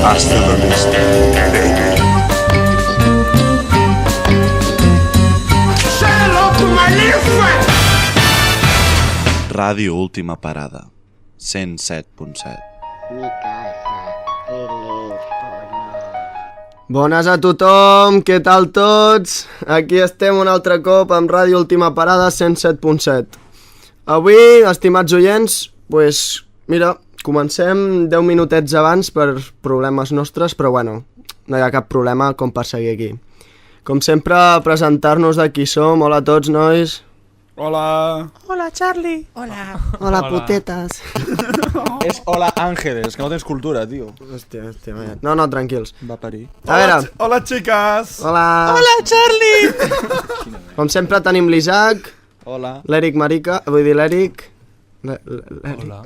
Hasta la vista, baby. Say hello to my little friend. Ràdio Última Parada, 107.7. Mi casa, teléfono. Bones a tothom, què tal tots? Aquí estem un altre cop amb Ràdio Última Parada 107.7. Avui, estimats oients, mira, comencem 10 minutets abans per problemes nostres, però bueno, no hi ha cap problema com per seguir aquí. Com sempre, presentar-nos de qui som. Hola a tots, nois. Hola. Hola, Charlie. Hola. Hola, putetes. És hola Ángeles, que no tens cultura, tio. Hòstia, no, tranquils. Va parir. A veure. Hola, chicas. Hola. Hola, Charlie. Com sempre tenim l'Isaac, Hola. l'Eric Marica, vull dir l'Eric... Hola.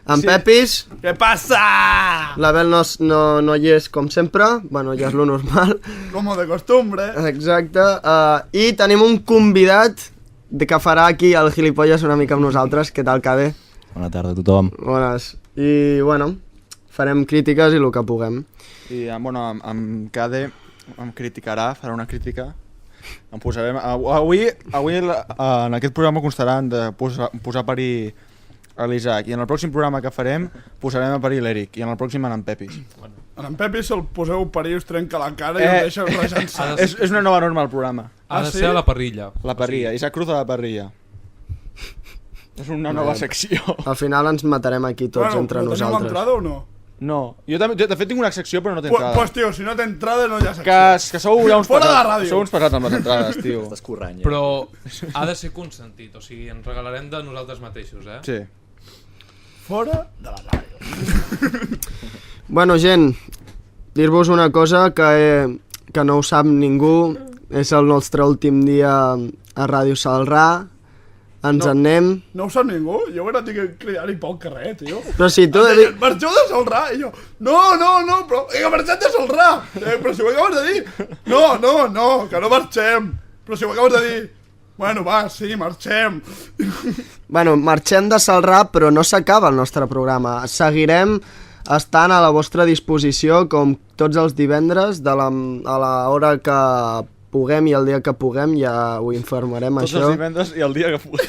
En Pepis, Què passa? l'Abel no hi és com sempre, bueno, ja és lo normal. Como de costumbre. Exacte, i tenim un convidat que farà aquí el gilipolles una mica amb nosaltres. Què tal, Cade? Bona tarda a tothom. Bones. I, bueno, farem crítiques i el que puguem. I, bueno, amb Cade em criticarà, farà una crítica. Em posarem... Avui en aquest programa constaran de posar a parir a l'Isaac, i en el pròxim programa que farem posarem a parir l'Eric, i en el pròxim en Pepis. En Pepi se'l poseu parir, us trenca la cara i el deixeu rejant-se. És una nova norma al programa. Ha de ser a la parrilla. La parrilla, Isaac Cruz a la parrilla. És una nova secció. Al final ens matarem aquí tots entre Tenim nosaltres. l'entrada o no? No, jo també, de fet tinc una secció però no té entrada. Pues tio, si no té entrada no hi ha secció. Que sou ja uns Fora de la pesats, ràdio. sou uns pesats amb les entrades, tio. Estàs corrent, ja. Però ha de ser consentit, o sigui, ens regalarem de nosaltres mateixos, eh? Sí. Fora de la ràdio. Bueno, gent, dir-vos una cosa que no ho sap ningú. És el nostre últim dia a Ràdio Salrà. Ens en anem. No ho sap ningú? Jo he anat a cridar-hi pel carrer, tio. Però si tu... Em deien, marxeu de Salrà! I jo, no, però he marxat de Salrà! Però si ho acabes de dir! No, que no marxem! Però si ho acabes de dir! Bueno, va, sí, marxem! Bueno, marxem de Salrà, però no s'acaba el nostre programa. Seguirem estant a la vostra disposició com tots els divendres a l'hora que puguem i el dia que puguem, ja ho informarem, Tots això. els divendres i el dia que puguem.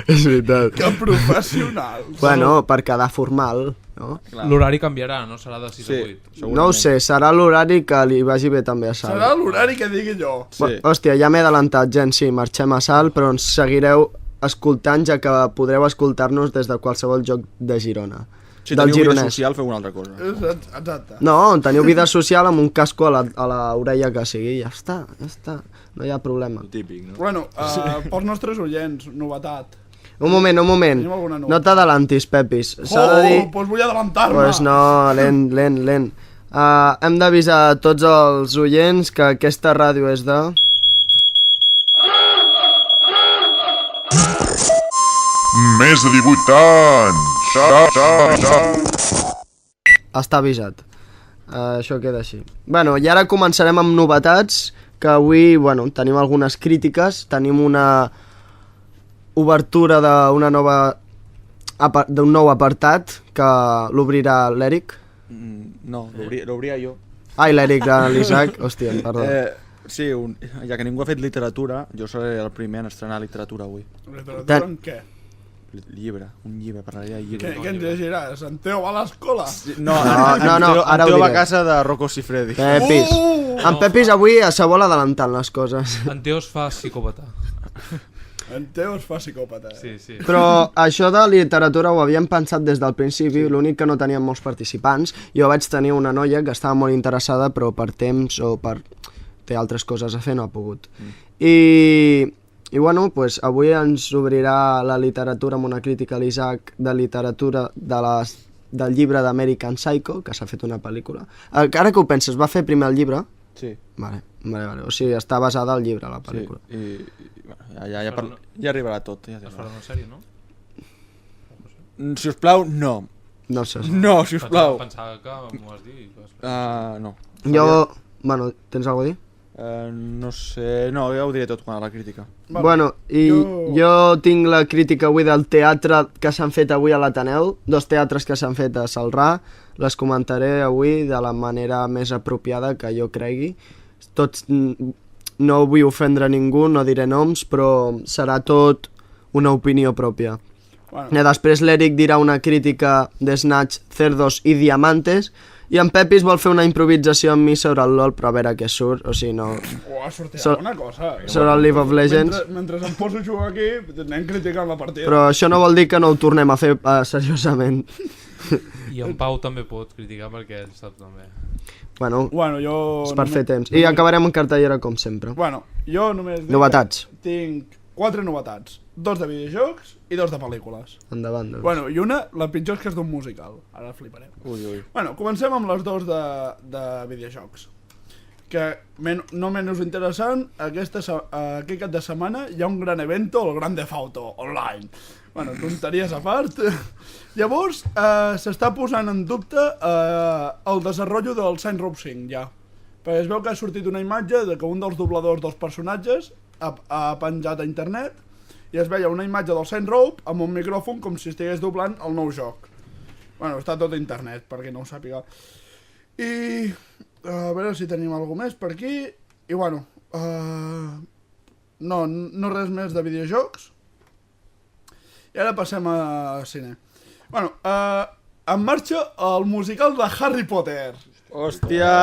És veritat. Que professional! Bueno, per quedar formal, no? L'horari canviarà, no serà de 6 a 8. No ho sé, serà l'horari que li vagi bé també a Sal. Serà l'horari que digui jo. Sí. Hòstia, ja m'he adelantat, gent, sí, marxem a Sal, però ens seguireu escoltant, ja que podreu escoltar-nos des de qualsevol lloc de Girona. Si del teniu vida gironès. social, feu una altra cosa. Exacte. No, teniu vida social amb un casco a l'orella que sigui, ja està, no hi ha problema. Típic, no? Bueno, pels nostres oients, novetat. Un moment, Tenim alguna novetat? no t'adalantis, Pepis, s'ha de dir... Pues vull adelantar-me. Pues no, lent. Hem d'avisar a tots els oients que aquesta ràdio és de... Més de 18 anys. Està avisat. Això queda així. Bueno, i ara començarem amb novetats, que avui, bueno, tenim algunes crítiques, tenim una obertura d'un nou apartat que l'obrirà l'Eric. No, l'obria jo. Ai, l'Eric, l'Isaac, hòstia, perdó. Sí, ja que ningú ha fet literatura, jo seré el primer en estrenar literatura avui. Literatura en què? Un llibre, parlaré de llibre. Què ens llegiràs? En Teo va a l'escola? No, no, ara ho Teo va a diré. casa de Rocco Siffredi. Pepis. En Pepis avui se vol adelantant les coses. En Teo es fa psicòpata. En Teo es fa psicòpata. Sí. Però això de literatura ho havíem pensat des del principi, l'únic que no teníem molts participants. Jo vaig tenir una noia que estava molt interessada, però per temps o per... té altres coses a fer, no ha pogut. I bueno, pues, avui ens obrirà la literatura amb una crítica a l'Isaac de literatura del llibre d'American Psycho, que s'ha fet una pel·lícula. Ara que ho penses, va fer primer el llibre? Sí. Vale. O sigui, està basada al llibre, la pel·lícula. Sí, ja arribarà tot. Ja Es farà una sèrie, no? Si us plau, no. No sé. No, si us plau. Pensava que m'ho has dit. No. Jo... Bueno, tens alguna cosa a dir? No sé... No, ja ho diré tot quan a la crítica. Vale. Bueno, i jo tinc la crítica avui del teatre que s'han fet avui a l'Ateneu, 2 teatres que s'han fet a Celrà, les comentaré avui de la manera més apropiada que jo cregui. Tots, no vull ofendre ningú, no diré noms, però serà tot una opinió pròpia. Bueno. I després l'Eric dirà una crítica de Snatch, Cerdos i Diamantes, i en Pepis vol fer una improvisació amb mi sobre el LOL, però a veure què surt, o sigui, no... Sortirà una cosa. Sobre el League of Legends. Mentre em poso a jugar aquí, anem criticant la partida. Però això no vol dir que no ho tornem a fer seriosament. I en Pau també pot criticar perquè ell sap també. Bueno, jo... és per fer temps. I acabarem en cartellera com sempre. Bueno, jo només... dic Novetats. que Tinc 4 novetats. 2 de videojocs i 2 de pel·lícules. Endavant, doncs. Bueno, i una, la pitjor és que és d'un musical. Ara fliparem. Ui. Bueno, comencem amb les 2 de videojocs. Que, no menys interessant, aquest cap de setmana hi ha un gran evento, el Grand Theft Auto Online. Bueno, tonteries a part. Llavors, s'està posant en dubte el desenvolupament del Saints Row 5, ja. Perquè es veu que ha sortit una imatge de que un dels dobladors dels personatges ha penjat a internet i es veia una imatge del Saints Row amb un micròfon com si estigués doblant el nou joc. Bueno, està tot a internet, perquè no ho sàpiga. I... a veure si tenim alguna més per aquí. I bueno... no res més de videojocs. I ara passem a cine. Bueno, en marxa el musical de Harry Potter. Hòstia!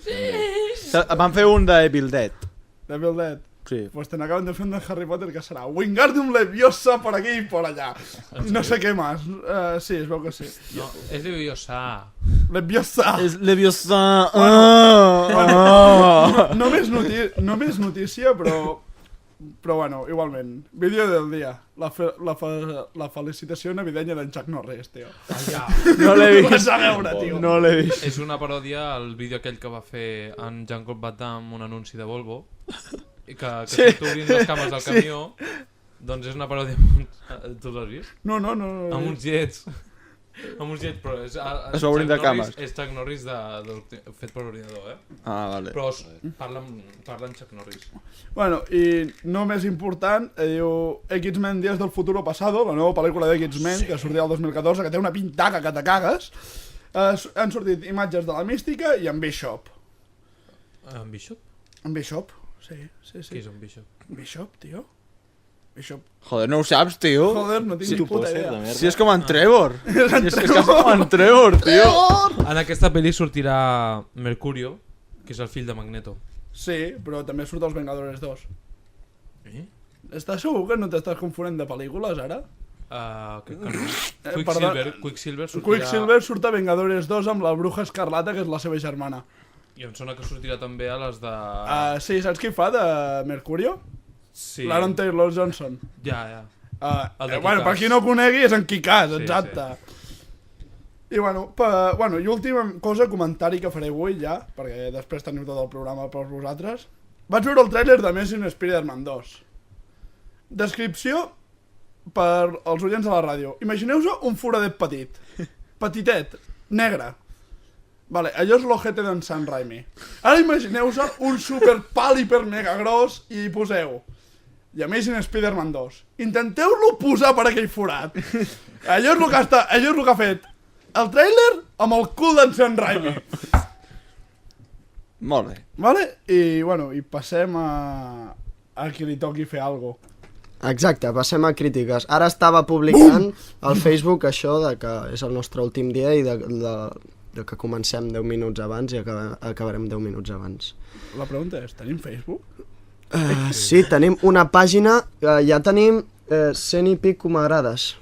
Sí! Van fer un de Evil Dead. De Evil Dead. Sí. Pues te acaban de fer un de Harry Potter que serà Wingardium Leviosa por aquí y por allá. No sé què més. Sí, es veu que sí. No, és Leviosa. Leviosa. És Leviosa. Només notícia, però bueno, igualment. Vídeo del dia. La felicitació navideña d'en Chuck Norris, tio. No l'he vist. Vas a veure, tio. No l'he vist. És una paròdia al vídeo aquell que va fer en Jean-Claude Van Damme, un anunci de Volvo, i que surt obrint les cames del camió. Doncs és una paròdia tu l'has vist? No. Amb uns jets. Amb uns jets, però Es va obrint de cames. És Chuck Norris fet per ordinador, Ah, vale. Però parla en Chuck Norris. Bueno, i no més important, diu X-Men Días del Futuro Pasado, la nova pel·lícula de X-Men, que sortirà el 2014, que té una pintaca que te cagues. Han sortit imatges de la mística i en Bishop. En Bishop? En Bishop? Sí. Qui és en Bishop? Bishop, tio? Bishop. Joder, no ho saps, tio? Joder, no tinc ni puta idea. Si és com en Trevor. És com en Trevor, tio. En aquesta pel·li sortirà Mercurio, que és el fill de Magneto. Sí, però també surt els Vengadores 2. Estàs segur que no t'estàs confonent de pel·lícules, ara? Que no. Quicksilver sortirà... Quicksilver surt a Vengadores 2 amb la Bruja Escarlata, que és la seva germana. I em sona que sortirà també a les de... Sí, saps qui fa de Mercurio? Sí. L'Aaron Taylor Johnson. Ja. Bueno, per qui no ho conegui, és en Kikaz, exacte. I bueno, i última cosa, comentari que faré avui ja, perquè després teniu tot el programa per vosaltres. Vaig veure el tràiler de Amazing Spider-Man 2. Descripció per als oients de la ràdio. Imagineu-vos un foradet petit. Petitet, negre. Vale, allò és l'ojete d'en Sam Raimi. Ara imagineu-vos un super pal hiper mega gros i poseu The Amazing Spider-Man 2. Intenteu-lo posar per aquell forat. Allò és el que ha fet el tràiler amb el cul d'en Sam Raimi. Molt bé. Vale? I bueno, i passem a qui li toqui fer alguna cosa. Exacte, passem a crítiques. Ara estava publicant al Facebook això de que és el nostre últim dia i de que comencem 10 minuts abans i acabarem 10 minuts abans. La pregunta és, tenim Facebook? Sí, tenim una pàgina, ja tenim 100 i pico m'agrades.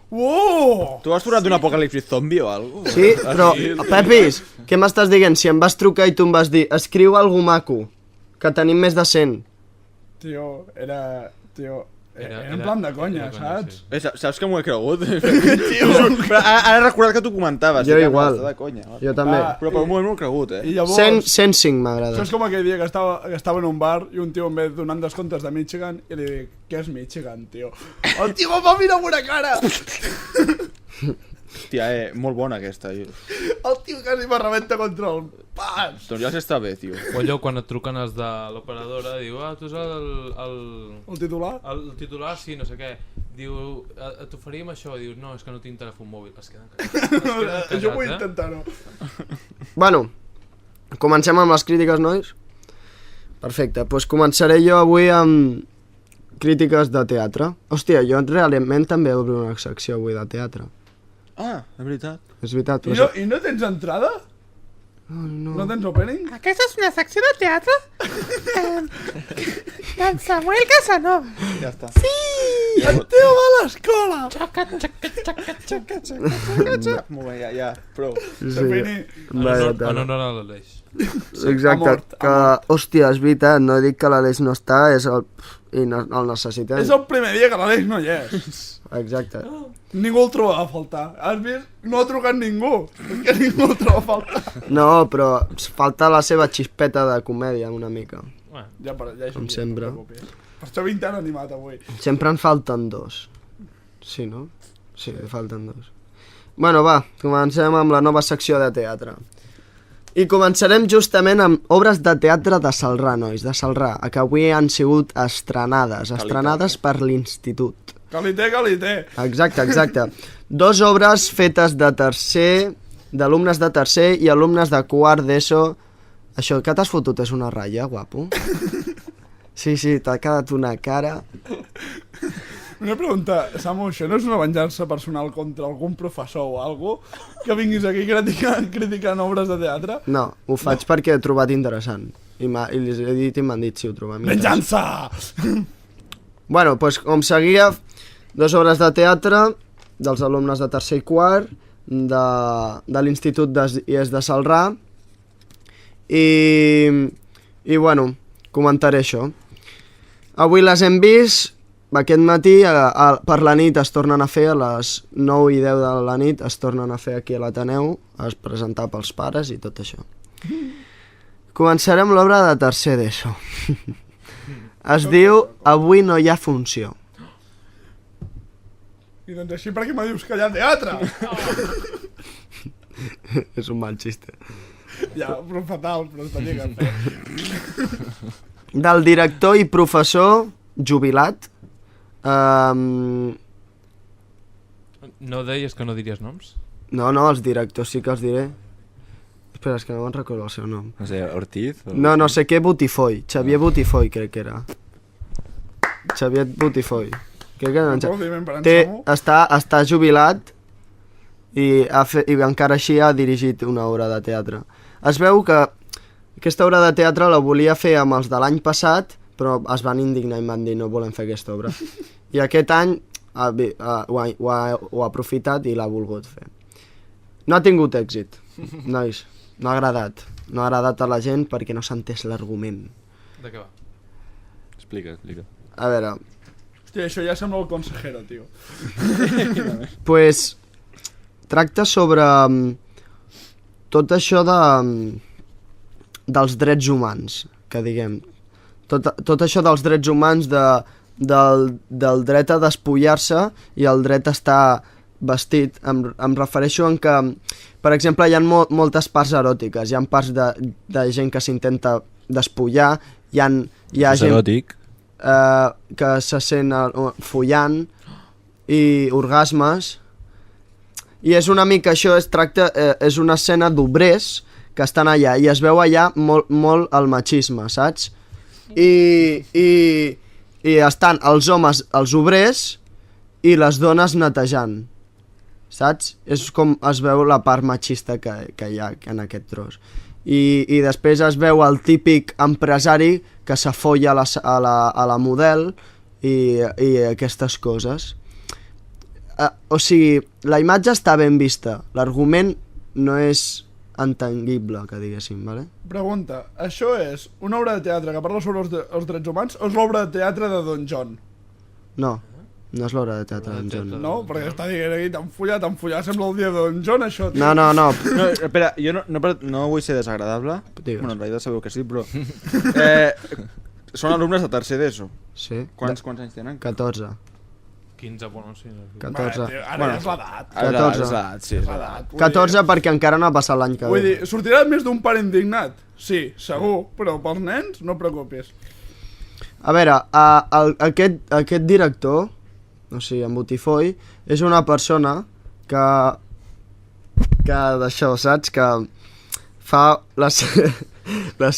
Uoh! Tu has tornat d'un apocalipsi zombi o alguna cosa? Sí, però, Pepis, què m'estàs dient? Si em vas trucar i tu em vas dir escriu algú maco, que tenim més de 100. Tio, era en plan de conya, saps? Sí. Saps que m'ho he cregut? Però ara he recordat que tu comentaves. Jo igual, de conya. jo també. Però per un moment m'ho he cregut, I llavors, 105 m'agrada. això és com aquell dia que estava en un bar i un tio em ve donant descomptes de Michigan i li dic, què és Michigan, tio? El tio em va mirar amb una cara! Hòstia, molt bona aquesta. El tio quasi me rebenta contra el pas. Doncs ja s'està bé, tio. O allò quan et truquen els de l'operadora, diu, tu és El titular? el titular, sí, no sé què. Diu, t'oferim això, dius, no, és que no tinc telèfon mòbil. Es queden callats. Jo vull intentar-ho. Bueno, comencem amb les crítiques, nois? Perfecte, doncs començaré jo avui amb crítiques de teatre. Hòstia, jo realment també obro una secció avui de teatre. Ah, és veritat. És veritat. I no tens entrada? No tens opening? Aquesta és una secció de teatre d'en Samuel Casanova. Ja està. El teu va a l'escola! Molt bé, ja, prou. Defini. En honor a l'Aleix. Exacte, que, hòstia, és veritat, no dic que l'Aleix no està, i el necessitem. És el primer dia que l'Aleix no hi és. Exacte. Ningú el troba a faltar. Has vist? No ha trucat ningú. És que ningú el troba a faltar. No, però falta la seva xispeta de comèdia una mica. Ja és Com sempre. Per això vinc tan animat avui. Sempre en falten dos. Sí, no? Sí, falten dos. Bueno, va, comencem amb la nova secció de teatre. I començarem justament amb obres de teatre de Celrà, nois, de Celrà, que avui han sigut estrenades per l'Institut. Calité. Exacte. Dos obres fetes d'alumnes de tercer i alumnes de quart d'ESO. Això que t'has fotut és una ratlla, guapo? Sí, t'ha quedat una cara. Una pregunta, Samu, això no és una venjança personal contra algun professor o algo que vinguis aquí criticant obres de teatre? No, ho faig perquè he trobat interessant. I els he dit i m'han dit si ho trobem interessant. Venjança! Bueno, doncs com seguia, dues obres de teatre dels alumnes de tercer i quart de l'Institut IES de Celrà i bueno, comentaré això. Avui les hem vist, aquest matí per la nit es tornen a fer, a les 9 i 10 de la nit es tornen a fer aquí a l'Ateneu, a presentar pels pares i tot això. Començarem l'obra de tercer d'ESO. Es diu Avui no hi ha funció. I doncs així per què me dius que hi ha teatre? És un mal xiste. Ja, però fatal, però es tenia que fer. Del director i professor jubilat. No deies que no diries noms? No, els directors sí que els diré. Espera, és que no me'n recordo el seu nom. No sé, Ortiz? No sé què, Botifoy. Xavier Botifoy, crec que era. Xavier Botifoy. Crec que no. Està jubilat i encara així ha dirigit una obra de teatre. Es veu que aquesta obra de teatre la volia fer amb els de l'any passat, però es van indignar i van dir no volem fer aquesta obra. I aquest any ho ha aprofitat i l'ha volgut fer. No ha tingut èxit, nois. No ha agradat. No ha agradat a la gent perquè no s'ha entès l'argument. De què va? Explica. A veure... Hòstia, això ja sembla el consejero, tio. Pues tracta sobre tot això dels drets humans, que diguem. Tot això dels drets humans, del dret a despullar-se i el dret a estar vestit. Em refereixo en que, per exemple, hi ha moltes parts eròtiques, hi ha parts de gent que s'intenta despullar, hi ha gent eròtic. Que se sent follant i orgasmes, i és una mica això, és una escena d'obrers que estan allà i es veu allà molt el machisme, saps? I estan els homes, els obrers, i les dones netejant, saps? És com es veu la part machista que hi ha en aquest tros. I després es veu el típic empresari que s'afolla a la model i aquestes coses. O sigui, la imatge està ben vista, l'argument no és entengible, que diguéssim, vale? Pregunta, això és una obra de teatre que parla sobre els drets humans o és l'obra de teatre de Don John? No és l'obra de teatre de Don John. No, perquè està dient aquí, t'han follat, sembla el dia de Don John, això, tio. No. No, espera, jo no vull ser desagradable. Digues. Bueno, en realitat sabeu que sí, però... Són alumnes de tercer d'ESO. Sí. Quants anys tenen? 14. 15, bueno, sí. 14. Tio, ara és l'edat. 14. És l'edat, sí. És l'edat. Vull 14 perquè encara no ha passat l'any que Vull ve. dir, sortirà més d'un pare indignat? Sí, segur, però pels nens no et preocupis. A veure, aquest director, o sigui, en Botifoy, és una persona que d'això, saps? Que fa les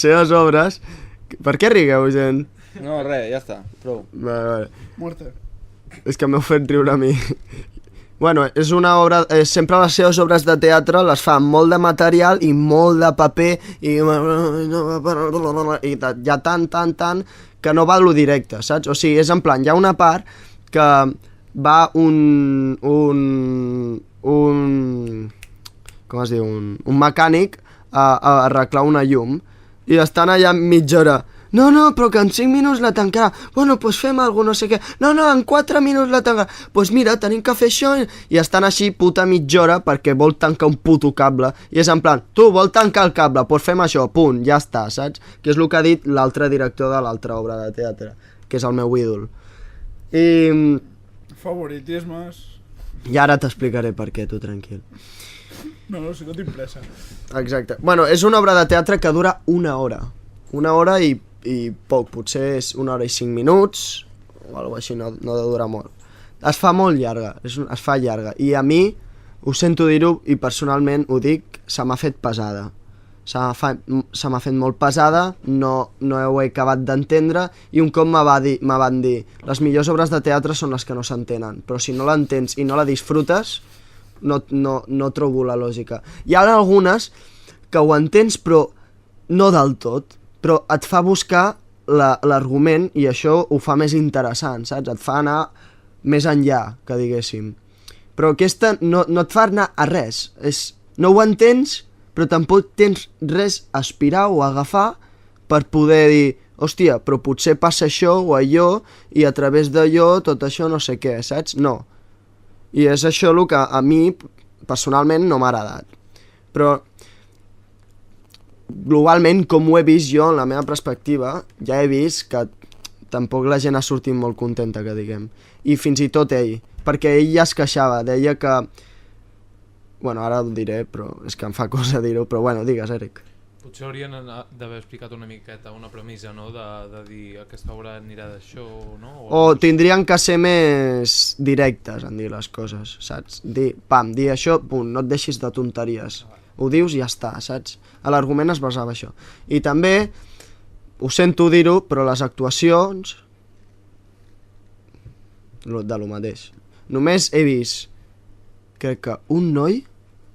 seves obres... Per què rigueu, gent? No, res, ja està, prou. Vale. Muerte. És que m'heu fet riure a mi. Bueno, és una obra... sempre les seves obres de teatre les fa amb molt de material i molt de paper i hi ha tant que no va a lo directe, saps? O sigui, és en plan, hi ha una part que va com es diu? Un mecànic a arreglar una llum i estan allà mitja hora. No, però que en 5 minuts la tancarà. Bueno, doncs fem alguna cosa, no sé què. No, en 4 minuts la tancarà. Doncs mira, tenim que fer això. I estan així puta mitja hora perquè vol tancar un puto cable. I és en plan, tu, vol tancar el cable, doncs fem això, punt, ja està, saps? Que és el que ha dit l'altre director de l'altra obra de teatre, que és el meu ídol. Favoritismes... I ara t'explicaré per què, tu tranquil. No, si no tinc pressa. Exacte. Bueno, és una obra de teatre que dura 1 hora. 1 hora i poc, potser és 1 hora i 5 minuts o alguna cosa així, no ha de durar molt. Es fa molt llarga, es fa llarga, i a mi, ho sento dir-ho i personalment ho dic, se m'ha fet pesada. Se m'ha fet molt pesada, no ho he acabat d'entendre, i un cop me van dir les millors obres de teatre són les que no s'entenen, però si no l'entens i no la disfrutes, no trobo la lògica. Hi ha algunes que ho entens però no del tot, però et fa buscar l'argument i això ho fa més interessant, saps? Et fa anar més enllà, que diguéssim. Però aquesta no et fa anar a res. No ho entens, però tampoc tens res a aspirar o a agafar per poder dir, hòstia, però potser passa això o allò i a través d'allò tot això no sé què, saps? No. I és això el que a mi personalment no m'ha agradat. Però globalment, com ho he vist jo, en la meva perspectiva, ja he vist que tampoc la gent ha sortit molt contenta, que diguem. I fins i tot ell, perquè ell ja es queixava, deia que... Bueno, ara ho diré, però és que em fa cosa dir-ho, però bueno, digues, Eric. Potser haurien d'haver explicat una miqueta, una premissa, no?, de dir aquesta obra anirà d'això, no? O tindrien que ser més directes en dir les coses, saps? Dir això, punt, no et deixis de tonteries. Ho dius i ja està, saps? L'argument es basava això. I també, ho sento dir-ho, però les actuacions... de lo mateix. Només he vist, crec que un noi,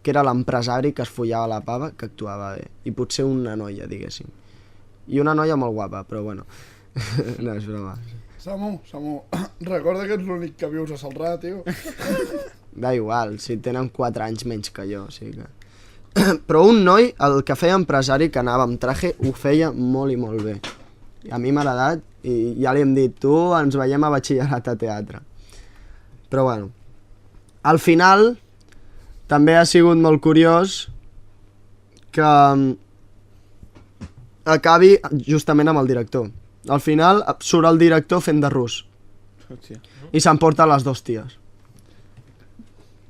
que era l'empresari que es follava la pava, que actuava bé. I potser una noia, diguéssim. I una noia molt guapa, però bueno. No, és broma. Samu, recorda que ets l'únic que vius a Celrà, tio. Da igual, si tenen 4 anys menys que jo, o sigui que... Però un noi, el que feia empresari, que anava amb traje, ho feia molt i molt bé. I a mi m'ha agradat i ja li hem dit, tu, ens veiem a batxillerat a teatre. Però bueno, al final també ha sigut molt curiós que acabi justament amb el director. Al final surt el director fent de rus i s'emporta les 2 ties.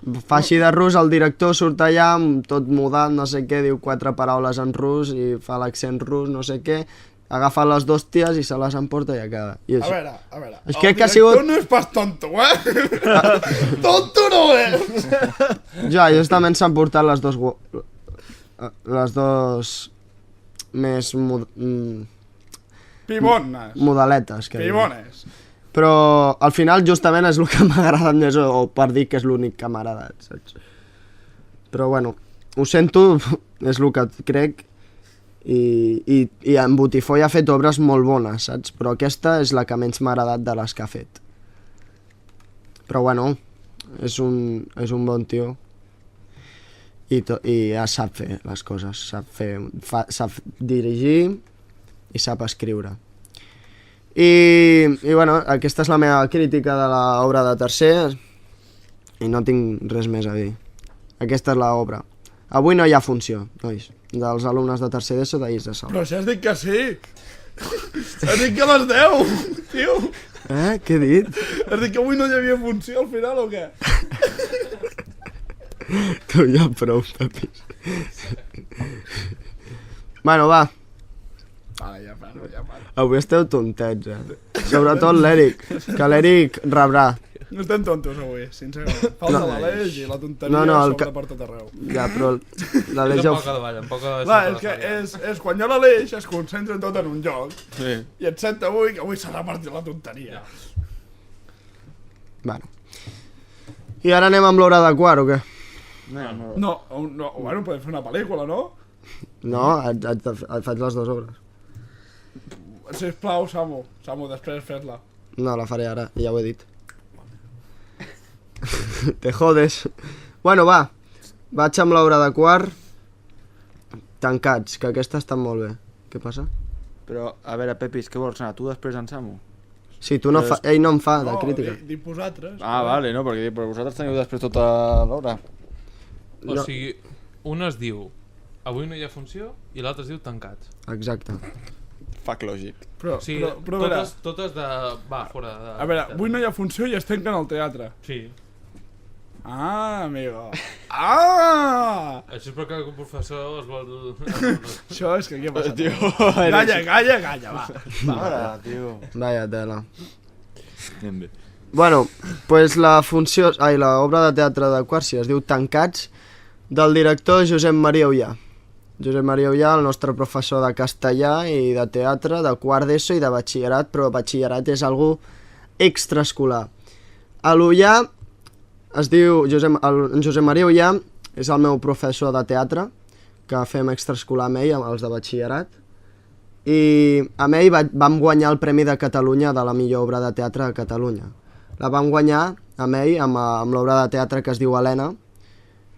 Fa així de rus, el director surt allà tot mudat, no sé què, diu 4 paraules en rus i fa l'accent rus, no sé què, agafa les 2 ties i se les emporta i acaba. I a veure, és el que director sigut... no és pas tonto, Tonto no és! Ja, justament s'han portat les 2 més Pibones. modaletes. Pibones. Però al final justament és el que m'ha agradat més, o per dir que és l'únic que m'ha agradat, saps? Però bueno, ho sento, és el que crec, i en Botifoy ha fet obres molt bones, saps? Però aquesta és la que menys m'ha agradat de les que ha fet. Però bueno, és un bon tio i ja sap fer les coses, sap dirigir i sap escriure. I bueno, aquesta és la meva crítica de l'obra de tercer i no tinc res més a dir. Aquesta és l'obra. Avui no hi ha funció, nois, dels alumnes de tercer d'ESO d'ahir de sol. Però si has dit que sí! Has dit que a les 10, tio! Què he dit? Has dit que avui no hi havia funció al final o què? Tu ja prou, Pepis. Bueno, va. Vale, ja paro. Avui esteu tontets, Sobretot l'Eric, que l'Eric rebrà. No estem tontos avui, sincerament. Falta l'Aleix i la tonteria sobre per tot arreu. Ja, però l'Aleix És ja en poca de ball, en poca de Clar, és que és quan hi ha l'Aleix es concentra tot en un lloc i et sent avui que avui s'ha repartit la tonteria. Bueno. I ara anem amb l'hora de quart, o què? No, bueno, podem fer una pel·lícula, no? No, et faig les dues obres. Sisplau, Samu, després fes-la. No, la faré ara, ja ho he dit. Te jodes. Bueno, va. Vaig amb l'obra de quart. Tancats, que aquesta està molt bé. Què passa? Però, a veure, Pepis, què vols anar? Tu després en Samu? Sí, tu no fa... Ell no em fa de crítica. No, dic vosaltres. Ah, vale, no, perquè però vosaltres teniu després tota l'hora. O sigui, un es diu avui no hi ha funció i l'altre es diu tancats. Exacte. Fuck lògic. Però, O sigui, però a veure, totes de... Va, fora de... a veure, avui no hi ha funció i es tanquen al teatre. Sí. Ah, amigo. Ah! Això és perquè el professor es vol... Això és que què passa? Tio, Calla, va. Ara, tio. Vaya tela. Anem bé. Bueno, pues la funció... Ai, l'obra de teatre de quart, si es diu Tancats, del director Josep Maria Ullà. Josep Maria Ullà, el nostre professor de castellà i de teatre, de quart d'ESO i de batxillerat, però batxillerat és algú extraescolar. A l'Ullà es diu... Josep Maria Ullà és el meu professor de teatre, que fem extraescolar amb ell, amb els de batxillerat, i amb ell vam guanyar el Premi de Catalunya de la millor obra de teatre de Catalunya. La vam guanyar amb ell, amb l'obra de teatre que es diu Helena,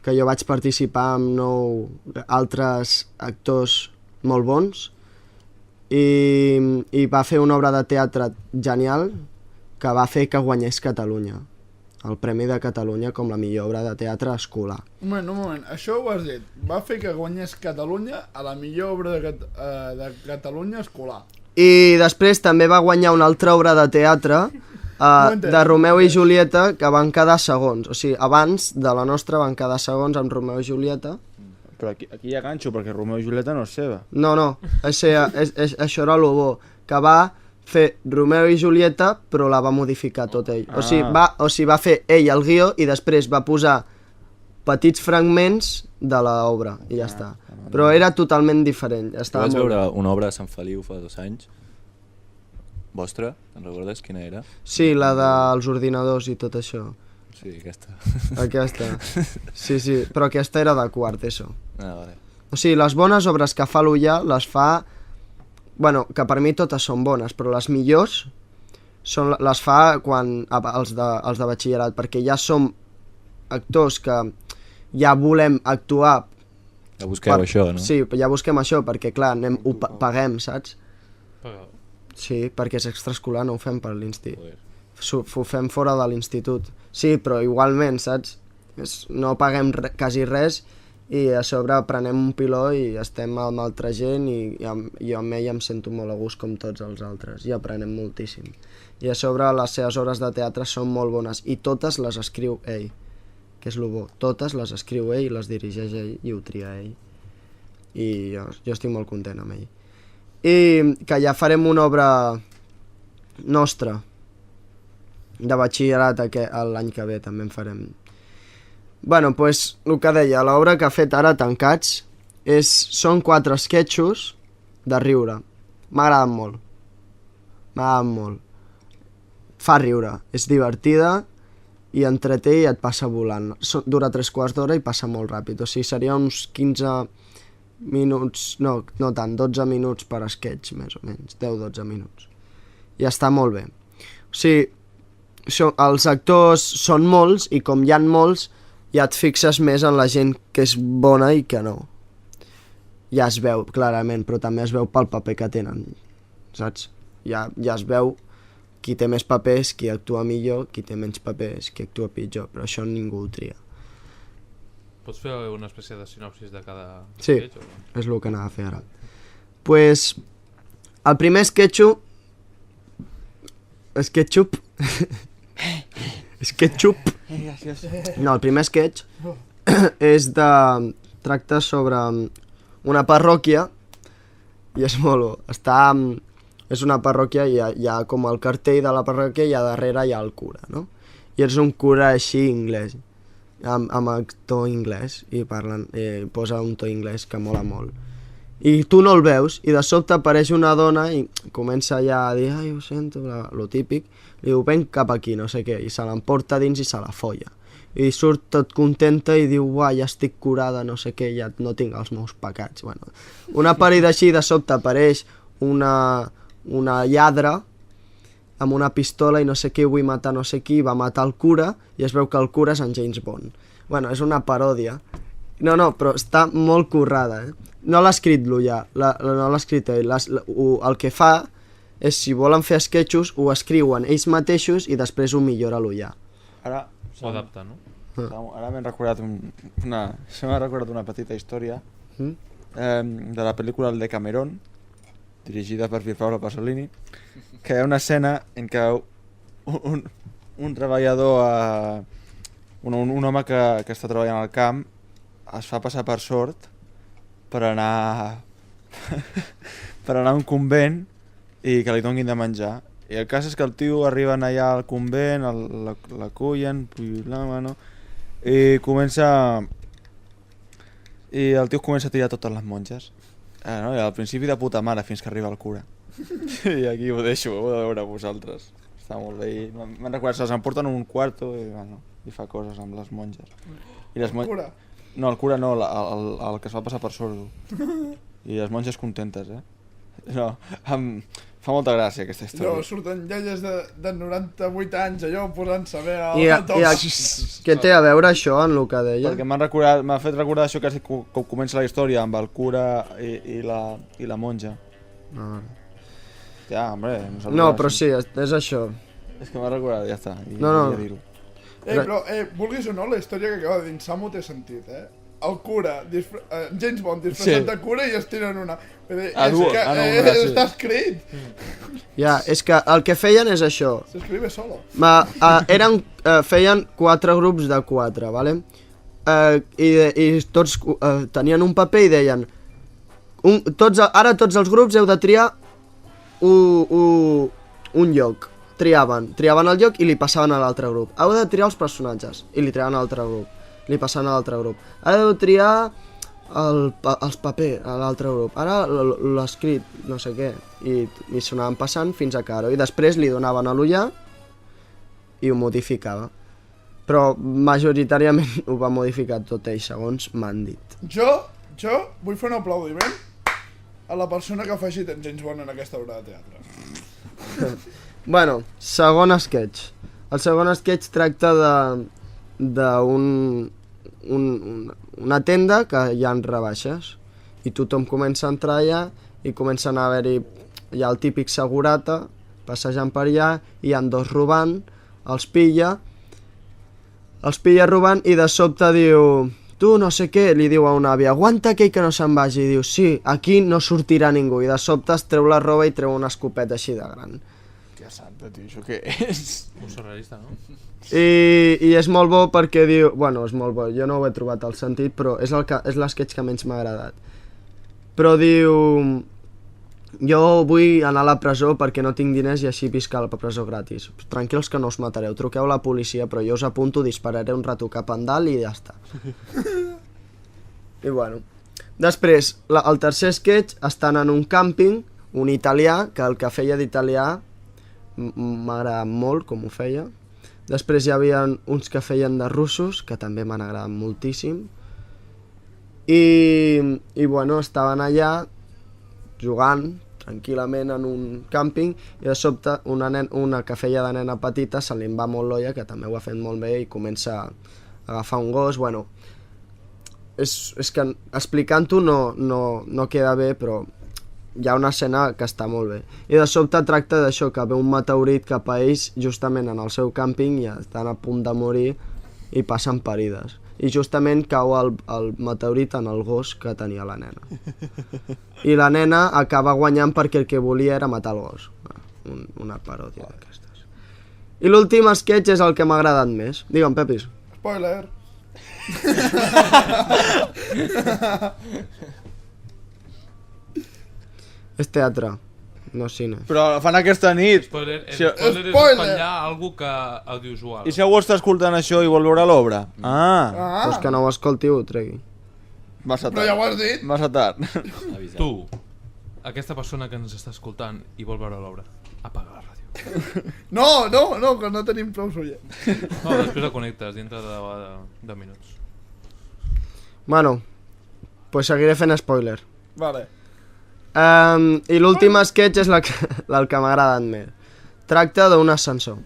que jo vaig participar amb 9 altres actors molt bons, i va fer una obra de teatre genial que va fer que guanyés Catalunya, el Premi de Catalunya com la millor obra de teatre escolar. Un moment, això ho has dit. Va fer que guanyés Catalunya a la millor obra de Catalunya escolar. I després també va guanyar una altra obra de teatre de Romeu i Julieta, que van quedar segons. O sigui, abans de la nostra van quedar segons amb Romeu i Julieta. Però aquí hi ha ganxo, perquè Romeu i Julieta no és seva. No, això era lo bo, que va fer Romeu i Julieta, però la va modificar tot ell. O sigui, va fer ell el guió i després va posar petits fragments de l'obra, i ja està. Però era totalment diferent. Tu vaig veure una obra de Sant Feliu fa 2 anys. Vostra? Te'n recordes quina era? Sí, la dels ordinadors i tot això. Sí, aquesta. Aquesta. Sí, però aquesta era de quart, això. Ah, vale. O sigui, les bones obres que fa l'Ullà les fa... Bueno, que per mi totes són bones, però les millors les fa quan els de batxillerat, perquè ja som actors que ja volem actuar. Ja busqueu això, no? Sí, ja busquem això, perquè clar, ho paguem, saps? Sí, perquè és extraescolar, no ho fem per l'institut. Ho fem fora de l'institut. Sí, però igualment, saps? No paguem quasi res i a sobre prenem un piló i estem amb altra gent i jo amb ell em sento molt a gust com tots els altres i aprenem moltíssim. I a sobre les seves obres de teatre són molt bones i totes les escriu ell, que és el bo. Totes les escriu ell, les dirigeix ell i ho tria ell. I jo estic molt content amb ell. I que ja farem una obra nostra de batxillerat l'any que ve també en farem. Bueno, doncs el que deia, l'obra que ha fet ara Tancats són 4 esquetxos de riure. M'agraden molt. Fa riure, és divertida i entreté i et passa volant. Dura 3/4 d'hora i passa molt ràpid, o sigui, seria uns 15 minuts, no tant, 12 minuts per esquetx, més o menys, 10-12 minuts. I està molt bé. O sigui, els actors són molts i com hi ha molts, ja et fixes més en la gent que és bona i que no. Ja es veu, clarament, però també es veu pel paper que tenen, saps? Ja es veu qui té més papers, qui actua millor, qui té menys papers, qui actua pitjor, però això ningú ho tria. Pots fer una espècie de sinopsis de cada sketch? Sí, és el que anava a fer ara. Pues, el primer sketxo SketchUp. SketchUp. No, el primer sketch és de... tracta sobre una parròquia i és molt bo. Està... és una parròquia i hi ha com el cartell de la parròquia i a darrere hi ha el cura, no? I és un cura així anglès, amb el to anglès, i posa un to anglès que mola molt. I tu no el veus, i de sobte apareix una dona i comença ja a dir ai, ho sento, lo típic, li diu, ven cap aquí, no sé què, i se l'emporta dins i se la folla. I surt tot contenta i diu, uah, ja estic curada, no sé què, ja no tinc els meus pecats. Bueno, una parida així, de sobte apareix una lladra amb una pistola i no sé què, vull matar no sé qui, va matar el cura i es veu que el cura és en James Bond. Bueno, és una paròdia. No, però està molt currada, No l'ha escrit l'Ullà, no l'ha escrit ell. El que fa és, si volen fer sketchos, ho escriuen ells mateixos i després ho millora l'Ullà. Ara... Ho adapta, no? Ara m'he recordat una petita història de la pel·lícula El Decameron, dirigida per Pierpaolo Pasolini, que hi ha una escena en què un treballador, un home que està treballant al camp, es fa passar per sord per anar a un convent i que li donguin de menjar. I el cas és que el tio arriben allà al convent, l'acullen, i el tio comença a tirar totes les monges. No? I al principi de puta mare fins que arriba el cura. I aquí ho deixo, ho de veure vosaltres. Està molt bé. M'han recordat, se'ls emporten un quarto i fa coses amb les monges. El cura? No, el cura no, el que es va passar per sordo. I les monges contentes, No, fa molta gràcia aquesta història. No, surten iaies de 98 anys allò posant-se bé a què té a veure això en el que deia? Perquè m'ha fet recordar això que comença la història amb el cura i la monja. Ja, hombre, no, però sí, és això. És que m'ha recordat, ja està. No. Però, vulguis o no, la història que acaba de dir en Samu té sentit, El cura, James Bond disfressat de cura i es tiren una. Està escrit. Ja, és que el que feien és això. S'escrive solo. Feien 4 grups de 4, ¿vale? I tots tenien un paper i deien ara tots els grups heu de triar un lloc. Triaven el lloc i li passaven a l'altre grup. Heu de triar els personatges i li triaven a l'altre grup. Li passaven a l'altre grup. Ara heu de triar els papers a l'altre grup. Ara l'escrit, no sé què. I s'anaven passant fins a Caro. I després li donaven a l'Ullà i ho modificava. Però majoritàriament ho va modificar tot ell, segons m'han dit. Jo vull fer un aplaudiment a la persona que faci tant James Bond en aquesta obra de teatre. Bueno, segon sketch. El segon sketch tracta una tenda que hi ha rebaixes i tothom comença a entrar allà i comencen a haver-hi, hi ha el típic segurata passejant per allà, hi ha 2 robant, els pilla robant i de sobte diu, tu no sé què, li diu a una àvia, aguanta aquell que no se'n vagi, i diu, sí, aquí no sortirà ningú, i de sobte es treu la roba i treu una escopeta així de gran. Tia santa, tio, això què és? Un surrealista, no? I és molt bo perquè diu... Bueno, és molt bo, jo no ho he trobat al sentit, però és l'esquetx que menys m'ha agradat. Però diu... Jo vull anar a la presó perquè no tinc diners i així visc a la presó gratis. Tranquils que no us matareu, truqueu a la policia, però jo us apunto, dispararé un rato cap endalt i ja està. I bueno... Després, el tercer sketch estan en un càmping, un italià, que el que feia d'italià m'agrada molt com ho feia. Després hi havia uns que feien de russos, que també m'han agradat moltíssim. I bueno, estaven allà jugant tranquil·lament en un càmping i de sobte una que feia de nena petita se li en va molt l'olla, que també ho ha fet molt bé, i comença a agafar un gos. Bueno, és que explicant-ho no queda bé, però hi ha una escena que està molt bé. I de sobte tracta d'això, que ve un meteorit cap a ells justament en el seu càmping i estan a punt de morir i passen parides. I justament cau el meteorit en el gos que tenia la nena. I la nena acaba guanyant perquè el que volia era matar el gos. Una paròdia d'aquestes. I l'últim sketch és el que m'ha agradat més. Digue'm, Pepis. Spoiler. És teatre, no cine. Però fan aquesta nit. Spoiler, Si- spoiler és Spoiler! espatllar algú que audiovisual. I si algú està escoltant això i vol veure l'obra? Ah, Pues que no ho escolti, ho tregui. massa Però ja tard. ho has dit. Massa tard. Avisat. Tu, aquesta persona que ens està escoltant i vol veure l'obra, apaga la ràdio. No, que no tenim prou oients. No, després la connectes dintre de minuts. Bueno, pues seguiré fent spoiler. Vale. I l'últim sketch és el que m'ha agradat més. Tracta d'un ascensor.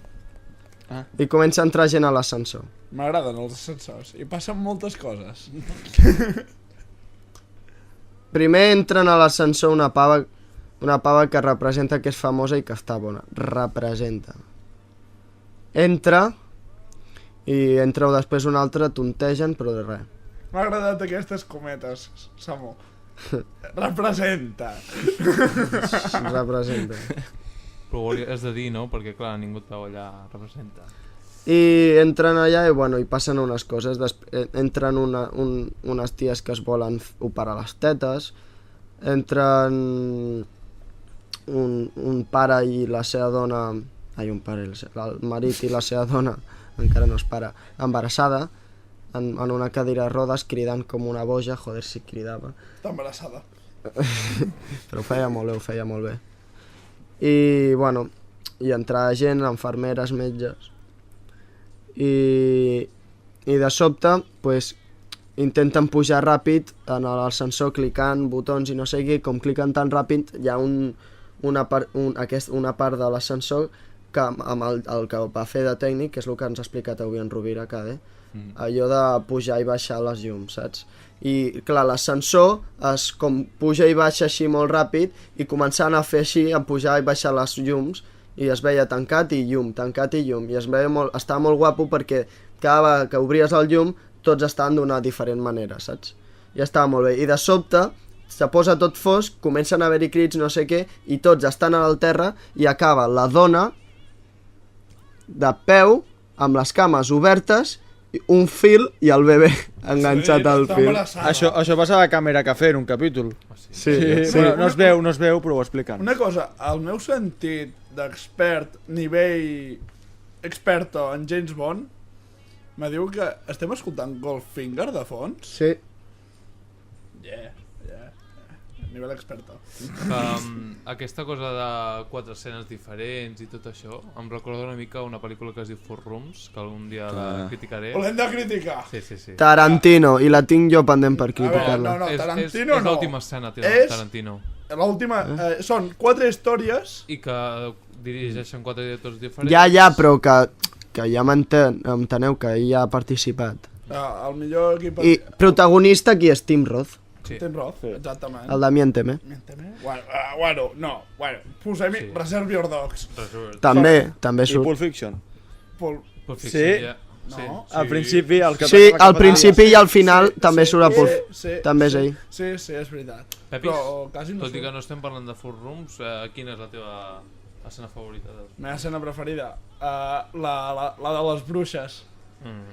Ah. I comença a entrar gent a l'ascensor. M'agraden els ascensors i passen moltes coses. Primer entren a l'ascensor una pava que representa que és famosa i que està bona. Representa. Entra i entreu després un altre, tontegen, però de res. M'ha agradat aquestes cometes, Samu. Representa. Representa. Però ho has de dir, no? Perquè, clar, ningú et veu allà, representa. I entren allà i, bueno, i passen unes coses. Entren unes ties que es volen operar les tetes. Entren un pare i la seva dona... un pare, el marit i la seva dona, encara no és pare, embarassada, en una cadira de rodes, cridant com una boja. Joder, si cridava. Està embarassada. Però ho feia molt bé. I, bueno, i entrava gent, infermeres, metges. I de sobte, pues, intenten pujar ràpid en l'ascensor clicant botons i no sé què, com cliquen tan ràpid, hi ha una part de l'ascensor que amb el que va fer de tècnic, que és el que ens ha explicat avui en Rovira Cade, allò de pujar i baixar les llums, saps? I clar, l'ascensor com puja i baixa així molt ràpid i començant a fer així, a pujar i baixar les llums, i es veia tancat i llum, i es veia estava molt guapo perquè cada vegada que obries el llum tots estaven d'una diferent manera, saps? I estava molt bé. I de sobte se posa tot fosc, comencen a haver-hi crits, no sé què, i tots estan al terra i acaba la dona de peu, amb les cames obertes, un fil i el bebè enganxat al Està fil. embarassada. Això passava a Càmera Cafè en un capítol. Sí, Bueno, no es veu, però ho expliquen. Una cosa, el meu sentit d'expert, nivell experto en James Bond, me diu que estem escoltant Goldfinger de fons. Sí. Nivell experto. Aquesta cosa de 4 escenes diferents i tot això em recorda una mica una pel·lícula que es diu Four Rooms, que algun dia la criticaré. Ho l'hem de criticar. Sí. Tarantino, i la tinc jo pendent per A veure, criticar-la. no, És Tarantino no. l'última escena, És- Tarantino. L'última, són 4 històries. I que dirigeixen 4 directors diferents. Ja, però que ja m'enteneu que ell ha participat. El millor equip... I protagonista aquí és Tim Roth, Sí. Tim Roth, exactament. el Damien Teme. Bueno, posem-hi Sí. Reserve Your Dogs. També I surt. Pulp Fiction. Pulp Fiction, Sí? ja. No. Al principi, el que Sí, toca la al principi i al final també surt a Pulp. Sí, També és ell. Sí, és veritat. Pepis, Però quasi no tot i surt. que no estem parlant de Four Rooms, quina és la teva escena favorita? La meva escena preferida, la de les bruixes.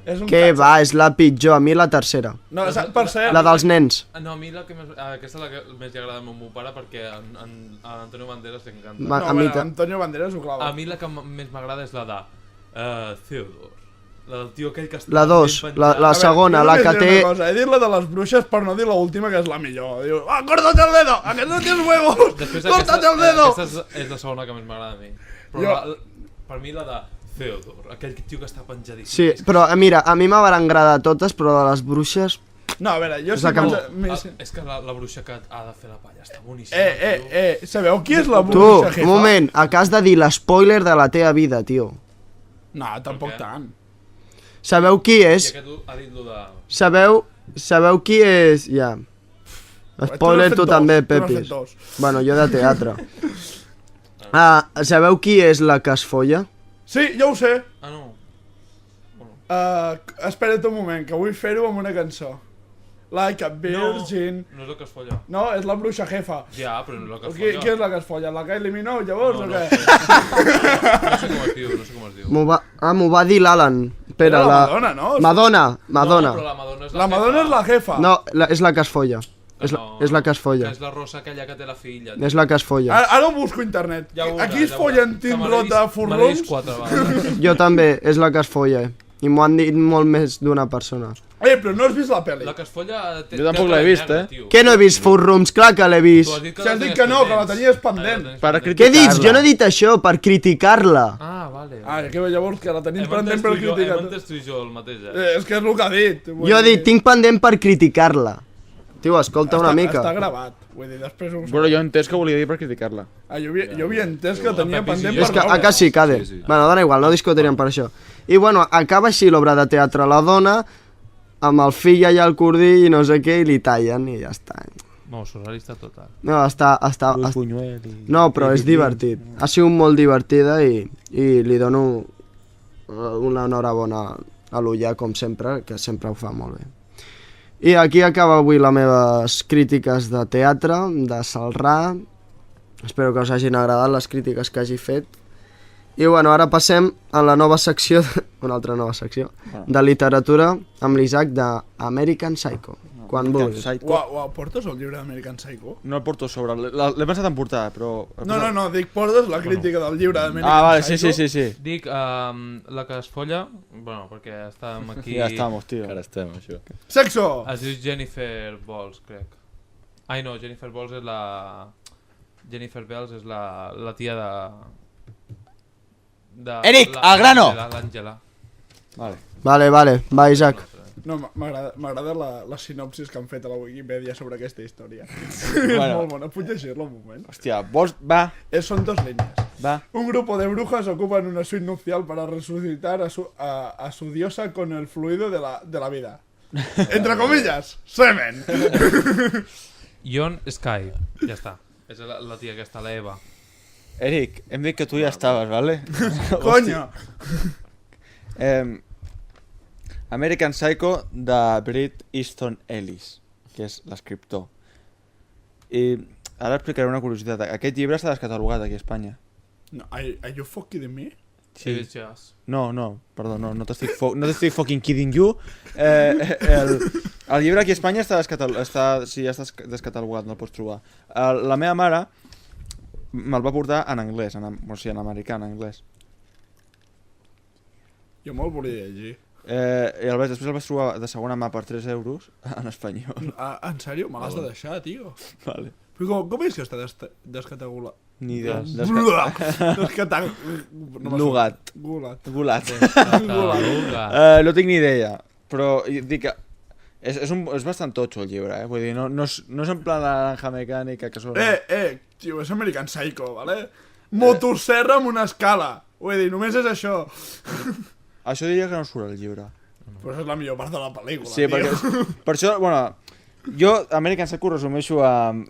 És un Què càncer. va, és la pitjor, a mi la tercera. No, per cert, La dels nens. No, a mi la que més, aquesta és la que més li agrada al meu pare perquè a Antonio Banderas li encanta. Ma- no, a mi bueno, ta- Antonio Banderas ho clava. A mi la que més m'agrada és la de Theodore. La del tio aquell que està La 2, ben la penjat. segona, jo la només que diré té... una cosa, he dit la de les bruixes per no dir l'última, que és la millor. Diu, córtate el dedo, a que no tens huevos, Després córtate el dedo. aquesta és la segona que més m'agrada a mi. Però Jo- per mi la de Theodore, aquell tio que està penjadíssim. Sí, però mira, a mi m'hauran agradat totes, però de les bruixes... No, a veure, jo És sí la que- És que la bruixa que ha de fer la palla està boníssima. Sabeu qui és la Tu, bruixa jefa? un moment, acabes de dir l'espoiler de la teva vida, tio. No, tampoc Per què? tant. Sabeu qui I és? aquest ha dit lo de... Sabeu qui és? Ja. Spoiler tu també, Tu n'has fet Pepis. dos. Bueno, jo de teatre. Sabeu qui és la que es folla? Sí, ja ho sé. Ah, no. Espera't un moment, que vull fer-ho amb una cançó. like a virgin. No és el que es folla. No, és la bruixa jefa. Ja, però no és el que es Qui folla. és la que es folla? La Kylie Minogue, llavors, No, o no què? No sé com es diu, no sé com es diu. M'ho va dir l'Alan. Espera, Era la Madonna, no? Madonna. No, però la Madonna és La Madonna és la jefa. No, és la que es folla. És la que es folla. És la rossa aquella que té la filla. És la que es folla. Ara ho busco a internet. Ja ho veuràs, Aquí es ja ho follen veuràs. Tim Que Rota me l'he vist furlons. 4 vegades. Jo també, és la que es folla. I m'ho han dit molt més d'una persona. Però no has vist la pel·li. La que es folla... Jo tampoc l'he vist, Què no he vist, Furrums? Clar que l'he vist. Si has dit que no, que la tenies pendent. Per Què he dit? Jo no he dit això, per criticar-la. Ah, vale. Que llavors que la tenies pendent per Hem criticar. entès tu i jo el mateix, És que és el que ha dit. Jo he dit, tinc pendent per criticar-la. Tio, escolta una mica. Està gravat. Vull dir, després ho... Però jo he entès que volia dir per criticar-la. Jo havia entès que tenia pendent És per que, veure. que sí, Cade. Bueno, dona igual, no discutirem per això. I bueno, acaba així l'obra de teatre La dona, amb el fill allà al cordill i no sé què, i li tallen i ja està. No, surrealista total. No, No, però és divertit. Ha sigut molt divertida i li dono una enhorabona a l'Ullà, com sempre, que sempre ho fa molt bé. I aquí acaba avui les meves crítiques de teatre, de Celrà. Espero que us hagin agradat les crítiques que hagi fet. I bueno, ara passem a la nova secció, una altra nova secció, de literatura amb l'Isaac d'American Psycho. Quan vulguis. Uau, portes el llibre d'American Psycho? No el porto sobre, l'he pensat en portar, però... No, dic, portes la crítica del llibre d'American Psycho? Ah, vale, sí. Dic, la que es folla, bueno, perquè estàvem aquí... Ja estamos, tio. Ara estem, això. Sexo! Es diu Jennifer Balls, crec. Ai, no, Jennifer Balls és la... Jennifer Bells és la tia de... Eric, al grano! L'Àngela. Vale, va, Isaac. No, m'agrada la sinopsis que han fet a la Wikipedia sobre aquesta història. És Bueno. molt bona, puc llegir-la un moment? Hòstia, vols... Va, Son 2 líneas. va. Un grupo de brujas ocupan una suite nupcial para resucitar a su diosa con el fluido de la vida. Entre comillas, semen. Ion Sky, ja està. És la tia aquesta, la Eva. Eric, hem dit que tu ja estaves, vale? Coño. American Psycho de Bret Easton Ellis, que és l'escriptor. I ara explicaré una curiositat. Aquest llibre està descatalogat aquí a Espanya. No, are you fucking me? Sí. Just. No, perdó, no t'estic fucking kidding you. El llibre aquí a Espanya està descatalogat, no el pots trobar. La meva mare me'l va portar en anglès, o sigui, en americà, en anglès. Jo me'l volia llegir. I després el vaig trobar de segona mà per 3 euros en espanyol. En sèrio? Me l'has de deixar, tio. Vale. Però com és que està descatalogat? Ni idea. Gulat. Gulat. Cataluga. No tinc ni idea, però dic que és bastant totxo el llibre, vull dir, no és en plan naranja mecànica que són... Tio, és American Psycho, vale? Motosserra amb una escala. Vull dir, només és això. Això diria que no surt al llibre. Però això és la millor part de la pel·lícula, sí, tio. perquè per això, bueno, jo American Psycho resumeixo amb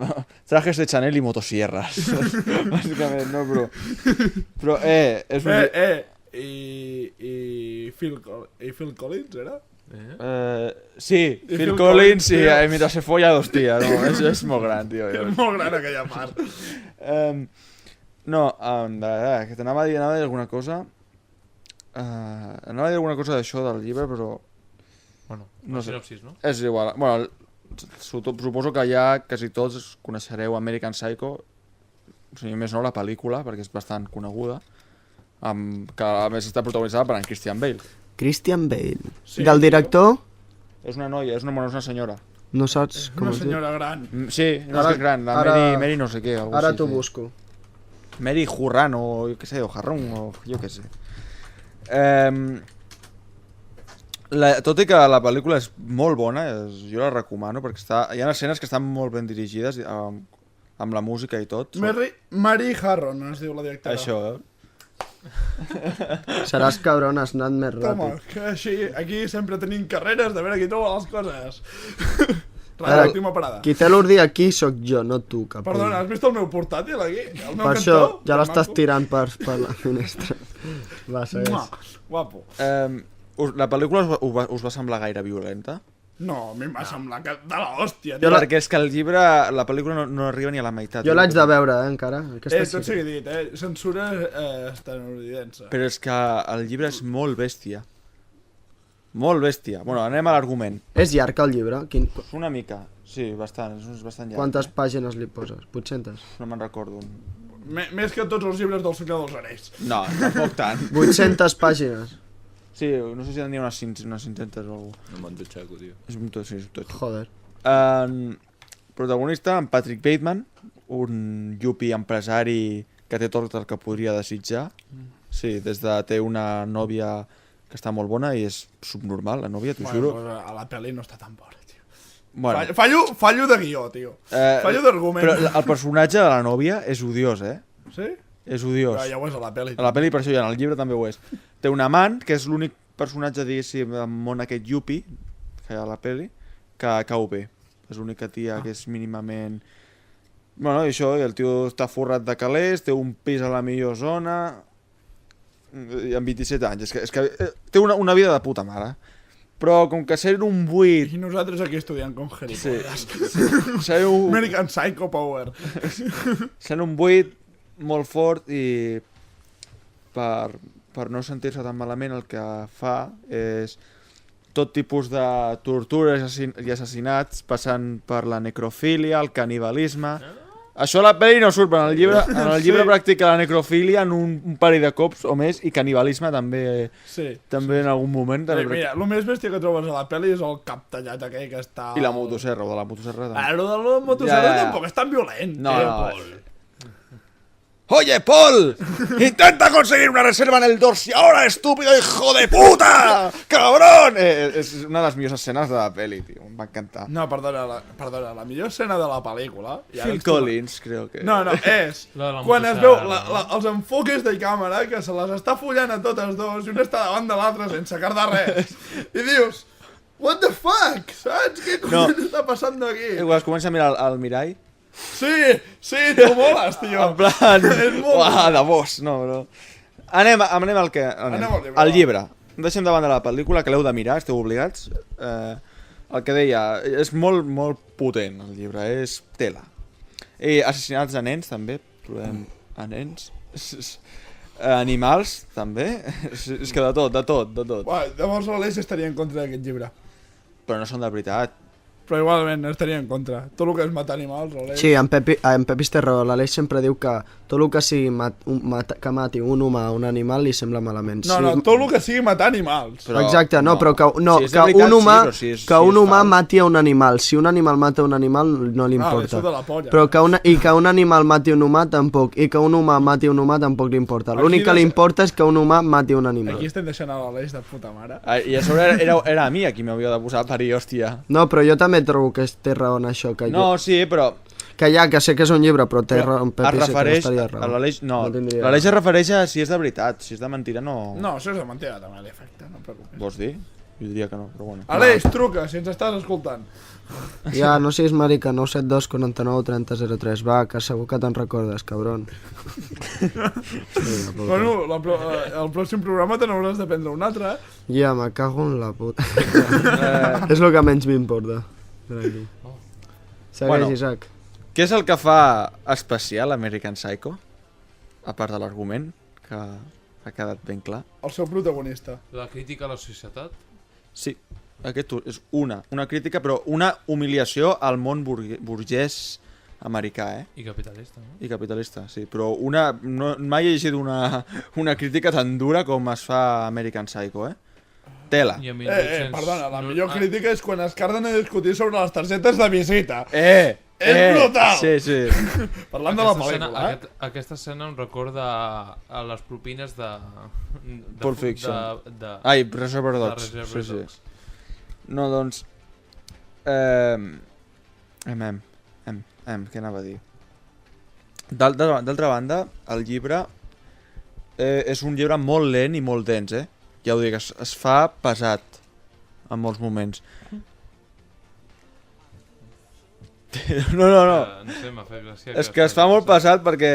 trajes de Chanel i motosierras. Bàsicament, no, però és un... I Phil Collins, era? Sí, Phil Collins i mientras se folla dos tías, no, és molt gran, tio. És molt gran aquella part. No, que t'anava a dir alguna cosa. Anava a dir alguna cosa d'això del llibre, però... Bueno, no sé. sinopsis, no? És igual. Bueno, suposo que ja quasi tots coneixereu American Psycho, o sigui, més no la pel·lícula, perquè és bastant coneguda, que a més està protagonitzada per en Christian Bale. Christian Bale. Sí, Del director? És una noia, és una senyora. No saps com Una es diu? senyora gran. Sí, no és que és gran, la Mary no sé què. Ara t'ho busco. Mary Hurran o jo què sé, o Harron o jo què sé. Tot i que la pel·lícula és molt bona, jo la recomano perquè hi ha escenes que estan molt ben dirigides amb la música i tot. Mary Harron es diu la directora. Això, Seràs cabron, has anat més Toma, ràpid. que així, aquí sempre tenim carreres de veure qui troba les coses. Última parada. Qui té l'ordi aquí sóc jo, no tu, cap. Perdona, has vist el meu portàtil aquí? El meu Per això cantó? ja l'estàs Maco. tirant per la finestra. Va, segueix. Guapo. la pel·lícula us va semblar gaire violenta? No, a mi em va semblar que de l'hòstia, Jo tio. perquè és que el llibre, la pel·lícula no arriba ni a la meitat. Jo l'haig de veure, encara. Aquesta Tot sí. sigui dit, censura estadounidense. Però és que el llibre és molt bèstia. Molt bèstia. Bueno, anem a l'argument. És llarg el llibre? Una mica, sí, bastant, és bastant llarg. Quantes pàgines li poses? 800? No me'n recordo. Més que tots els llibres del Senyor dels Anells. No, tampoc tant. 800 pàgines. Sí, no sé si n'hi ha unes 500 o alguna cosa. No me'n dutxaco, tio. És un tot, sí, és un tot. Joder. Protagonista, en Patrick Bateman, un yuppie empresari que té tot el que podria desitjar. Sí, des de té una nòvia que està molt bona i és subnormal, la nòvia, t'ho juro. Pues a la pel·li no està tan bona, tio. Bueno, Fallo de guió, tio. Fallo d'argument. però el personatge de la nòvia és odiós, eh? Sí? És odiós. Però ja ho és a la pel·li. A la pel·li per això ja, en el llibre també ho és. Té un amant, que és l'únic personatge, diguéssim, del món aquest yuppie, que hi ha a la pel·li, que cau bé. És l'única tia que és mínimament... Bueno, i això, i el tio està forrat de calés, té un pis a la millor zona... I amb 27 anys. És que té una vida de puta mare. Però com que ser un buit... I nosaltres aquí estudiant com gilipolles. Ser un... American Psycho Power. Sent un buit molt fort i per no sentir-se tan malament el que fa és tot tipus de tortures i assassinats, passant per la necrofília, el canibalisme... Això a la pel·li no surt, però en el llibre practica la necrofília en un parell de cops o més i canibalisme també en algun moment. Mira, el més bèstia que trobes a la pel·li és el cap tallat aquell que està... I la motosserra, o de la motosserra també. Lo de la motosserra tampoc és tan violent. No. ¡Oye, Paul! ¡Intenta conseguir una reserva en el Dorsey ahora, estúpido hijo de puta! ¡Cabrón! És una de les millors escenes de la pel·li, tio. Em va encantar. No, perdona, la millor escena de la pel·lícula... Phil Collins, creo que... No, és quan es veu els enfoques de càmera que se les està follant a totes dos i un està davant de l'altre sense cardar res. I dius, what the fuck? Saps? Què collons està passant aquí? Quan es comença a mirar al mirall... Sí, tu moles, tio. En plan... Uah, de boss, no, bro. Anem al que... Al llibre. Deixem davant de la pel·lícula, que l'heu de mirar, esteu obligats. El que deia, és molt, molt potent, el llibre, és tela. I assassinats a nens, també, trobem a nens. Animals, també. És que de tot. Llavors l'Aleix estaria en contra d'aquest llibre. Però no són de veritat. Però igualment estaria en contra. Tot el que és matar animals, l'Aleix... Sí, en Pepis té raó. L'Aleix sempre diu que tot el que sigui que mati un humà o un animal li sembla malament. No, tot el que sigui matar animals. Exacte, però que un humà mati a un animal. Si un animal mata un animal no li importa. Però que un animal mati un humà tampoc. I que un humà mati un humà tampoc li importa. L'únic que li importa és que un humà mati un animal. Aquí estem deixant a l'Aleix de puta mare. I a sobre era a mi a qui m'havia de posar a parir, hòstia. No, però jo també trobo que té raó en això. No, sí, però... Que sé que és un llibre, però té raó en Pepi, sí que estaria raó. L'Aleix es refereix a si és de veritat, si és de mentira no... No, si és de mentira també li afecta, no et preocupis. Vols dir? Jo diria que no, però bueno. Aleix, truca, si ens estàs escoltant. Ja, no siguis marica, 972 49 30 03, va, que segur que te'n recordes, cabron. Bueno, el pròxim programa te n'hauràs de prendre un altre, Ja, me cago en la puta. És el que menys m'importa. Segueix, Isaac. Què és el que fa especial American Psycho? A part de l'argument, que ha quedat ben clar. El seu protagonista. La crítica a la societat? Sí, aquest és una crítica, però una humiliació al món burgès americà, eh? I capitalista, no? I capitalista, sí, però mai he llegit una crítica tan dura com es fa American Psycho, eh? Tela. Perdona, la millor crítica és quan es carden a discutir sobre les targetes de visita. És brutal! Sí. Parlant de la pel·lícula, Aquesta escena em recorda a les propines de Pulp Fiction. Ai, Reservoir Dogs. Sí. No, doncs... Què anava a dir? D'altra banda, el llibre és un llibre molt lent i molt dens, eh? Ja ho dic, es fa pesat en molts moments. No. No sé, m'ha fet gràcia. És que es fa molt pesat perquè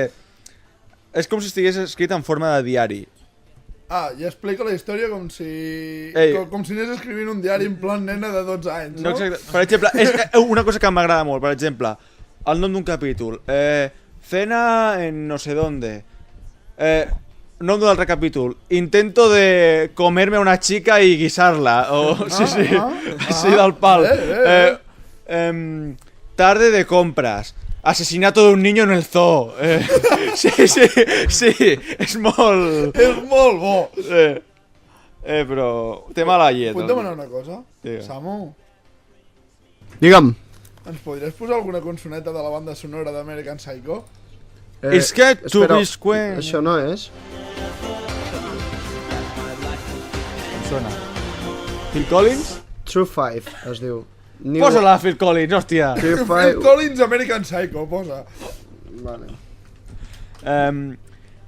és com si estigués escrit en forma de diari. I explica la història com si... Ei. Com si anés escrivint un diari en plan nena de 12 anys, No, no? exacte. Per exemple, és una cosa que m'agrada molt, per exemple, el nom d'un capítol. Cena en no sé dónde. Nom d'un altre capítol. Intento de comerme a una chica y guisarla. Sí, del pal. Tarde de compras. Asesinato de un niño en el zoo. Sí, és molt... És molt bo. Però té mala llet. Puc demanar una cosa? Digue'm. Samu, Digue'm. ens podries posar alguna consoneta de la banda sonora d'American Psycho? És que tu espera, visquen... Això no és? Em sona. Phil Collins? True 5, es diu. Posa-la, Phil Collins, hòstia! True Phil 5... Collins, American Psycho, posa. Vale.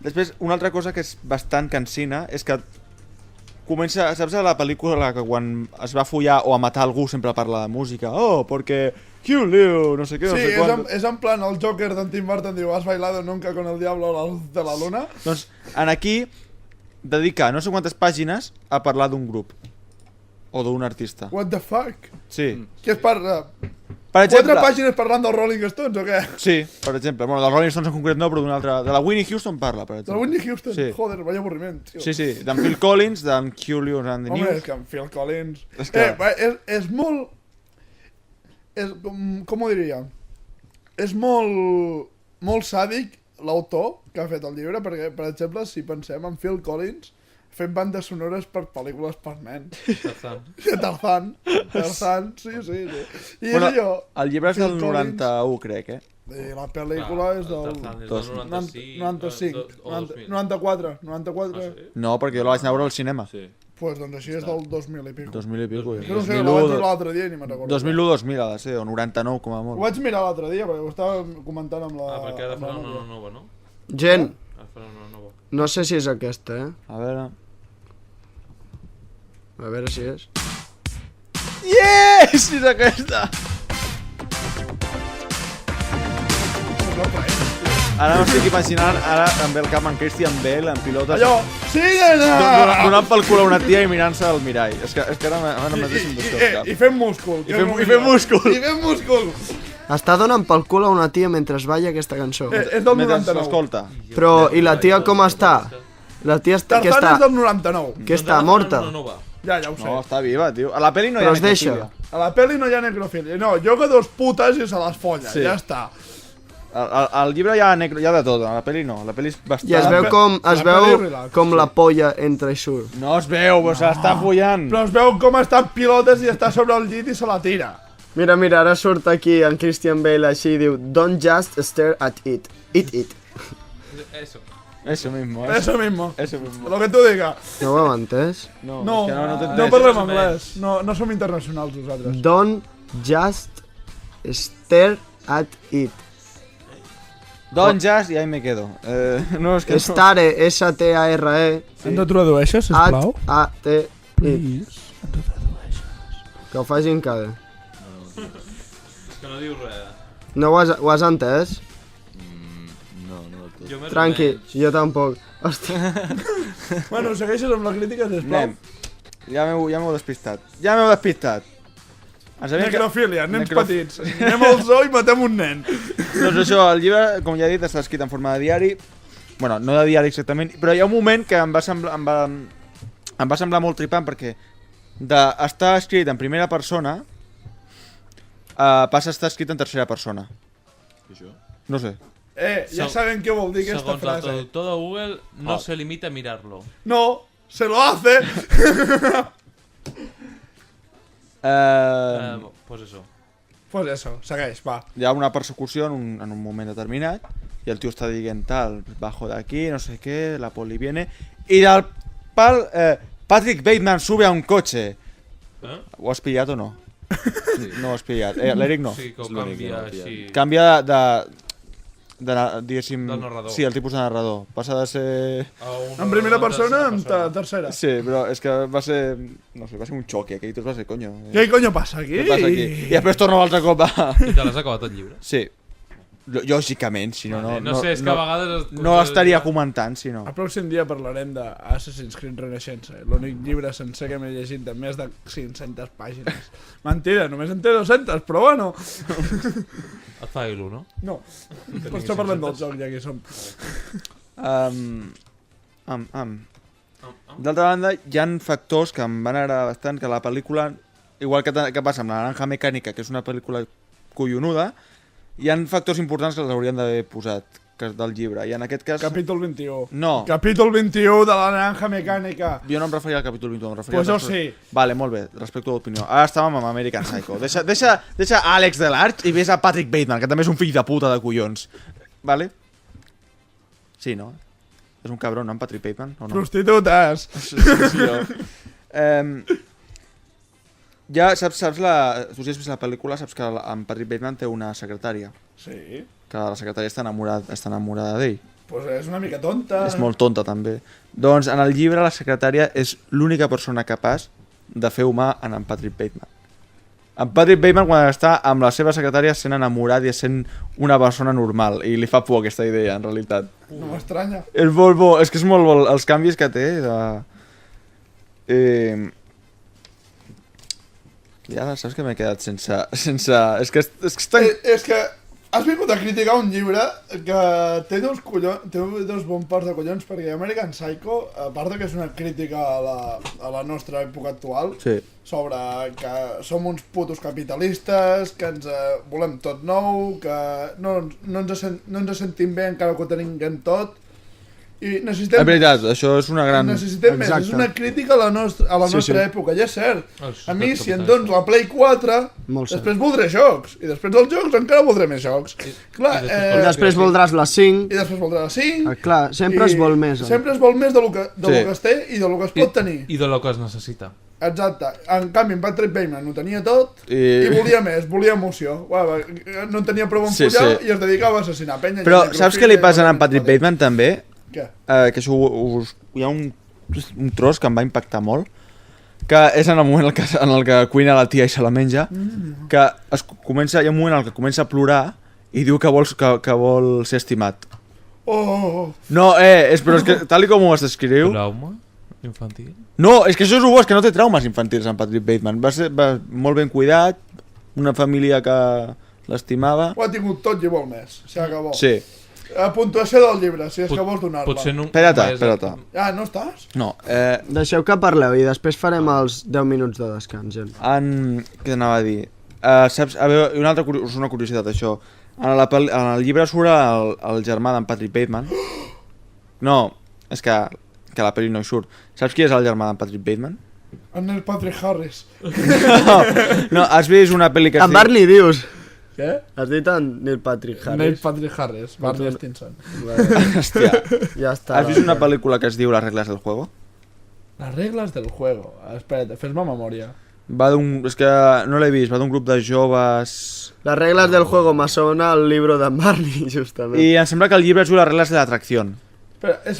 Després, una altra cosa que és bastant cansina és que comença, saps a la pel·lícula que quan es va follar o a matar algú sempre parla de música? Oh, porque Kill You, no sé què, no Sí, sé quant. és en plan el Joker d'en Tim Burton diu has bailado nunca con el diablo a la luz de la luna. Doncs en aquí dedica no sé quantes pàgines a parlar d'un grup o d'un artista. What the fuck? Sí. Què es parla? Per exemple, 4 pàgines parlant dels Rolling Stones o què? sí, per exemple, bueno, dels Rolling Stones en concret no, però d'una altra, de la Whitney Houston parla, per De exemple. Whitney Houston? Sí. Joder, vaya avorriment, tio. Sí, d'en Phil Collins, d'en Julius and the Home, News. és que en Phil Collins... És que- és molt... Com ho diria? És molt sàdic l'autor que ha fet el llibre, perquè, per exemple, si pensem en Phil Collins fent bandes sonores per pel·lícules per nens. Tarzan. Tarzan, sí. I Bueno, és allò... el llibre és del Phil Collins. 91, crec, I la pel·lícula és del... Tarzan és del 95. 95, 94. No, perquè jo la vaig anar a veure al cinema. Sí. Pues doncs així és del 2000 i pico. 2000 i pico. Jo no sé, la vaig veure l'altre dia i ni me'n recordo. 2001-2000 ha de ser, o 99 com a Ho molt. vaig mirar l'altre dia perquè ho estava comentant amb la... Perquè ha de amb la fer una nòvia. nova, no? Gent, Ha de fer una nova. no sé si és aquesta, A veure... A veure si és. Yes! És aquesta! Ara m'estic imaginant, ara amb el cap en Christian Bale, en pilotes... Allò, sí, nena! Donant pel cul a una tia i mirant-se al mirall. És que ara mateix em dubta el cap. I fent múscul. I fem múscul. I fent múscul. Està donant pel cul a una tia mentre es balla aquesta cançó. És del Mentre 99. s'escolta. Però, i la tia com està? La tia està... Què Tarzan està? és del 99. Què està, morta? Una nova. Ja ho sé. No, està viva, tio. A la peli no hi Però ha es deixa. necrofília. A la pel·li no hi ha necrofília. No, joga dos putes i se les folla. Sí. Ja està. Al llibre hi ha de tot, a la peli no. La peli és bastant... I es veu com, La pel·li relax, com la polla entra i surt. No es veu, però se l'està follant. Però es veu com està en pilotes i està sobre el llit i se la tira. Mira, ara surt aquí en Christian Bale així i diu Don't just stare at it, eat it. Eso. Eso mismo. Eso mismo. Eso mismo. Lo que tu diga. No ho heu entès? No, No, és que no t'he no entès. parlem anglès. No som internacionals nosaltres. Don't just stare at it. Don Jazz i ahí me quedo. No, és que no. Stare, S-T-A-R-E, Ens ho tradueixes, sisplau? at-a-t-it. Please. Ens ho tradueixes. Que ho facin cada. És que no diu res. No ho has entès? No del tot. Jo més o Tranqui, menys. jo tampoc. Hòstia. Bueno, segueixes amb la crítica, sisplau. Anem. Ja m'heu despistat. Ens havien Necrofília, nens Necrof- petits. Anem al zoo i matem un nen. Doncs això, el llibre, com ja he dit, està escrit en forma de diari. Bueno, no de diari exactament, però hi ha un moment que em va semblar molt tripant perquè d'estar escrit en primera persona passa a estar escrit en tercera persona. I això? No sé. Ja saben què vol dir aquesta Segons el frase. traductor de Google, no se limita a mirarlo. No, se lo hace. Pues eso. Pues eso, segueix, va. Hi ha una persecució en un moment determinat i el tio està dient tal, bajo de aquí, no sé què, la poli viene i del pal Patrick Bateman sube a un cotxe. Ho has pillat o no? No ho has pillat. L'Eric no. Sí, que ho És l'únic que canvia no, així. Canvia diguéssim... Del narrador. Sí, el tipus de narrador. Passa de ser... En primera persona, en tercera. Sí, però és que va ser... No sé, va ser un xoque. Aquell va ser, coño. Què coño passa aquí? Què passa aquí? I després torna un altre cop a... I te l'has acabat el llibre? Sí. Lògicament, si no... No sé, és que a vegades... No l'estaria comentant, si no. El pròxim dia parlarem d'Assassin's Creed Renaissance, l'únic llibre sencer que m'he llegit de més de 500 pàgines. Mentida, només en té 200, però bueno. Et fa il·lu, no? No, per això parlem del joc, ja que hi som. D'altra banda, hi ha factors que em van agradar bastant, que la pel·lícula, igual que passa amb la Naranja Mecànica, que és una pel·lícula collonuda, hi ha factors importants que els haurien d'haver posat del llibre, i en aquest cas... Capítol 21. No. Capítol 21 de la Naranja Mecànica. Jo no em referia al capítol 21, em referia... Pues jo sí. Vale, molt bé, respecto a l'opinió. Ara estàvem amb American Psycho. Deixa Àlex Delarge i ves a Patrick Bateman, que també és un fill de puta de collons. Vale? Sí, no? És un cabron, no, en Patrick Bateman? O no? Prostitutes. Ja saps tu si has vist la pel·lícula, saps que en Patrick Bateman té una secretària. Sí. Que la secretària està enamorada d'ell. Pues és una mica tonta. És molt tonta, també. Doncs en el llibre la secretària és l'única persona capaç de fer humà en Patrick Bateman. En Patrick Bateman, quan està amb la seva secretària, sent enamorat i sent una persona normal. I li fa por aquesta idea, en realitat. No m'estranya. És molt bo, és que és molt bo els canvis que té. I ara saps que m'he quedat sense... És que És que has vingut a criticar un llibre que té dos bons parts de collons, perquè American Psycho, a part de que és una crítica a la nostra època actual, sí, sobre que som uns putos capitalistes, que ens volem tot nou, que no ens sentim bé encara que ho tenim tot, i necessitem... És veritat, això és una gran... Necessitem més, és una crítica a la nostra època, ja és cert. A mi, si em dones la Play 4, després voldré jocs, i després dels jocs encara voldré més jocs. I després voldràs la 5. I després voldràs la 5. Clar, sempre es vol més. Sempre es vol més de lo que es té i de lo que es pot tenir. I de lo que es necessita. Exacte. En canvi, en Patrick Bateman ho tenia tot i volia més, volia emoció. No en tenia prou en follar i es dedicava a assassinar penya. Però saps què li passa a Patrick Bateman també? Què? Que això hi ha un tros que em va impactar molt, que és en el moment en el que cuina la tia i se la menja, que hi ha un moment en el que comença a plorar i diu que vol ser estimat. No, però és que tal com ho es descriu... Trauma infantil? No, és que això és bo, és que no té traumes infantils en Patrick Bateman. Va ser molt ben cuidat, una família que l'estimava... Ho ha tingut tot i vol més, si acabó. Sí. Puntuació del llibre, si és que vols donar-la. Espera't. Ah, no estàs? No. Deixeu que parleu i després farem els 10 minuts de descans, gent. Què anava a dir? Saps, a veure, una curiositat, això. En el llibre surt el germà d'en Patrick Bateman. No, és que la pel·li no hi surt. Saps qui és el germà d'en Patrick Bateman? En Neil Patrick Harris. No, has vist una pel·li que es diu... En Barney dius. Què? Has dit en Neil Patrick Harris? Neil Patrick Harris, Barney Stinson. Hòstia. Ja està. Has vist una pel·lícula que es diu Las reglas del juego? Las reglas del juego. Espera't, fes-me memòria. És que no l'he vist, va d'un grup de joves... Las reglas del juego me sona el libro de Barney, justament. I em sembla que el llibre es diu Las reglas de l'atracció. Però em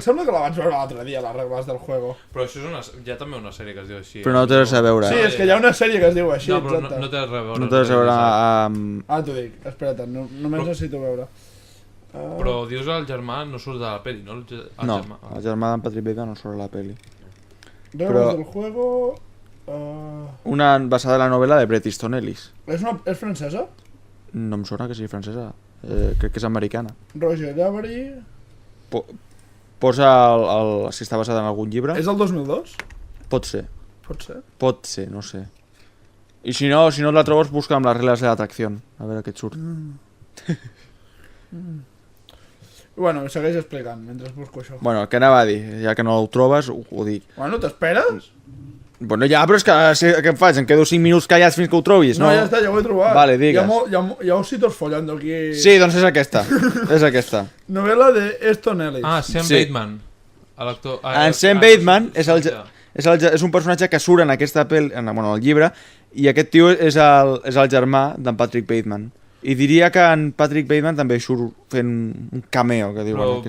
sembla que la vaig veure l'altre dia, les regles del juego. Però això és hi ha també una sèrie que es diu així. Però no té res a veure. Sí, és que hi ha una sèrie que es diu així, no, però exacte. No té res a veure. No té res a veure amb... T'ho dic, espera't, només necessito veure. Però dius el germà no surt de la peli, no? No, el germà d'en Patrick Bateman no surt a la peli. Regles del juego... Una basada en la novel·la de Bret Easton Ellis. És francesa? No em sona que sigui francesa. Crec que és americana. Roger Llavery... Posa si està basada en algun llibre. És el 2002? Pot ser. Pot ser, no sé. I si no la trobes, busca amb les regles de l'atracció. A veure què et surt. Bueno, segueix explicant mentre busco això. Bueno, què anava a dir? Ja que no ho trobes, ho dic. Bueno, t'esperes? Bueno, ja, però és que què em faig? Em quedo 5 minuts callats fins que ho trobis, no? No, ja està, ja ho he trobat. Vale, digues. Hi ha ositos follando aquí. Sí, doncs és aquesta. És aquesta. Novel·la de Easton Ellis. Ah, Sam Bateman. En Sam Bateman és un personatge que surt en aquesta pel·li, bueno, el llibre, i aquest tio és el germà d'en Patrick Bateman. I diria que en Patrick Bateman també surt fent un cameo, que diuen.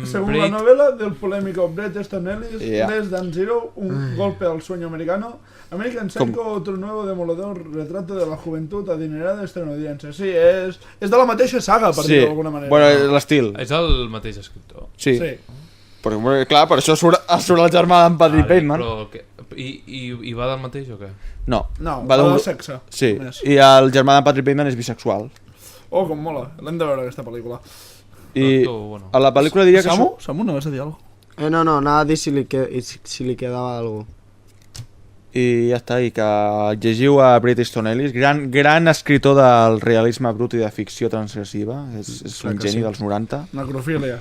Según la novela del polémico Bret Easton Ellis, Less Than Zero, un golpe al sueño americano, American Psycho, otro nuevo demoledor retrato de la juventud adinerada estadounidense. Sí, és de la mateixa saga, per dir-ho d'alguna manera. Bueno, l'estil. És el mateix escriptor. Sí. Perquè, clar, per això surt el germà d'en Patrick Bateman. I va del mateix o què? No, va del sexe. Sí, i el germà d'en Patrick Bateman és bisexual. Oh, com mola, l'hem de veure aquesta pel·lícula. I a la pel·lícula diria que... Samu, no vas a dir alguna cosa? No, anava a dir si li quedava alguna cosa. I ja està, i que llegiu a Bret Easton Ellis, gran escritor del realisme brut i de ficció transgressiva, és un geni dels 90. Necrofília.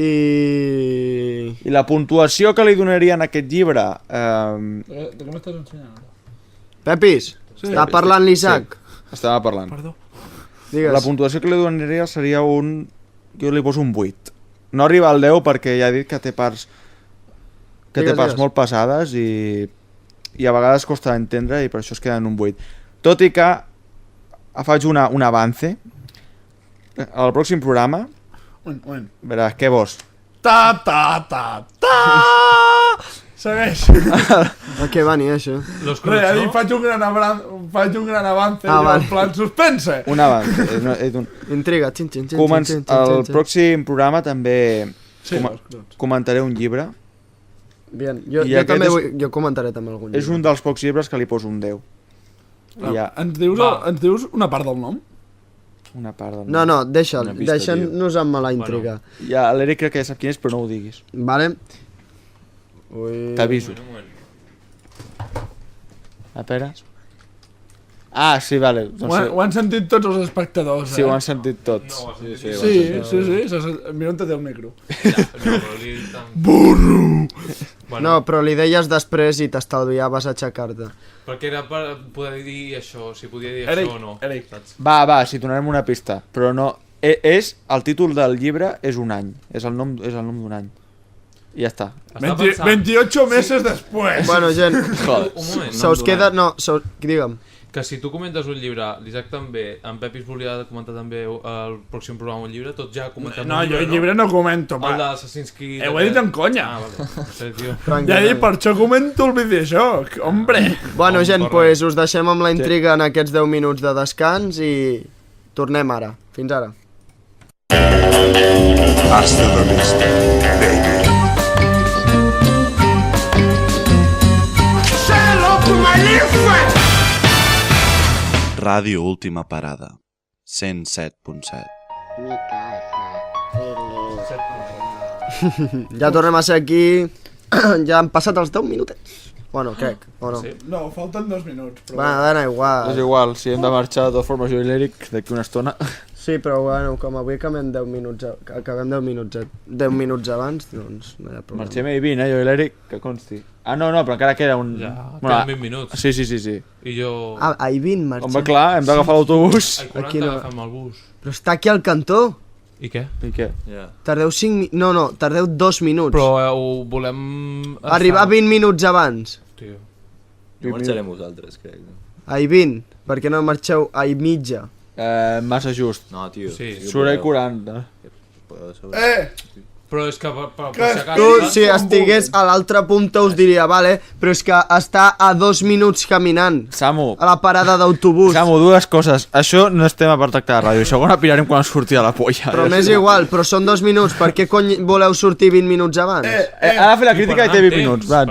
I la puntuació que li donaria en aquest llibre... De què m'estàs ensenyant? Pepis, està parlant l'Isaac? Sí, estava parlant. Perdó. Digues. La puntuació que li donaria seria un... Jo li poso un 8. No arriba al 10 perquè ja he dit que té parts... molt pesades i a vegades costa d'entendre i per això es queda en un 8. Tot i que faig un avance. Al pròxim programa... Veràs, què vols? Segueix. A què va ni això? Faig un gran avance en plan suspense. Un avance. Intriga. Al pròxim programa també comentaré un llibre. Bien, jo comentaré també algun llibre. És un dels pocs llibres que li poso un 10. Ens dius una part del nom? Una part del nom. No, deixa'ns amb la intriga. Ja, l'Eric crec que ja sap quin és, però no ho diguis. Vale. T'aviso. Espera. Ah, sí, vale. Ho han sentit tots els espectadors, Sí, ho han sentit tots. Sí. Mira on té el micro. Burro! No, però li deies després i t'estalviaves aixecar-te. Perquè era per poder dir això, si podia dir això o no. Va, si donarem una pista. Però no... El títol del llibre és un any. És el nom d'un any. I ja està. 28 mesos després. Bueno, gent, un moment. se us queda... No, digue'm. Que si tu comentes un llibre, l'Isaac també, en Pepis volia comentar també el pròxim programa un llibre, tots ja comentem un llibre, jo el llibre no comento. El d'Assassin's Creed... Ho he dit en conya. Vale. Ja he dit, per això comento el videojoc, hombre. Bueno, gent, pues us deixem amb la intriga en aquests 10 minuts de descans i tornem ara. Fins ara. Hasta la vista, baby. Say hello to my little friend. Ràdio Última Parada, 107.7. Mi casa, Ja tornem a ser aquí. Ja han passat els 10 minutets. Bueno, crec, o no? No, falten 2 minuts. Bueno, dona igual. És igual, si hem de marxar de totes formes jo i l'Eric d'aquí una estona. Sí, però bueno, com avui acabem 10 minuts abans, doncs no hi ha problema. Marxem a 20, jo i l'Eric, que consti. Ah, no, però encara queda un... Ja, queden 20 minuts. Sí. I jo... Ah, a 20 marxem. Home, clar, hem d'agafar l'autobús. A 40 agafem el bus. Però està aquí al cantó. I què? Tardeu 5 minuts... No, tardeu 2 minuts. Però ho volem... Arribar 20 minuts abans. Tio. Jo marxaré amb vosaltres, crec. A 20, per què no marxeu a mitja? Massa just. No, tio. Surt a 40. Però és que... Tu, si estigués a l'altra punta us diria, vale, però és que està a 2 minuts caminant. Samu. A la parada d'autobús. Samu, dues coses. Això no és tema per tractar de ràdio. Això ho pillarem quan surti de la polla. Però m'és igual, però són 2 minuts. Per què cony voleu sortir 20 minuts abans? Ha de fer la crítica i té 20 minuts. Va,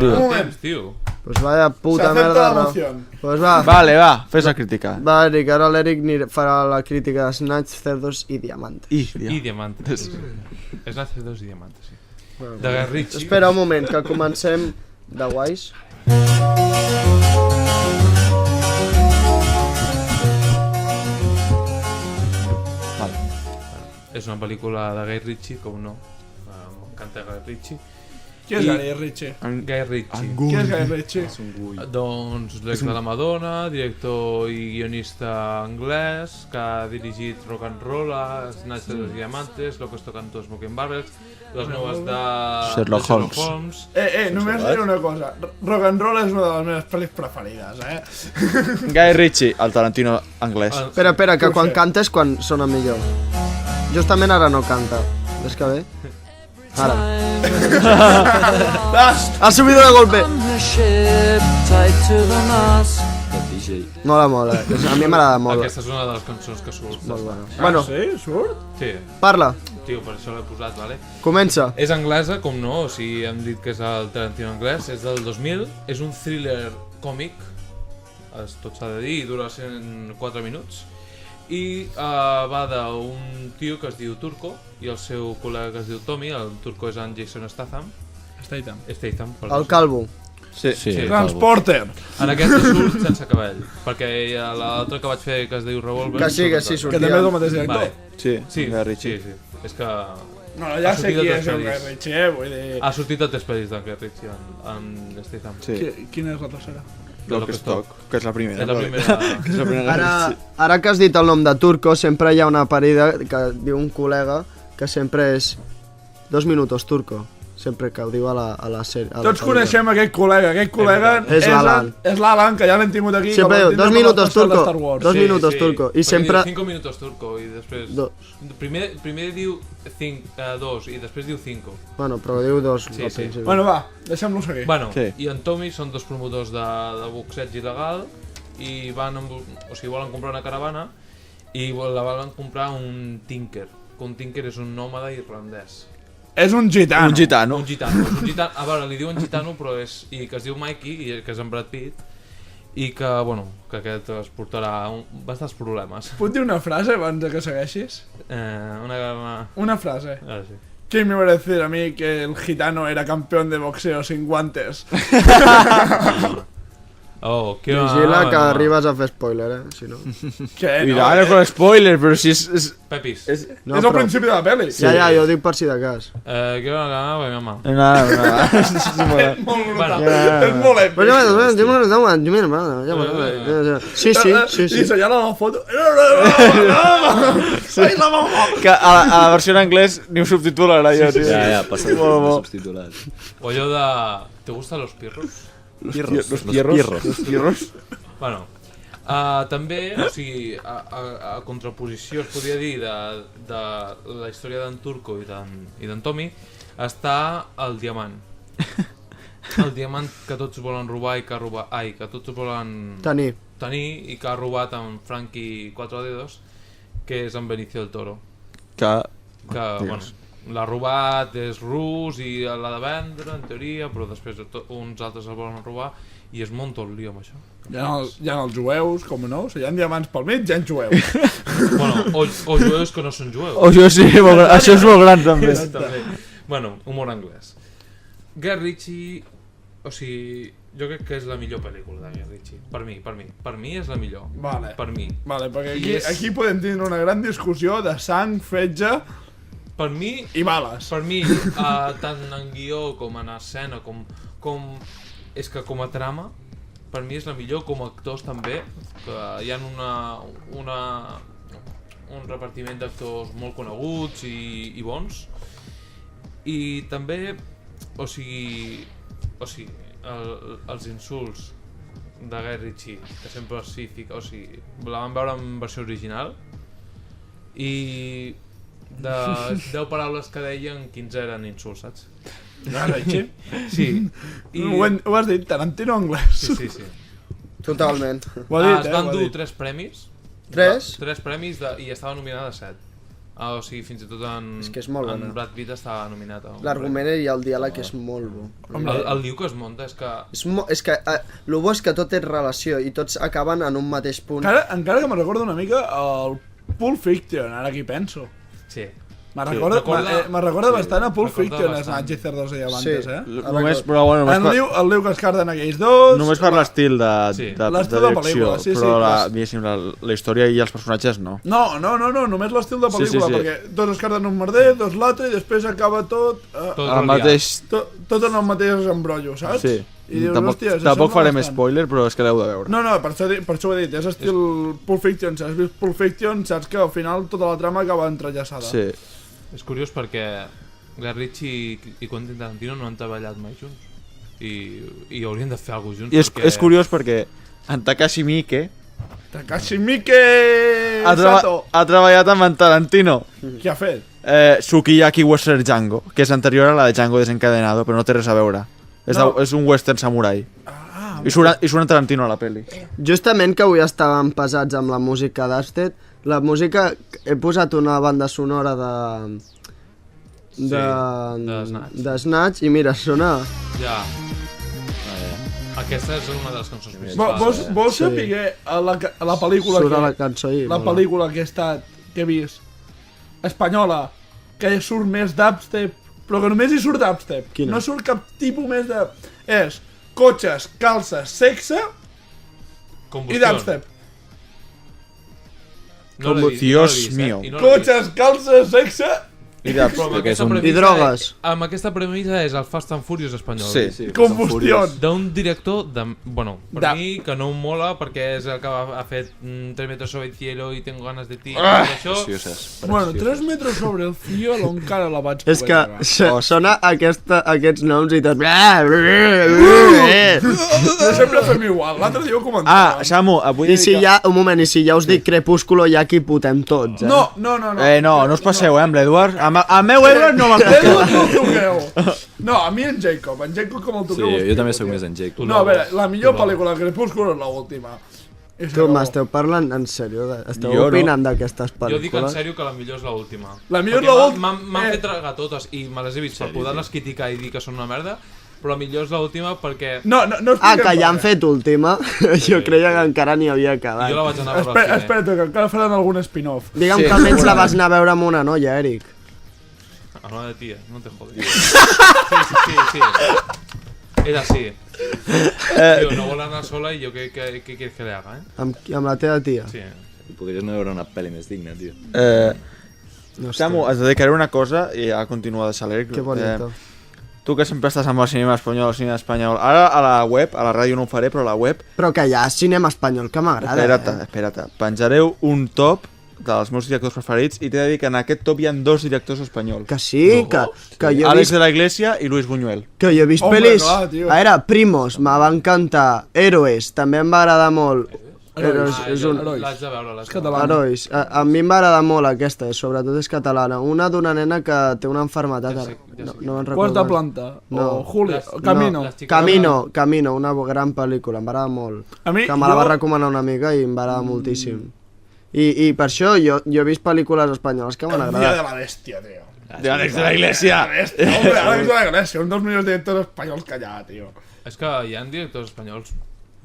tio. Pues vaya puta merda. Pues va. Vale, va, fes la crítica. Va, Eric, ara l'Eric farà la crítica de Snatch, Cerdos i Diamantes. I Diamantes. Snatch, Cerdos i Diamantes, sí. De Guy Ritchie. Espera un moment, que comencem de guais. És una pel·lícula de Guy Ritchie, com no. M'encanta Guy Ritchie. Qui és Guy Ritchie? Guy Ritchie. Qui és Guy Ritchie? Doncs l'ex de la Madonna, director i guionista anglès, que ha dirigit Rock and Roll, Snatch de los Diamantes, Locos Tocando Smoking Barrels, les noves de Sherlock Holmes. Només diré una cosa. Rock and Roll és una de les meves pel·lis preferides, Guy Ritchie, el Tarantino anglès. Espera, que quan canta és quan sona millor. Justament ara no canta. Ves que bé? Ara. Ha subido de golpe. Mola. A mi m'agrada molt. Aquesta és una de les cançons que surt. Molt bona. Bueno, Sí, surt? Sí. parla. Tio, per això l'he posat, vale? Comença. És anglesa, com no, o sigui, hem dit que és el Tarantino anglès, és del 2000, és un thriller còmic, tot s'ha de dir, i dura 104 minuts, i va d'un tio que es diu Turco, i el seu col·lega que es diu Tommy, el Turco és en Jason Statham, perdó. El calvo. Sí. Transporter. En aquest surt sense cabell, perquè l'altre que vaig fer que es diu Revolver... Que sí, Que sortia. també és el mateix director. Vale. Sí, Guy Ritchie. Sí. És que... No, ja Ha sé sortit qui a és tres el Guy pel·lis. Ritchie, vull dir... Ha sortit a 3 pel·lis d'en Guy Ritchie, en Statham. Sí. Quina és la tercera? Lockstock, que és la primera. És la primera... Que és la primera. Ara que has dit el nom de Turco, sempre hi ha una parida que diu un col·lega que sempre és 2 minutos Turco. Sempre que ho diu a la sèrie. Tots coneixem aquest col·lega. Aquest col·lega És l'Alan. És l'Alan, que ja l'hem tingut aquí. Sempre diu 2 minutos Turco. 2 Sí, minutos sí, Turco. I perquè sempre... diu 5 minutos Turco i després... Primer diu 2 i després diu 5. Bueno, però diu 2 Sí, al sí. principi. Bueno, va, deixem-lo seguir. Bueno, Sí. i en Tommy són 2 promotors de boxeig il·legal i volen comprar una caravana i la volen comprar un tinker. Que un tinker és un nòmada irlandès. És un gitano. Un gitano. Un gitano. A veure, li diuen gitano, però i que es diu Mikey, i que és en Brad Pitt, i que, bueno, que aquest es portarà bastants problemes. Puc dir una frase abans de que segueixis? Una frase. Sí. ¿Quién me iba a decir a mí que el gitano era campeón de boxeo sin guantes? Oh, que Vigila que arribes a fer spoiler, si no. Què? Cuidado con spoiler, però si és... Pepis. No, és al principi de la pel·li. Ja, jo ho dic per si de cas. Que va ganar mi mamá. És molt brutal. És molt èpic. Sí. I senyala la foto. Ai, la mama! Que a la versió en anglès ni ho subtitularà jo, tio. Ja, passa de subtitulat. O allò de... ¿Te gustan los pirros? Los pierros. Bueno, també, o sigui, a contraposició, es podria dir, de la història d'en Turco i d'en Tommy, està el diamant. El diamant que tots volen robar i que tots volen Tenir i que ha robat en Frankie Cuatro Dedos, que és en Benicio del Toro. Que Bueno, l'ha robat, és rus i l'ha de vendre, en teoria, però després uns altres el volen robar i es munta el lío amb això. Hi ha els jueus, com no? Si hi ha diamants pel mig, hi ha jueus. Bueno, o jueus que no són jueus. O jo sí, això és molt gran també. També. Bueno, humor anglès. Guy Ritchie, o sigui, jo crec que és la millor pel·lícula de Guy Ritchie. Per mi és la millor. Vale. Per mi. Vale, perquè aquí podem tenir una gran discussió de sang, fetge Per mi, i bales. per mi tant en guió com en escena, com és que com a trama, per mi és la millor, com a actors també, que hi ha un repartiment d'actors molt coneguts i bons, i també, o sigui els insults de Guy Ritchie, que sempre s'hi fica, o sigui, la vam veure en versió original, i de 10 paraules que deien 15 eren insults, saps? Ritchie? Sí. Ho has dit, Tarantino anglès. Sí. totalment. Ho ha dit, Es van ho ha dur dit. 3 premis. 3? 3 premis i estava nominada a 7. O sigui, fins i tot És que és molt bona. en Brad Pitt estava nominat a un L'argument i el diàleg és molt bo. El diu que es munta és que... És que el bo és que tot és relació i tots acaben en un mateix punt. Encara que me recordo una mica el Pulp Fiction, ara que hi penso. Sí. Me recorda bastant a Pulp Fiction, Snatch i Cerdos i Amantes, Només, però bueno, el Liu Cascarden aquells dos... Només per l'estil de pel·lícula, sí. La història i els personatges no. No, només l'estil de pel·lícula, perquè dos es carden un merder, dos l'altre, i després acaba tot... el mateix... Tot en el mateix embrollo, saps? Sí. I dius, hòstia, tampoc farem spoiler, però és que l'heu de veure. No, per això ho he dit, és estil Pulp Fiction. Si has vist Pulp Fiction, saps que al final tota la trama acaba entrellaçada. Sí. És curiós perquè Guy Ritchie i Quentin Tarantino no han treballat mai junts. I haurien de fer alguna cosa junts. I és curiós perquè en Takashi Miike ha treballat amb en Tarantino. Què ha fet? Sukiyaki Western Django, que és anterior a la de Django Desencadenado, però no té res a veure. És un western samurai. I surt Tarantino a la pel·li. Justament que avui estàvem pesats amb la música d'Asted, la música... He posat una banda sonora de Snatch i mira, sona... Ja. Aquesta és una de les cançons principals. Vols saber la pel·lícula Surt la cançó i... La pel·lícula que he vist espanyola, que surt més dubstep, però que només hi surt dubstep. Quina? No surt cap tipus més de... És cotxes, calces, sexe i dubstep. Dios mío. Cotxes, calces, sexe i dubstep. I drogues. Amb aquesta premissa és el Fast and Furious espanyol. Sí. Combustió. D'un director de... Bueno, per mi que no em mola perquè és el que ha fet 3 metros sobre el cielo i tengo ganas de ti. Bueno, 3 metres sobre el cielo encara la vaig poder. És que sona aquests noms i tot... Jo sempre fem igual. L'altre dia ho comentava. Samu, avui... Un moment, i si ja us dic Crepúsculo, ja aquí putem tots, No. No us passeu, amb l'Eduard. A meu Edward no me'l toqueu. No, a mi en Jacob com el toqueu. Sí, jo també soc més en Jacob. No, a veure, la millor pel·lícula de Crepúsculo és l'última. Tu m'esteu parlant en sèrio? Esteu opinant d'aquestes pel·lícules? Jo dic en sèrio que la millor és l'última. La millor és l'última. M'han fet tragar totes i me les he vist per poder-les criticar i dir que són una merda, però la millor és l'última perquè... No que ja han fet última? Jo creia que encara n'hi havia acabat. Jo la vaig anar a veure al cine. Espera't, que encara faran algun spin-off. Digue'm que almenys la vas anar a veure amb una noia, Eric. A una de tia, no te jodes. Sí. És així. Tío, no vol anar sola i jo què quieres que le haga, Amb la teva tia? Sí. Podries no veure una pel·li més digna, tio. Samu, et dedicaré una cosa i a continuar de saler. Que bonito. Tu que sempre estàs amb el cinema espanyol, ara a la web, a la ràdio no ho faré, però a la web... Però que hi ha cinema espanyol que m'agrada. Espera't. Penjareu un top dels meus directors preferits i t'he de dir que en aquest top hi ha 2 directors espanyols. Que sí, que jo he vist... Àlex de la Iglesia i Luis Buñuel. Que jo he vist pel·lis... A veure, Primos, me va encantar. Héroes, també em va agradar molt. L'haig de veure, l'haig de veure. Herois, a mi em va agradar molt aquesta, sobretot és catalana. Una d'una nena que té una enfermetat. No me'n recordo. Quarta planta. No. Julio. Camino, una gran pel·lícula, em va agradar molt. Que me la va recomanar una amiga i em va agradar moltíssim. I per això jo he vist pel·lícules espanyoles que m'han agradat. El dia de la bèstia, tio. De Àlex de la Iglesia. Home, Àlex de la Iglesia, un dels millors directors espanyols que hi ha, tio. És que hi ha directors espanyols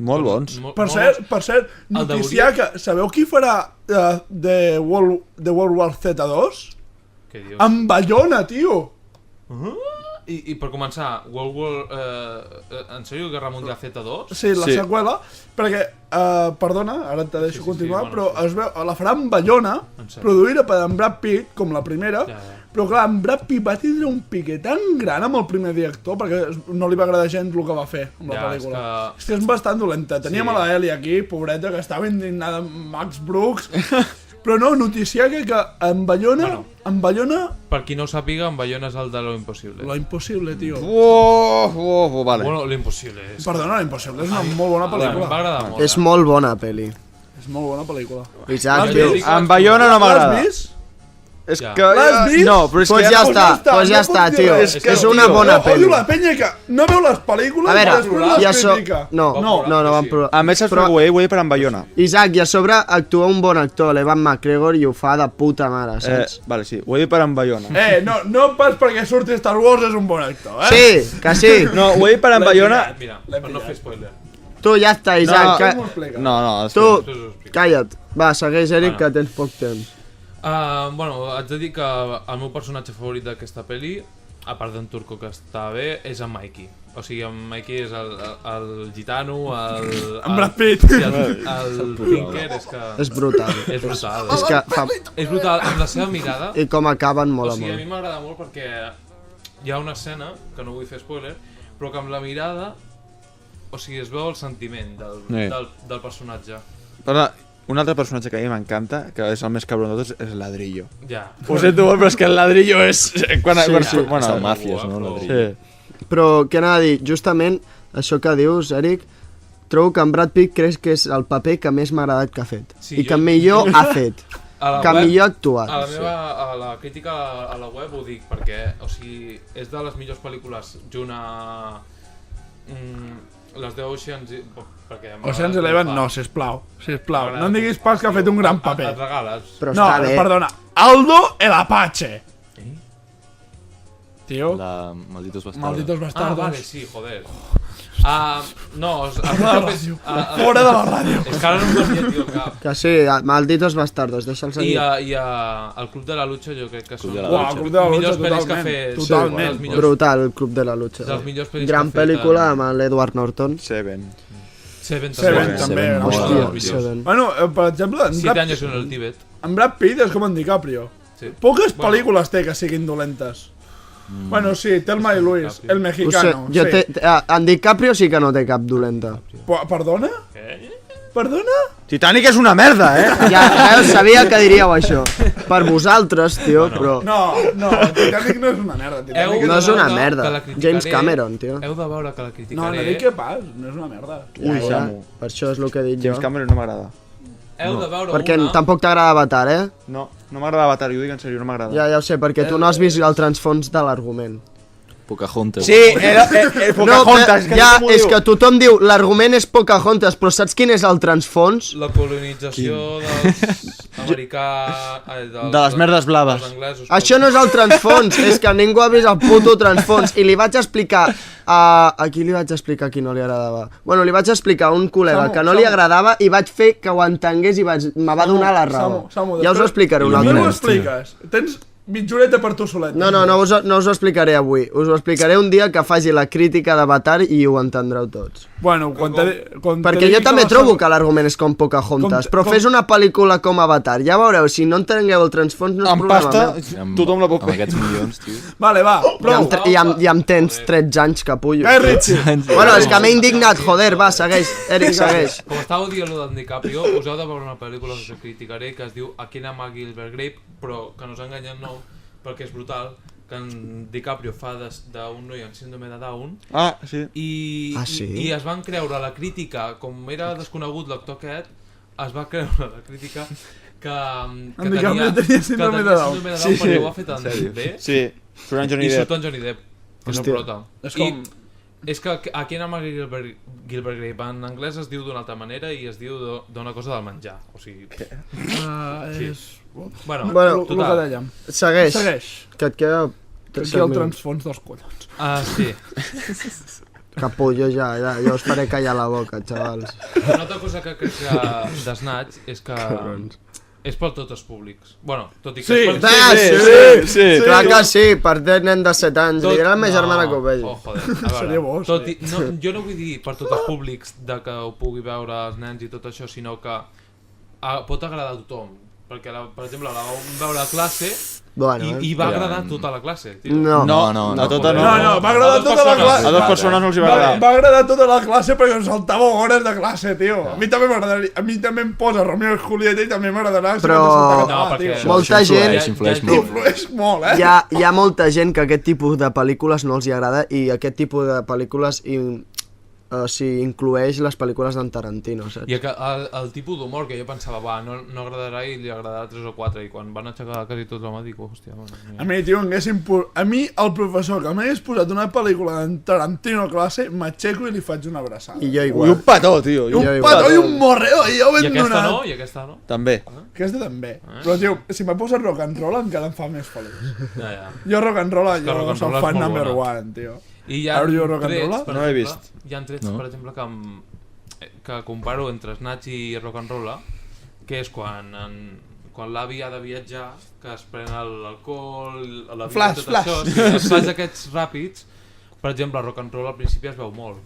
molt bons. Per cert, noticiar que... Sabeu qui farà de World War Z2? Què dius? En Bayona, tio. I per començar, en sèrio, Guerra Mundial Z2? Sí, la seqüela, perquè, perdona, ara te deixo continuar, però es veu, la farà en Bayona, produïda per en Brad Pitt, com la primera, però clar, en Brad Pitt va tindre un piqué tan gran amb el primer director, perquè no li va agradar gens el que va fer amb la pel·lícula. És que és bastant dolenta. Teníem a la Eli aquí, pobreta, que estava indignada amb Max Brooks, però no, noticiar que en Bayona... Per qui no ho sàpiga, en Bayona és el de Lo Impossible. Lo Impossible, tio. Vale. Bueno, Lo Impossible és... Perdona, Lo Impossible és una molt bona pel·lícula. M'agrada molt. És molt bona pel·li. És molt bona pel·lícula. Isaac, tio. En Bayona no m'agrada. L'has vist? És que... L'has vist? No, però és que... Pues ja està, tio. És una bona pel·li. Odio la penya que no veu les pel·lícules i després les critica. No van plorar. A més, saps per què ho he dit per en Bayona. Isaac, i a sobre actua un bon actor, l'Evan McGregor, i ho fa de puta mare, saps? Vale, sí, ho he dit per en Bayona. No pas perquè surti Star Wars és un bon actor, Sí, que sí. No, ho he dit per en Bayona... Mira, per no fer spoiler. Tu, ja està, Isaac. No, Tu, calla't. Va, segueix, Eric, que tens poc temps. Bueno, haig de dir que el meu personatge favorit d'aquesta pel·li, a part d'en Turco, que està bé, és en Mikey. O sigui, en Mikey és el gitano, En Brad Pitt. Sí, el Pinker, és que... És brutal. És brutal. És que fa... És brutal, amb la seva mirada. I com acaben O mola sigui, a molt. mi m'agrada molt perquè hi ha una escena, que no vull fer spoiler, però que amb la mirada, o sigui, es veu el sentiment del personatge. Però un altre personatge que a mi m'encanta, que és el més cabron de tots, és el Ladrillo. Ja. Ho sento molt, però és que el Ladrillo és... Bueno, És el màfies, no? Sí. Però què anava a dir? Justament això que dius, Eric, trobo que en Brad Pitt crec que és el paper que més m'ha agradat que ha fet. Sí, I que millor ha fet. Que millor ha actuat. A la crítica a la web ho dic perquè, o sigui, és de les millors pel·lícules junt a les de Ocean's... Ocean's Eleven no, sisplau. No em diguis pas que ha fet un gran paper. Et regales. Però No, està bé. perdona. Aldo el Apache. Tio, La Malditos Bastardos. malditos bastardos. Vale, sí, joder. No, Fora de la ràdio. és que ara no em venia, tio, cap. Que sí, malditos bastardos, deixa'ls I seguir. el Club de la Lucha jo crec que són de la Uau, Lucha. Club de la Lucha, millors pel·lis que ha totalment. fet. Totalment. dels millors- Brutal, el Club de la Lucha. dels millors pel·lis Gran que ha fet pel·lícula amb l'Edward Norton. Seven. Seven Seven, també. també. Seven, no? Hòstia, millors. Seven. Bueno, per exemple, 7 anys en el Tíbet. en Brad Pitt és com en DiCaprio. Sí. Poques Bueno. pel·lícules té que siguin dolentes. Bueno, sí, Thelma i Louise, DiCaprio. el mexicano. Jo sí. en DiCaprio sí que no té cap dolenta. Perdona? Perdona? Titanic és una merda, eh? Ja sabia que diríeu això. Per vosaltres, tio, però... No, Titanic no és una merda. Titanic No és de una veure merda. que la criticaré. James Cameron, tio. Heu de veure que la No, criticaré. no dic què pas, no és una merda. Ja, per això és el que he dit jo. James Cameron no m'agrada. Heu de veure Perquè una... tampoc t'agrada Avatar, eh? No m'agrada Avatar, jo ho dic en sèrio, no m'agrada. Ja ho sé, perquè tu no has vist el transfons de l'argument. Pocahontas. Sí, Pocahontas, que, ja, és que tothom diu l'argument és Pocahontas, però saps quin és el transfons? La colonització dels americans... De les merdes blaves. Dels anglesos. Això no és el transfons, és que ningú ha vist el puto transfons. I li vaig explicar... a qui li vaig explicar qui no li agradava? Bueno, li vaig explicar a un col·lega que no li agradava i vaig fer que ho entengués i me va donar la raó. Ja us ho explicaré un A mi altre m'ho cop. expliques. Tens mitjoreta per tu solet. No us ho explicaré avui. Us ho explicaré un dia que faci la crítica d'Avatar i ho entendreu tots. Bueno, Perquè jo també trobo que l'argument és com Pocahontas, però fes una pel·lícula com Avatar. Ja veureu, si no entengueu el transfons no és Amb problema pasta, meu. tothom la pot Amb fer. aquests milions, tio. Vale, va, prou. I amb tens 13 anys, capullo. Richie. Bueno, és que m'he indignat, joder, va, segueix. Eric, segueix. Com estàveu dient lo d'en DiCaprio, us heu de veure una pel·lícula que us criticaré que es diu A quina mà Gilbert Grape, però que no us enganya el nom, perquè és brutal, que en DiCaprio fa d'un noi amb síndrome de Down Ah, sí. i es van creure la crítica, com era desconegut l'actor aquest, es va creure la crítica que DiCaprio tenia síndrome de Down. perquè ho ha fet en bé Sí, surt en Johnny i Depp. surt en Johnny Depp, que és el Hòstia. prota. És com- És que a quina mà Gilbert Grape en anglès es diu d'una altra manera i es diu d'una cosa del menjar, o sigui... És... Bueno, Bueno, El que total. dèiem. Segueix. Segueix. Que et queda... Aquí el transfons dels collons. Sí. Capullo, ja us faré callar la boca, xavals. Una altra cosa que crec que de Snatch és que és per tots els públics. Bueno, tot i que és per... Sí. Clar que sí, per nen de 7 anys. Li dirà a la meva germana que ho vegi. Oh, joder, a veure, Seria bo, tot i, no, jo no vull dir per tots els públics de que ho pugui veure els nens i tot això, sinó que pot agradar a tothom. Perquè, per exemple, la vam veure a classe i va agradar a tota la classe. Tio. No, a tota no. No, va agradar tota la classe. A dos persones no els hi va agradar. Va agradar tota la classe perquè em saltava hores de classe, tio. A mi també m'agradaria. A mi també em posa Romeo i Julieta i també m'agradarà. Però- No, perquè molta gent... Influeix molt. Influeix molt, eh? Hi ha molta gent que aquest tipus de pel·lícules no els hi agrada i aquest tipus de pel·lícules inclueix les pel·lícules d'en Tarantino, saps? I el tipus d'humor que jo pensava, va, no agradarà i li agradarà 3 o 4 i quan van aixecar quasi tots l'home dic, hòstia, A mi, tio, a mi el professor que m'hagués posat una pel·lícula d'en Tarantino a classe, m'aixeco i li faig una abraçada. I jo I igual. un petó, tio. I un petó i un morreo, i jo ben I aquesta donat. no? I aquesta no? També. Aquesta també. Però, tio, si me posa rock and roll encara em fa més feliç. Ja. Jo rock and roll, que rock jo and soc roll és fan molt number bona. one, tio. I hi ha Are you rock and trets, roll? per No l'he exemple, vist. hi ha trets, No. per exemple, que comparo entre Snatch i Rock and Roll, que és quan quan l'avi ha de viatjar, que es pren l'alcohol, l'avió, Flash, tot flash. això, els flash aquests ràpids, per exemple, el rock and roll al principi es veu molt.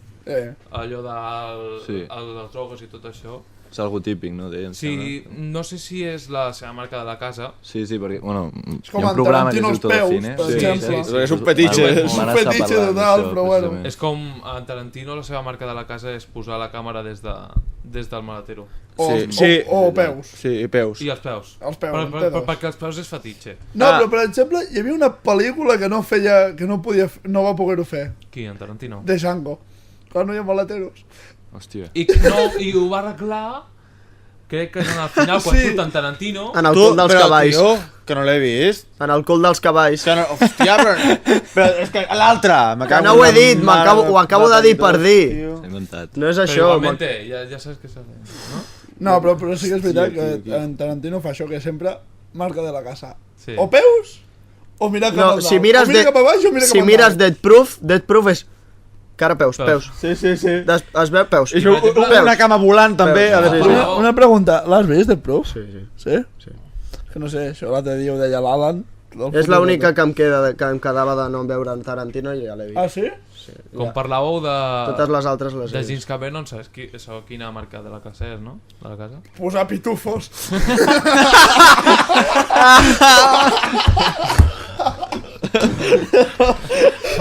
Allò les drogues i tot això. És algo típic, no? Sí, no sé si és la seva marca de la casa. Sí, perquè, bueno, és com en Tarantino els peus, per exemple. És un petitxe. És un petitxe total, però bueno. És com en Tarantino la seva marca de la casa és posar la càmera des del maletero. O peus. Sí, peus. I els peus. Perquè els peus és fetitxe. No, però per exemple, hi havia una pel·lícula que no va poder-ho fer. Qui, en Tarantino? De Django. Clar, no hi ha maleteros. Hòstia. I ho va arreglar, crec que en el final, quan surt en Tarantino... En el cul dels cavalls. Tio, que no l'he vist. En el cul dels cavalls. Hòstia, però és que l'altre... Que no ho he dit, ho acabo de dir per dir. S'ha inventat. No és això. Però igualmente, ja saps què s'ha fet, no? No, però sí que és veritat que en Tarantino fa això, que sempre marca de la casa. Sí. O peus, o mirar cap al dalt. Si mires o mira cap a baix o mira cap al dalt. Si mires Death Proof és... Cara, peus. Sí. Es veu peus. I una cama volant, també. Una pregunta, l'has vist, Death Proof? Sí. Sí? Sí. Que no sé, això l'altre dia ho deia l'Alan. És l'única que em quedava de no veure en Tarantino i ja l'he vist. Ah, sí? Sí. Com parlàveu de... Totes les altres les he de vist. James Cameron, sabeu quina marca de la casa és, no? De la casa? Posar pitufos.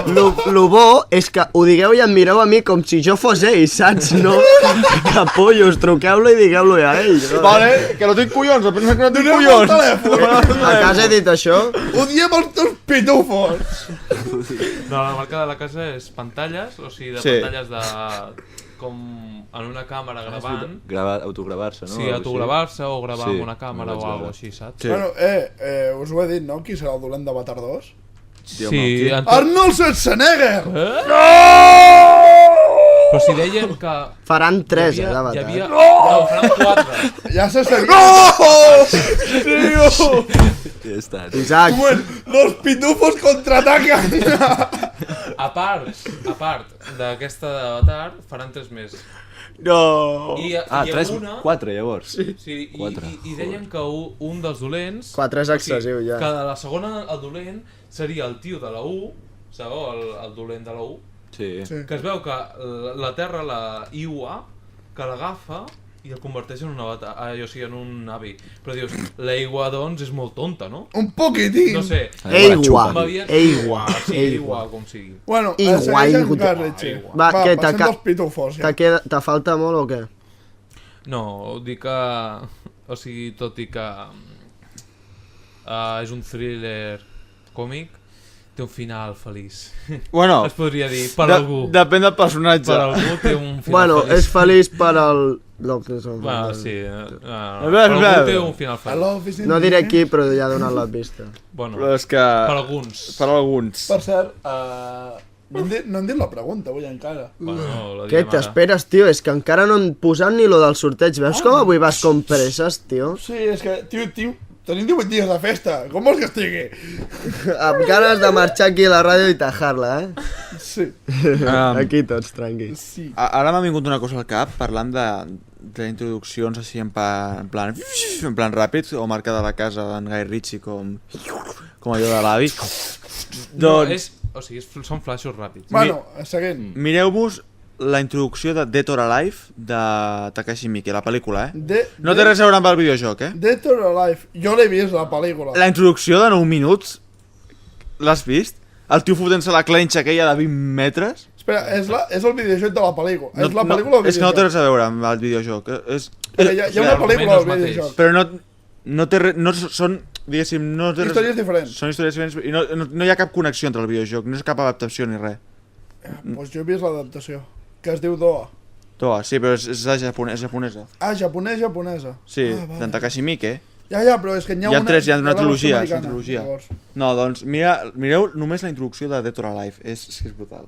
Lo bo és que ho digueu i em mireu a mi com si jo fos ell, saps? No? Capollos, truqueu-lo i digueu-lo a ell. No? Vale, que no tinc collons, pensa que no tinc collons. A casa he dit això? Odiem els teus pitufos. No, la marca de la casa és pantalles, o sigui, de Sí. pantalles de... com en una càmera gravant. Autogravar-se, no? Sí, autogravar-se o gravar Sí, amb una càmera no o vaig alguna veure. així, saps? Sí. Bueno, us ho he dit, no? Qui serà el dolent d'Avatar 2? Sí, Arnold Schwarzenegger! No! Però si deien que... Faran 3, d'Avatar. No, faran 4. Ja se sabia. No! Tio! Ja està. Isaac. Los pitufos contraatacan! A part d'aquesta d'Avatar, faran 3 més. No! I 4 llavors. Sí, Quatre. i deien que un dels dolents... 4 és excessiu, ja. Que de la segona, el dolent, seria el tio de la U, sabeu, el dolent de la U? Sí. Que es veu que la Terra, la IUA, que l'agafa i el converteix en un avatar, o sigui, en un avi. Però dius, la IUA, doncs, és molt tonta, no? Un poquitín. No sé. Eigua, Sí, Eigua, com sigui. Bueno, Igual, segueix en Garretxe. Va, què, passem dels pitufos, ja. te falta molt o què? No, dic que... O sigui, tot i que... és un thriller còmic, té un final feliç. Bueno, es podria dir, per algú. Depèn del personatge. Per algú té un final Bueno, feliç. és feliç per al... Bueno, sí. Per veure, algú té un final feliç. No diré qui, però ja ha donat la pista. Bueno, Però és que... per alguns. Per alguns. Per cert, no hem dit la pregunta avui encara. Bueno, la Què direm ara. t'esperes, tio? És que encara no han posat ni lo del sorteig. Veus com avui vas com presses, tio? Sí, és que, tio, tenim 18 dies de festa. Com vols que estigui? Amb ganes de marxar aquí a la ràdio i tajar-la, eh? Sí. Aquí tots, tranquils. Sí. Ara m'ha vingut una cosa al cap, parlant d'introduccions així en plan ràpid, o marca de la casa d'en Guy Ritchie com allò de l'avi. No, o sigui, són flaixos ràpids. Bueno, seguint. Mireu-vos la introducció de Dead or Alive de Takashi Miike, la pel·lícula, no té res a veure amb el videojoc, Dead or Alive. Jo l'he vist, la pel·lícula. La introducció de 9 minuts, l'has vist? El tio fotent-se la clenxa aquella de 20 metres? Espera, és el videojoc de la pel·lícula. És la pel·lícula o el videojoc? És que no té res a veure amb el videojoc. Hi ha una pel·lícula del videojoc. Però no té res... No són, diguéssim... No té històries diferents. Són històries diferents i no hi ha cap connexió entre el videojoc, no és cap adaptació ni res. Doncs jo he vist l'adaptació, que es diu Doa. Doa, sí, però és japonesa. Ah, japonesa. Sí, d'en Takashi Miike. Ja, però és que n'hi ha una... Hi ha una la trilogia, versió és una americana, trilogia. No, doncs mireu només la introducció de Dead or Alive, és brutal.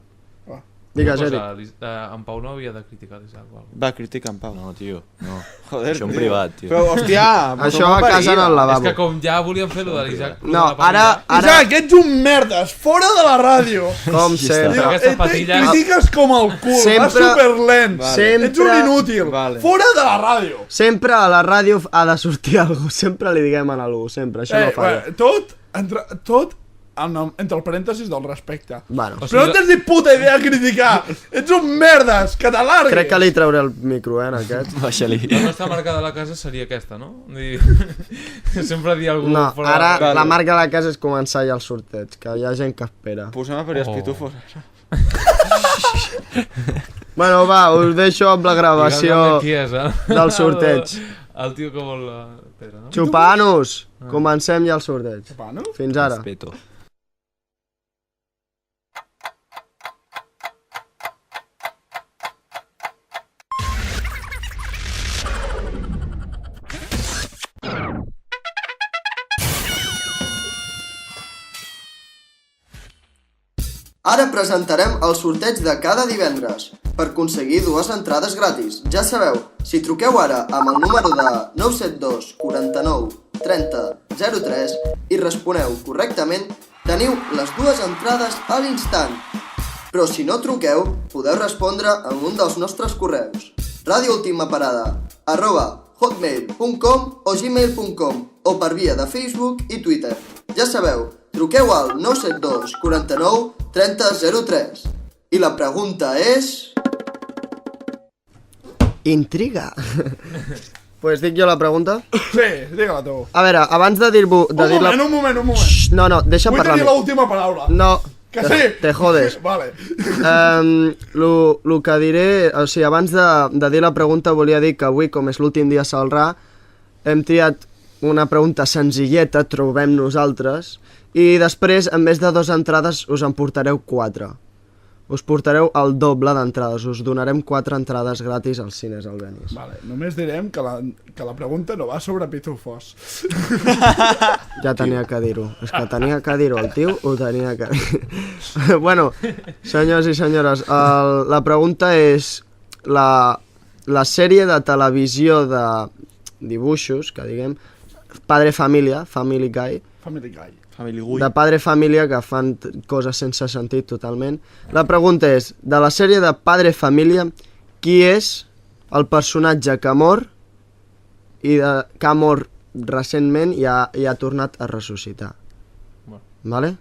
Digues, Una Eric. cosa, en Pau no havia de criticar l'Isaac o alguna cosa. Va, critica en Pau. No, tio, no. Joder, Això en tio. privat, tio. Però, hòstia... Això a casa en el És lavabo. que com ja volíem fer-lo de l'Isaac... No, ara... Isaac, ets un merdes, fora de la ràdio. Com sempre. Aquesta patilla... Critiques com el cul, Sempre- vas superlent. Sempre- Ets un inútil, Vale. fora de la ràdio. Sempre a la ràdio ha de sortir algú. Sempre li diguem a algú, sempre. Això no falla. Tot entre el parèntesis del respecte. Bueno, O sigui, Però no tens ni puta idea de criticar. Ets un merdes, que te larguis. crec que li trauré el micro, en aquest. Baixa-li. La nostra marca de la casa seria aquesta, no? Vull dir, sempre dir algú No, fora... ara Vale. la marca de la casa és començar ja el sorteig, que hi ha gent que espera. Posem a fer els Oh. pitufos. Bueno, va, us deixo amb la gravació Qui és, eh? del sorteig. El tio que vol la pedra, no? Xupanos! Comencem ja el sorteig. Bueno, Fins ara. Respeto. Ara presentarem el sorteig de cada divendres. Per aconseguir 2 entrades gratis. Ja sabeu, si truqueu ara amb el número de 972 49 30 03 i responeu correctament, teniu les 2 entrades a l'instant. Però si no truqueu, podeu respondre en un dels nostres correus. radioultimaparada@hotmail.com o gmail.com o per via de Facebook i Twitter. Ja sabeu, truqueu al 972 49 30 03. I la pregunta és... Intriga. Pues dic jo la pregunta? sí, digue-la tu. A veure, abans de dir-vos... Un moment. Xxt, no, deixa'm Vull parlar. tenir l'última paraula. No, Que sí? te jodes. Vale. Lo que diré... O sigui, abans de dir la pregunta volia dir que avui, com és l'últim dia Salrà, hem triat una pregunta senzilleta, trobem nosaltres, i després, en més de 2 entrades, us en portareu 4. Us portareu el doble d'entrades, us donarem 4 entrades gratis als cines Albéniz. Vale, només direm que la pregunta no va sobre pitufos. Ja tenia que dir-ho, és que tenia que dir-ho, el tio ho tenia que dir. Bueno, senyors i senyores, la pregunta és la sèrie de televisió de dibuixos, que diguem, Padre Família, Family Guy, Family Guy. Family Guy. de Padre Família, que fan coses sense sentit totalment. La pregunta és, de la sèrie de Padre Família, qui és el personatge que mor i que ha mort recentment i ha tornat a ressuscitar? Vale?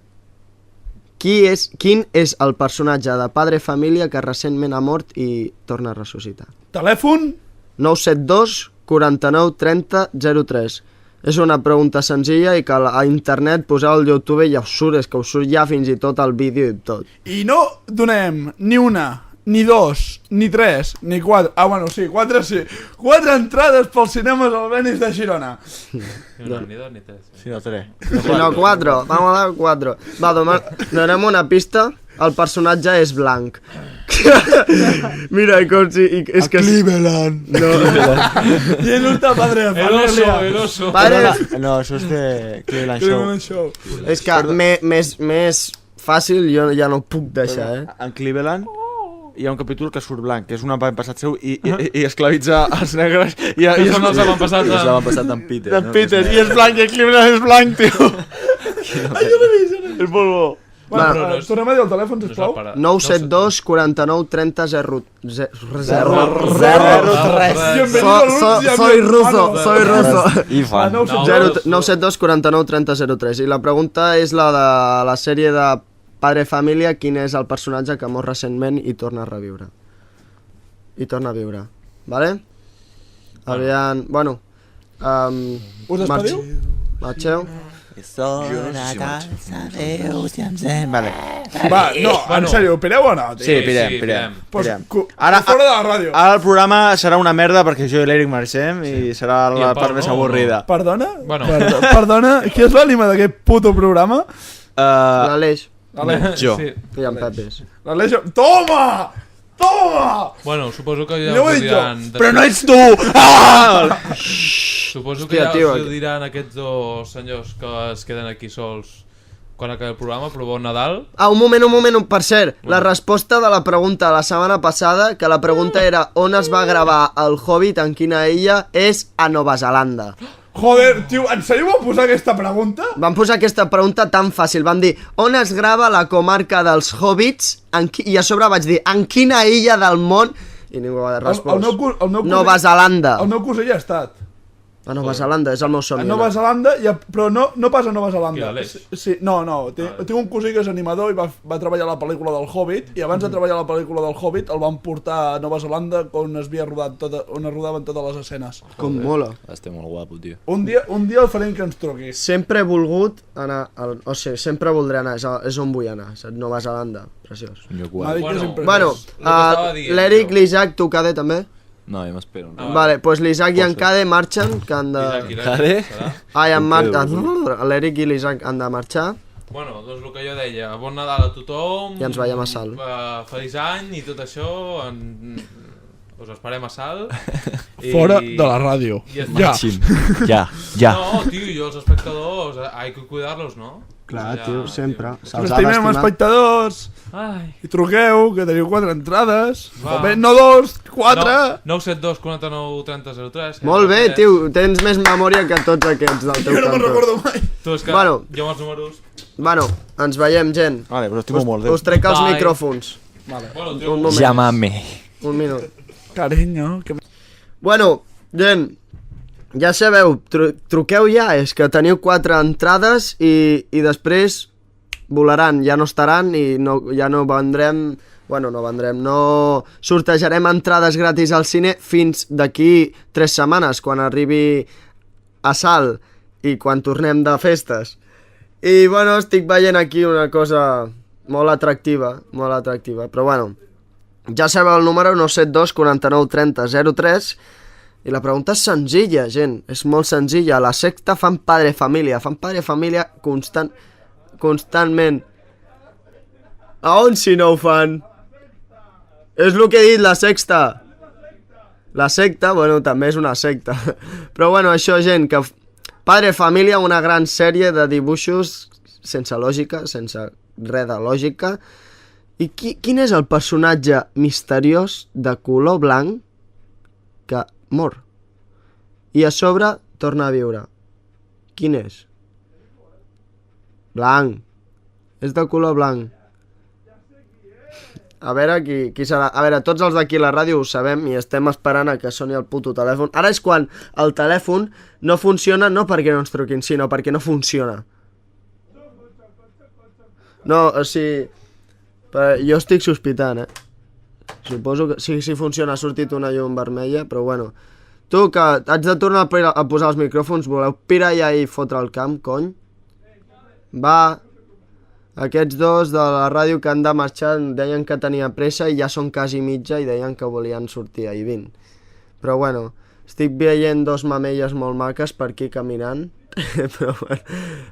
Quin és el personatge de Padre Família que recentment ha mort i torna a ressuscitar? Telèfon? 972 49 30 03. És una pregunta senzilla i que a internet poseu al YouTube i ja us surt, és que us surt ja fins i tot el vídeo i tot. I no donem ni una, ni 2, ni 3, ni 4. Ah, bueno, sí, 4 sí. 4 entrades pels cinemes Albéniz de Girona. No, ni 2 ni 3. Sí, no, 3. Si no, 4. Vamos a dar 4. Va, donem una pista. El personatge és blanc. Mira, com si... És que... Cleveland. No. I no està Padre El oso, Família. el oso. Padre... No, això és de Cleveland Show. Cleveland Show. És que més fàcil jo ja no puc deixar, eh? En Cleveland hi ha un capítol que surt blanc, que és un avantpassat seu i esclavitza els negres i Que són els avantpassats És de... l'avantpassat d'en Peter, en no? Peter, i és blanc i Cleveland és blanc, tio. És molt bo. Bueno, no és- tornem a dir el telèfon, sisplau. 972 49 30 0... Bienvenido a Luz, Soy ruso, Ah, no. soy ruso. Ivan. 972 49 30 03. I la pregunta és la de la sèrie de Padre Família, quin és el personatge que mor recentment i torna a reviure. I torna a viure. Vale? Aviam... Bueno... Us despediu? Marxeu? Vale. Va, no, en Bueno. sèrio, pireu o no? Tio? Sí, Sí, pirem. pirem. Pues, pirem. ara, fora de la ràdio. Ara el programa serà una merda perquè jo i l'Eric marxem i serà I la en Pau part més no, avorrida. Perdona? Bueno. Perdona, qui és l'ànima d'aquest puto programa? L'Aleix Jo. Sí. i en Pepes. L'Aleix... Toma! Toma! Bueno, suposo que ja No ho he us ho dit jo, diran... Però no ets tu! Ah! Suposo que Hòstia, ja tio, us ho diran aquests dos senyors que es queden aquí sols quan acabi el programa, però bon Nadal. Un moment, per cert, la resposta de la pregunta de la setmana passada, que la pregunta era on es va gravar el Hobbit, en quina illa, és a Nova Zelanda. Joder, tio, en sèrio vau posar aquesta pregunta? Van posar aquesta pregunta tan fàcil, van dir on es grava la comarca dels Hobbits, i a sobre vaig dir en quina illa del món, i ningú va respondre. Nova Zelanda. El meu cosí ja ha estat. A Nova Zelanda, és el meu somni. A Nova Zelanda, però no pas a Nova Zelanda. Qui, l'Aleix? Sí, no, tinc un cosí que és animador i va treballar a la pel·lícula del Hobbit, i abans de treballar a la pel·lícula del Hobbit el van portar a Nova Zelanda on es rodaven totes les escenes. Com mola. Estem molt guapo, tio. Un dia el farem que ens truqui. Sempre he volgut anar, o sigui, sempre voldré anar, és on vull anar, és a Nova Zelanda, preciós. Un lloc M'ha guai. dit que és impressiós. Bueno, l'Eric, l'Isaac, tu Cade també? No, jo m'espero. Vale, doncs l'Isaac i en Cade marxen, que han de... Cade? Ai, en l'Eric i l'Isaac han de marxar. Bueno, doncs el que jo deia, bon Nadal a tothom. I ens veiem a Salt. Feliç any i tot això. Us esperem a Salt. Fora de la ràdio. Ja. Ja. No, tio, i els espectadors, hay que cuidar-los, no? Clar, tio, sempre. Us estimem, espectadors. Ai. I truqueu, que teniu 4 entrades. Va. O bé, no 2, 4. 972 49 30 03. Molt bé, tio, tens més memòria que tots aquests del teu Jo no me'n cantó. recordo mai. Tu, és que Bueno. jo amb els números... Bueno, ens veiem, gent. Vale, però estimo molt, Us trec els Bye. micròfons. Bueno, tio, Un moment. Llámame. Un minut. Cariño, que... Bueno, gent, ja sabeu, truqueu ja, és que teniu 4 entrades i després volaran, ja no estaran i ja no vendrem, no sortejarem entrades gratis al cine fins d'aquí 3 setmanes, quan arribi a Salt i quan tornem de festes. I bueno, estic veient aquí una cosa molt atractiva, però bueno, ja sabeu el número 972 49 30 03 i la pregunta és senzilla, gent, és molt senzilla. A la secta fan padre família constantment. A on si no ho fan? És el que he dit, la sexta. La secta, bueno, també és una secta. Però bueno, això, gent, que Padre Família, una gran sèrie de dibuixos sense lògica, sense res de lògica. I quin és el personatge misteriós de color blanc que mor i a sobre torna a viure? Quin és? Blanc. És de color blanc. A veure qui serà. A veure, tots els d'aquí a la ràdio ho sabem i estem esperant a que soni el puto telèfon. Ara és quan el telèfon no funciona, no perquè no ens truquin, sinó perquè no funciona. No, o sigui... Jo estic sospitant, Suposo que sí funciona, ha sortit una llum vermella, però bueno. Tu, que haig de tornar a posar els micròfons, voleu pirar ja i fotre el camp, cony? Va... Aquests dos de la ràdio que han de marxar deien que tenia pressa i ja són quasi mitja i deien que volien sortir ahir 20. Però bueno, estic veient 2 mamelles molt maques per aquí caminant. Però bueno.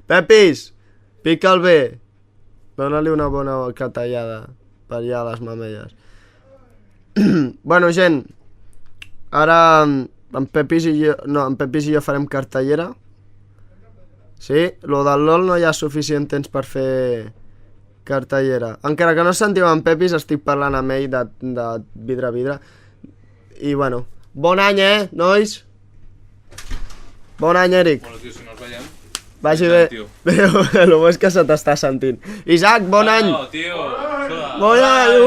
Pepis, pica'l bé. Dóna-li una bona catallada per allà a les mamelles. Bueno, gent, ara en Pepis i jo farem cartellera. Sí? Lo del LOL no hi ha suficient temps per fer cartellera. Encara que no sentiu en Pepis, estic parlant amb ell de vidre a vidre. I bueno, bon any, nois? Bon any, Eric. Bueno, tio, si no ens veiem... Vagi bé. El bo és que se t'està sentint. Isaac, bon any! No, tio! Bon any!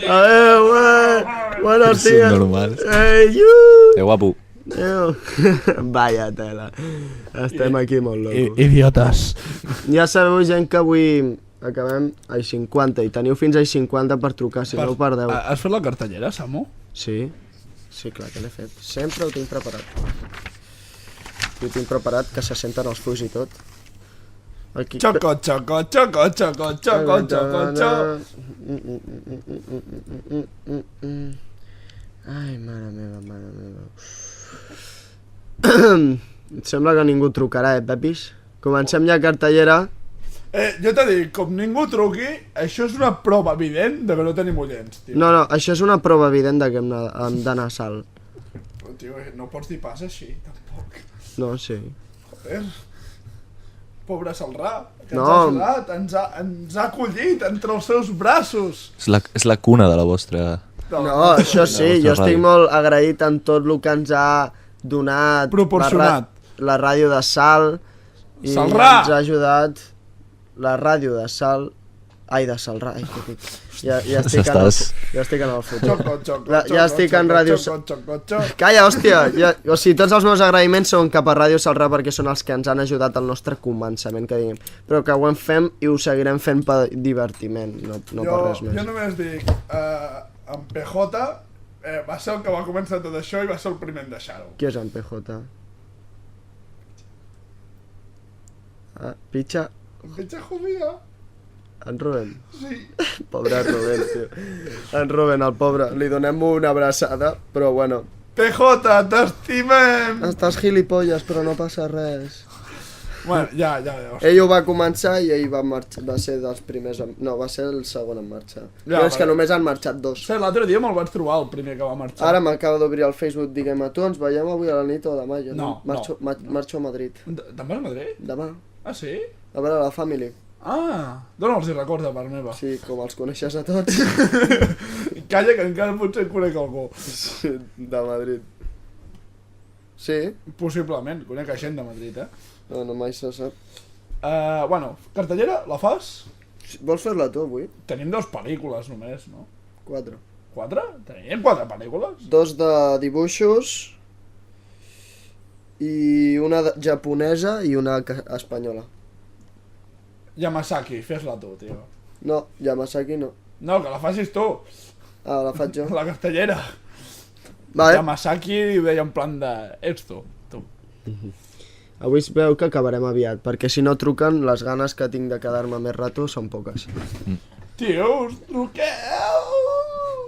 Adéu, buenos días! Normals. Guapo. Vaya tela. Estem aquí molt locos. Idiotes. Ja sabeu, gent, que avui acabem a 50 i teniu fins a 50 per trucar, si no ho perdeu. Has fet la cartellera, Samu? Sí, clar que l'he fet. Sempre ho tinc preparat. Ho tinc preparat, que se senten els fulls i tot. Aquí. Xoco, xoco, xoco, xoco, xoco, xoco, xoco. Ai, mare meva. Em sembla que ningú trucarà, Pepis? Comencem ja cartellera. Jo t'he dit, com ningú truqui, això és una prova evident de que no tenim oients, tio. No, això és una prova evident de que hem d'anar a Salt. Però, tio, no pots dir pas així, tampoc. No, sí. Joder. Pobre Salrà, que No. ens ha ajudat, ens ha acollit entre els seus braços. És la cuna de la vostra... No, això sí, jo estic molt agraït en tot el que ens ha donat Proporcionat. la ràdio de Sal i Salrà! ens ha ajudat la ràdio de Sal. Ai, de Salrà, ai, què dic? Ja estic en el futur. Ja estic en ràdio... Calla, hòstia! O sigui, tots els meus agraïments són cap a Ràdio Salrà perquè són els que ens han ajudat al nostre començament, que diguem. Però que ho fem i ho seguirem fent per divertiment, no per res més. Jo només dic, en PJ va ser el que va començar tot això i va ser el primer en deixar-ho. Qui és en PJ? Pitxa? En Pitxa judía? En Rubén? Sí. Pobre Rubén, tio. En Rubén, el pobre. Li donem una abraçada, però bueno. PJ, t'estimem! Estàs gilipolles, però no passa res. Bueno, ja. Ell ho va començar i ell va marxar. Va ser dels primers... No, va ser el segon en marxar. Ja, és que només han marxat 2. Sí, l'altre dia me'l vaig trobar, el primer que va marxar. Ara m'acaba d'obrir el Facebook, diguem a tu, ens veiem avui a la nit o demà. Jo no. Marxo a Madrid. Te'n vas a Madrid? Demà. Ah, sí? A veure la Family. Ah, dona'ls-hi recorda, part meva. Sí, com els coneixes a tots. Calla, que encara potser conec algú. Sí, de Madrid. Sí? Possiblement, conec a gent de Madrid, No mai se sap. Bueno, cartellera, la fas? Vols fer-la tu avui? Tenim 2 pel·lícules només, no? 4. 4? Tenim 4 pel·lícules? 2 de dibuixos i una japonesa i una espanyola. Yamasaki, fes-la tu, tio. No, Yamasaki no. No, que la facis tu. Ah, la faig jo. La cartellera. Vale. Yamasaki ho deia en plan de... Ets tu. Avui es veu que acabarem aviat, perquè si no truquen, les ganes que tinc de quedar-me més rato són poques. Tios, truqueu!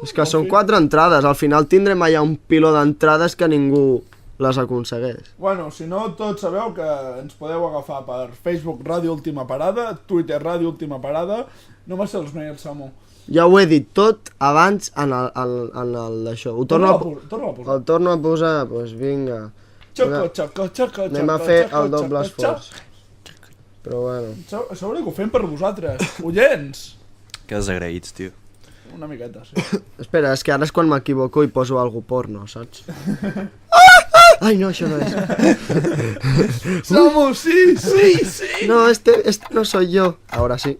És que són 4 entrades, al final tindrem allà un piló d'entrades que ningú les aconsegueix. Bueno, si no, tots sabeu que ens podeu agafar per Facebook Ràdio Última Parada, Twitter Ràdio Última Parada, no va ser els mails, Samu. Ja ho he dit tot abans en el d'això. Ho torno a posar. El torno a posar, doncs vinga. Xoco. Anem a fer el doble esforç. Però bueno. Segure que ho fem per vosaltres, oients. Que desagraïts, tio. Una miqueta, sí. Espera, és que ara és quan m'equivoco i poso algú porno, saps? Ai, no, això no és. Samu, sí! No, este no soy yo. Ahora sí.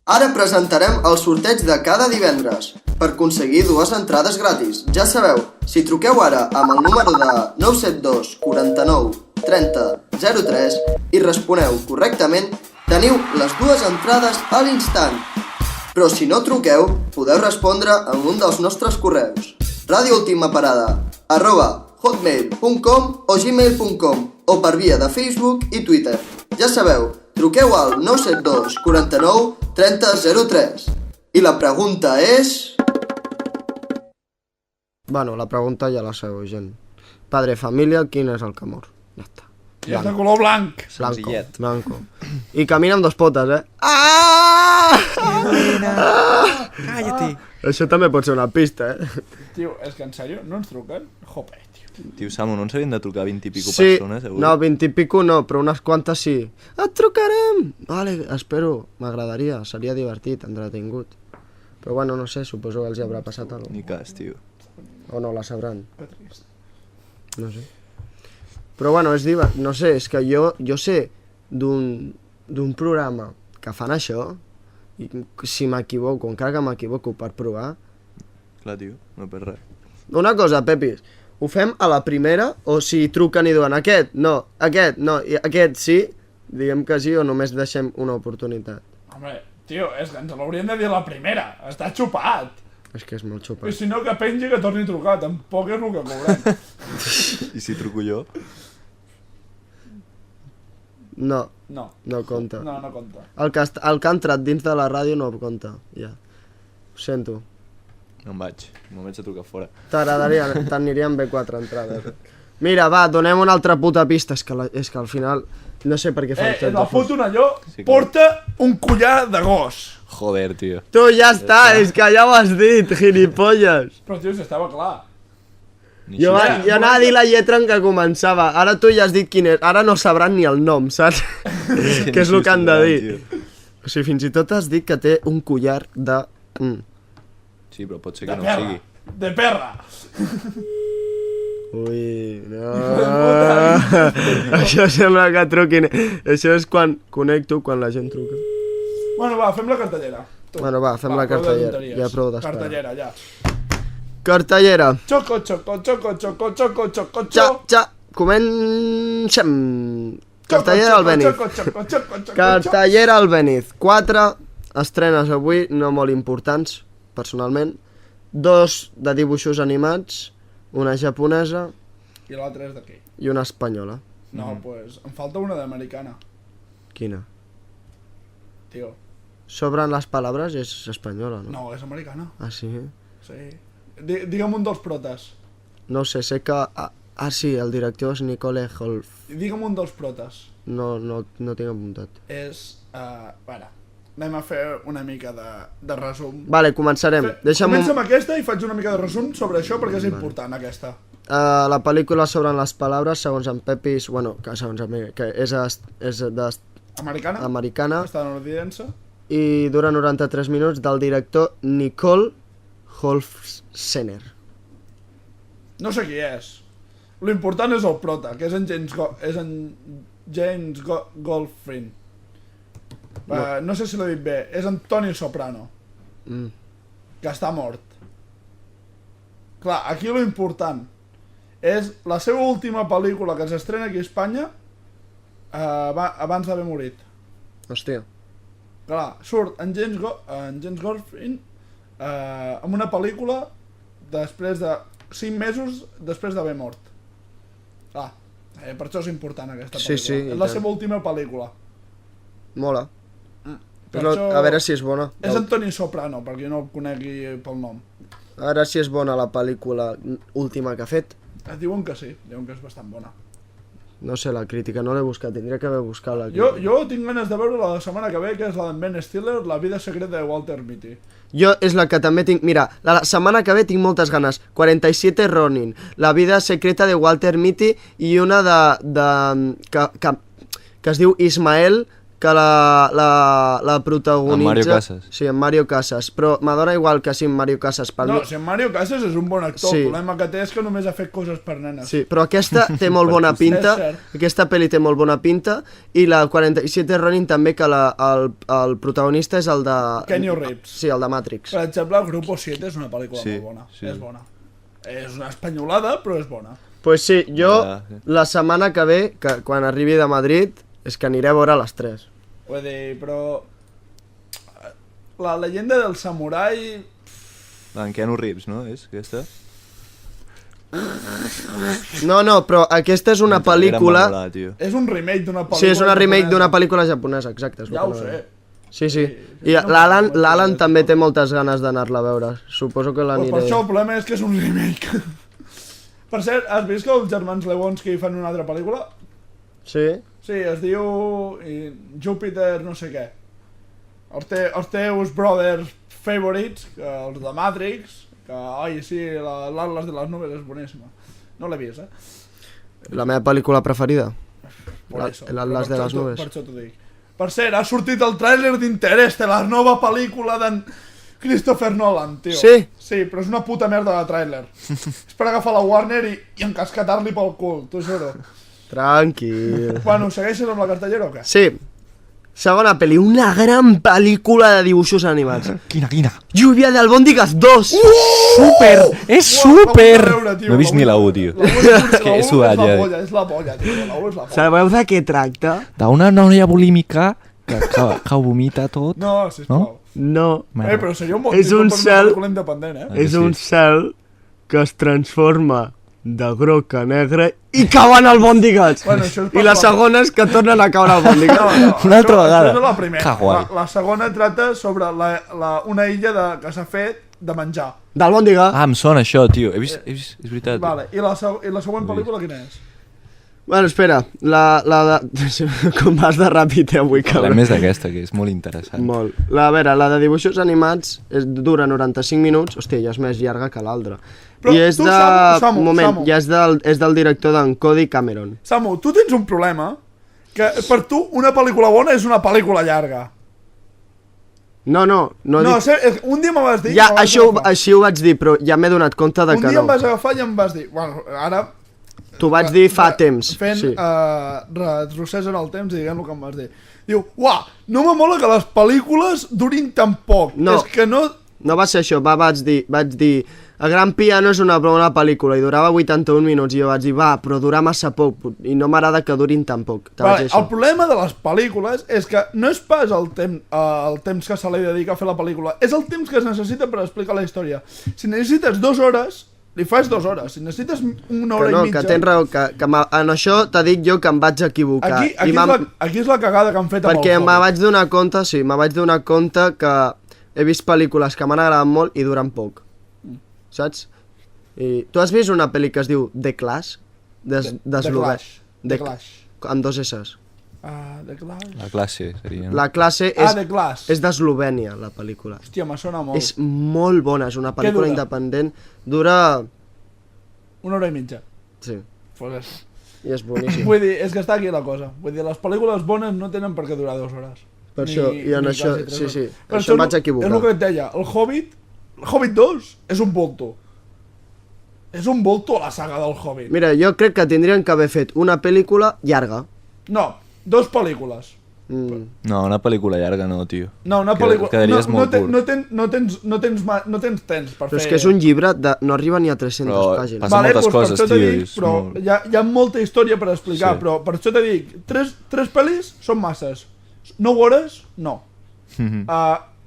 Ara presentarem el sorteig de cada divendres. Per aconseguir 2 entrades gratis. Ja sabeu, si truqueu ara amb el número de 972 49 30 03 i responeu correctament, teniu les 2 entrades a l'instant. Però si no truqueu, podeu respondre en un dels nostres correus. radioultimaparada@hotmail.com o gmail.com o per via de Facebook i Twitter. Ja sabeu, truqueu al 972 49 30 03. I la pregunta és... Bueno, la pregunta ja la sabeu, gent. Padre, família, quin és el que mor? Ja està. I és de color blanc. Blanco. I camina amb 2 potes, Ah! Cállate. Això també pot ser una pista, Tio, és que en sèrio, no ens truquen? Jope, tio. Tio, Samu, no ens havien de trucar 20 i pico Sí, persones, avui? no, 20 i pico no, però unes quantes sí. Et trucarem! Vale, espero, m'agradaria, seria divertit, entretingut. Però bueno, no sé, suposo que els hi haurà passat alguna cosa. Ni cas, tio. O no la sabran. No sé. Però bueno, no sé, és que jo sé d'un programa que fan això, i si m'equivoco, encara que m'equivoco per provar... Clar, tio, no per res. Una cosa, Pepis, ho fem a la primera o si truquen i diuen aquest, no, i aquest sí, diguem que sí o només deixem una oportunitat? Home, tio, és que ens l'haurien de dir a la primera, està xupat. És que és molt xupat. I si no, que pengi que torni a trucar, tampoc és el que cobrem. I si truco jo? No compta. No compta. El que ha entrat dins de la ràdio no compta, ja. Ho sento. No em vaig a trucar fora. T'agradaria, t'anirien bé 4 entrades. Mira, va, donem una altra puta pista. És que al final... No sé per què fan En el puto Nalló porta un collar de gos. Joder, tio. Tu, ja està, és que ja ho has dit, gilipolles. Però, tio, si estava clar. Jo anava a dir la lletra en què començava. Ara tu ja has dit quin és. Ara no sabran ni el nom, saps? Que és el que han de dir. O sigui, fins i tot has dit que té un collar de... Sí, però pot ser que no ho sigui. De perra. Ui, no... Això sembla que truquin. Això és quan connecto, quan la gent truca. Bueno, va, fem la cartellera. Bueno, va, fem la cartellera. Ja prou d'esperar. Cartellera, ja. Cartellera. Xoco, xoco, xoco, xoco, xoco, xoco, xoco. Comencem. Cartellera al Benith. Cartellera al Benith. 4 estrenes avui, no molt importants, personalment. 2 de dibuixos animats, una japonesa I l'altra és d'aquí. i una espanyola. No, pues, em falta una d'americana. Quina? Tio. Sobran les paraules és espanyola, no? No, és americana. Ah, sí? Sí. Digue'm un dels protes. No sé, sé que... sí, el director és Nicole Holf. Digue'm un dels protes. No tinc apuntat. És... Bueno, anem a fer una mica de resum. Vale, començarem. Comença amb aquesta i faig una mica de resum sobre això perquè és important, aquesta. La pel·lícula sobre les paraules, segons en Pepis... Bueno, que segons en mi, que és Americana? americana. Estadounidense. I dura 93 minuts, del director Nicole Holfcener. No sé qui és. Lo important és el prota, que és en James Goldfriend. No sé si l'he dit bé, és en Tony Soprano. Que està mort. Clar, aquí lo important és la seva última pel·lícula que s'estrena aquí a Espanya abans d'haver morit. Hòstia. Clar, surt en James Goldfriend amb una pel·lícula després de 5 mesos després d'haver mort. Clar, per això és important aquesta pel·lícula. Sí, és la seva última pel·lícula. Mola. Això... A veure si és bona. És en Tony Soprano, perquè no el conegui pel nom. A veure si és bona la pel·lícula última que ha fet. Diuen que sí, diuen que és bastant bona. No sé, la crítica no l'he buscat, tindria que haver buscat la crítica. Jo tinc ganes de veure la setmana que ve, que és la d'en Ben Stiller, La vida secreta de Walter Mitty. Jo és la que també tinc... Mira, la setmana que ve tinc moltes ganes. 47 Ronin, La vida secreta de Walter Mitty i una que es diu Ismael, que la protagonitza... En Mario Casas. Sí, en Mario Casas, però m'adona igual que sí en Mario Casas. No, si en Mario Casas és un bon actor, el problema que té és que només ha fet coses per nenes. Sí, però aquesta té molt bona pinta, aquesta pel·li té molt bona pinta, i la 47 Ronin també, que el protagonista és el de... Keanu Reeves. Sí, el de Matrix. Per exemple, el Grupo 7 és una pel·lícula molt bona, és bona. És una espanyolada, però és bona. Pues sí, jo la setmana que ve, quan arribi de Madrid, és que aniré a veure les 3. Vull dir, però... La llegenda del samurai... En Keanu Reeves, no? És aquesta? No, però aquesta és una pel·lícula... És un remake d'una pel·lícula... Sí, és una remake d'una pel·lícula japonesa, exacte. Ja ho sé. Sí. I l'Alan també té moltes ganes d'anar-la a veure. Suposo que l'aniré... Per això el problema és que és un remake. Per cert, has vist que els germans Lewonski fan una altra pel·lícula? Sí? Sí, es diu Júpiter no sé què. Els teus brothers favorites, els de Matrix, que, oi, sí, l'Atlas de les Nubes és boníssima. No l'he vist, La meva pel·lícula preferida. L'Atlas de les Nubes. Per això t'ho dic. Per cert, ha sortit el tràiler d'Interstellar, la nova pel·lícula d'en Christopher Nolan, tio. Sí? Sí, però és una puta merda de tràiler. És per agafar la Warner i encasquetar-li pel cul, t'ho juro. Tranquil. Bueno, segueixes amb la cartellera o què? Sí. Segona pel·li, una gran pel·lícula de dibuixos animats. Quina? Lluvia de albòndigues 2! Super! És super! No he vist ni la 1, tio. És que he sudat ja. És la polla, tio. La 1 és la polla. Sabeu de què tracta? D'una noia bulímica que vomita tot. No, sisplau. No. Però seria un bon títol per una pel·lícula independent, És un cel que es transforma de groc a negre i cauen albòndigues. I la segona és que tornen a caure albòndigues. Una altra vegada. No la primera. La segona trata sobre una illa que s'ha fet de menjar. D'Albòndiga. Ah, em sona això, tio. He vist, és veritat. Vale, i la següent pel·lícula quina és? Bueno, espera, la de... Com vas de ràpid, avui, cabrón. Parlem més d'aquesta, que és molt interessant. Molt. A veure, la de dibuixos animats dura 95 minuts, hòstia, ja és més llarga que l'altra. Però I és tu, de... Samu, moment, Samu. ja és del director d'en Cody Cameron. Samu, tu tens un problema que per tu una pel·lícula bona és una pel·lícula llarga. No dic... Un dia me vas dir... Ja, així ho vaig dir, però ja m'he donat compte de que no. Un dia em vas agafar i em vas dir... Bueno, ara... T'ho vaig dir fa temps. Fent sí. retrocés en el temps i diguem el que em vas dir. Diu, uah, no m'amola que les pel·lícules durin tan poc. No. És que no... No va ser això, vaig dir El Gran Piano és una bona pel·lícula i durava 81 minuts i jo vaig dir, va, però dura massa poc i no m'agrada que durin tan poc. Vale, el problema de les pel·lícules és que no és pas el temps que se li dedica a fer la pel·lícula, és el temps que es necessita per explicar la història. Si necessites 2 hores, li fas 2 hores. Si necessites una hora i mitja... Que tens raó, que en això t'ha dit jo que em vaig equivocar. Aquí és la cagada que han fet amb el Perquè Hobbit. me vaig donar compte que he vist pel·lícules que m'han agradat molt i duren poc. Saps? I tu has vist una pel·li que es diu The Clash? The Clash. Amb 2 S's. The Clash. La classe seria. La classe The Clash. és d'Eslovènia, la pel·lícula. Hòstia, me sona molt. És molt bona, és una pel·lícula dura? independent. Dura... 1 hora i mitja. Sí. Pues això. I és boníssim. Vull dir, és que està aquí la cosa. Vull dir, les pel·lícules bones no tenen per què durar 2 hores. Per això, i en això, sí, per això em vaig equivocar. És el que et deia, el Hobbit 2 és un volto. És un volto a la saga del Hobbit. Mira, jo crec que tindrien que haver fet una pel·lícula llarga. No, 2 pel·lícules. No, una pel·lícula llarga no, tio. No, una pel·lícula... Quedaries molt curt. No tens temps per fer... Però és que és un llibre de... no arriba ni a 300 pàgines. Passen moltes coses, tio. Però hi ha molta història per explicar, però per això t'he dit, 3 pel·lis són masses. 9 hores, no.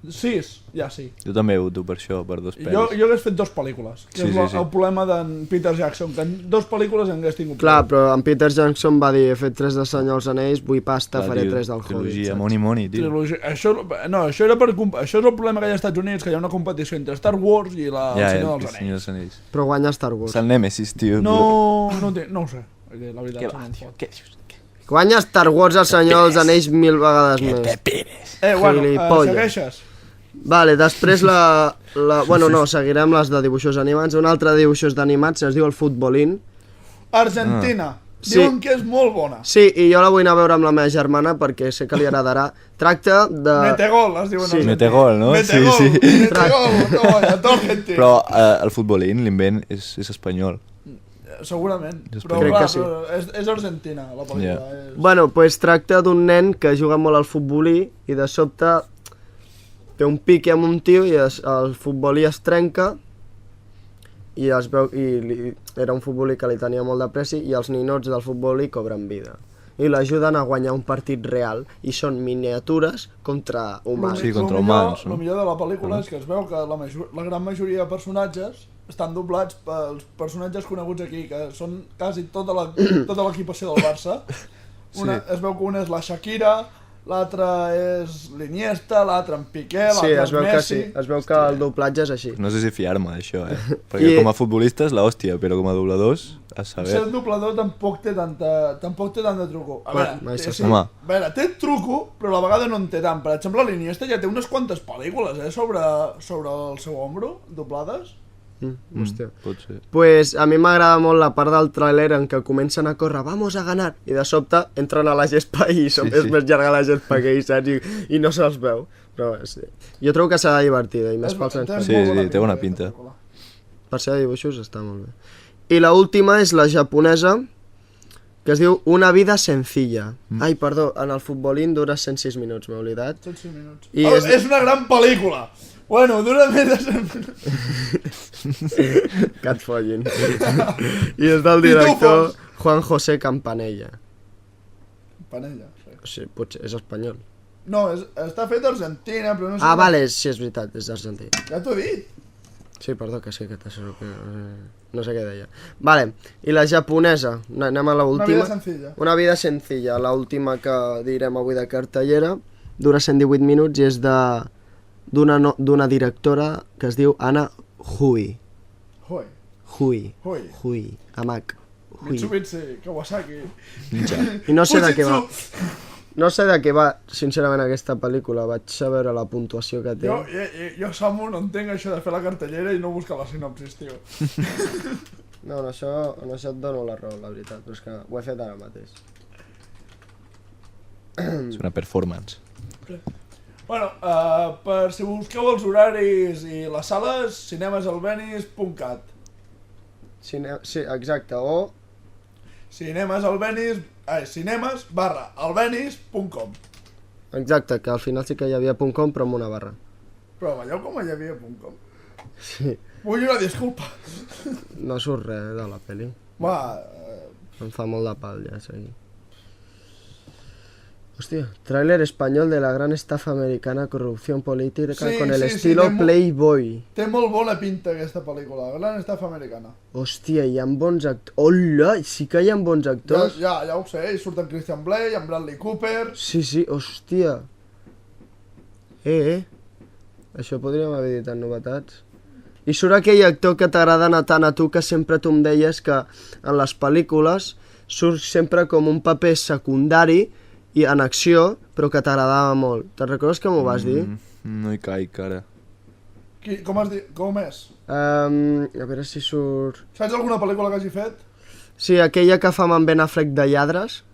6, ja sí. Jo també ho voto per això, per 2 pel·lis. Jo hagués fet 2 pel·lícules, que és el problema d'en Peter Jackson, que en 2 pel·lícules en hagués tingut. Clar, però en Peter Jackson va dir, he fet 3 de Senyor dels Anells, vull pasta, faré 3 del Hobbit. Trilogia, money, tio. Això era per... Això és el problema que hi ha als Estats Units, que hi ha una competició entre Star Wars i el Senyor dels Anells. Però guanya Star Wars. És el Nèmesis, tio. No ho sé, la veritat. Què dius? Guanya Star Wars el Senyor dels Anells 1000 vegades més. Bueno, segueixes? Vale, després bueno, no, seguirem les de dibuixos animats. Una altra de dibuixos d'animats es diu el Futbolín. Argentina. Diuen que és molt bona. Sí, i jo la vull anar a veure amb la meva germana perquè sé que li agradarà. Tracta de... Metegol, es diuen. Sí, Metegol, no? Metegol, Metegol, Però el Futbolín, l'invent, és espanyol. Segurament, però crec clar, que sí. És Argentina la pel·lícula. Bueno, pues tracta d'un nen que juga molt al futbolí i de sobte té un pique amb un tio i el futbolí es trenca i es veu, era un futbolí que li tenia molt de pressi i els ninots del futbolí cobren vida i l'ajuden a guanyar un partit real i són miniatures contra humans. Sí, contra humans. El millor de la pel·lícula és que es veu que la gran majoria de personatges estan doblats pels personatges coneguts aquí, que són quasi tota l'equipació del Barça. Es veu que una és la Shakira, l'altre és l'Iniesta, l'altre en Piqué, l'altre és Messi... Sí, es veu que el doblatge és així. No sé si fiar-me d'això, perquè com a futbolista és l'hòstia, però com a dobladors, a saber... Ser doblador tampoc té tant de truco. A veure, té truco, però a la vegada no en té tant. Per exemple, l'Iniesta ja té unes quantes pel·lícules sobre el seu ombro, doblades. Hòstia. Pot ser. Pues a mi m'agrada molt la part del tràiler en què comencen a córrer, vamos a ganar, i de sobte entren a la gespa i és més llarga la gespa que ells, saps? I no se'ls veu. Però jo trobo que serà divertida i més pels nens. Sí, té bona pinta. Per ser de dibuixos està molt bé. I l'última és la japonesa, que es diu Una vida sencilla. Ai, perdó, en el futbolín dura 106 minuts, m'he oblidat. 106 minuts. És una gran pel·lícula! Bueno, dura més de 100 minuts. Que et follin. I és del director Juan José Campanella. Campanella, sí. Sí, potser és espanyol. No, està fet a Argentina, però no sé... Ah, vale, sí, és veritat, és d'Argentina. Ja t'ho he dit. Sí, perdó, que sí, que t'assuro que... No sé què deia. Vale, i la japonesa, anem a l'última. Una vida sencilla. Una vida sencilla, l'última que direm avui de cartellera. Dura 118 minuts i és de d'una directora que es diu Anna Hui. Hoi. Hui. Hui. Hui. Amac. Hui. Mitsubishi, Kawasaki. I no sé de què va. Fujitsu. No sé de què va, sincerament, aquesta pel·lícula. Vaig a veure la puntuació que té. Jo, Samu, no entenc això de fer la cartellera i no buscar la sinopsis, tio. No, en això et dono la raó, la veritat, però és que ho he fet ara mateix. És una performance. Bueno, per si busqueu els horaris i les sales, cinemesalbenis.cat. Sí, exacte, o... cinemes/albenis.com. Exacte, que al final sí que hi havia .com, però amb una barra. Però veieu com hi havia .com? Sí. Vull una disculpa. No surt res de la pel·li. Va, Em fa molt de pal ja seguir. Hòstia, tráiler español de la gran estafa americana corrupción política Sí, con el sí, sí, estilo té Playboy. té molt bona pinta aquesta pel·lícula, gran estafa americana. Hòstia, hi ha bons actors. Hola, sí que hi ha bons actors. Ja ho sé, hi surt en Christian Bale, en Bradley Cooper... Sí, hòstia. Això podríem haver dit en novetats. I surt aquell actor que t'agrada tant a tu, que sempre tu em deies que en les pel·lícules surt sempre com un paper secundari i en acció, però que t'agradava molt. Te'n recordes que m'ho vas dir? No hi caic, ara. Com has dit? Com és? A veure si surt... Saps alguna pel·lícula que hagi fet? Sí, aquella que fa amb en Ben Affleck de lladres.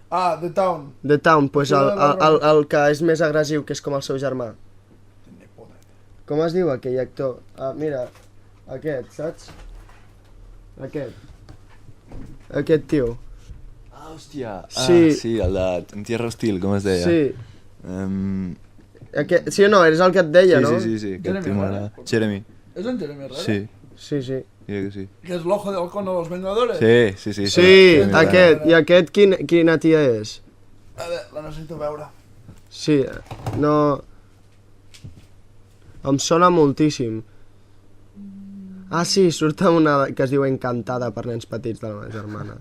Ah, The Town. The Town, pues el que és més agressiu, que és com el seu germà. Com es diu aquell actor? Mira, aquest, saps? Aquest tio. Ah, hòstia. Sí, el de Entierro Hostil, com es deia? Sí. Sí o no? Eres el que et deia, no? Sí, aquest tio m'agrada. Jeremy. És en Jeremy Herrera? Sí. Sí. Diria que sí. Que és l'ojo de halcón de los Vengadores? Sí. Sí, aquest. I aquest quina tia és? A veure, la necessito veure. Sí, no... Em sona moltíssim. Sí, surt una que es diu Encantada per nens petits de la meva germana.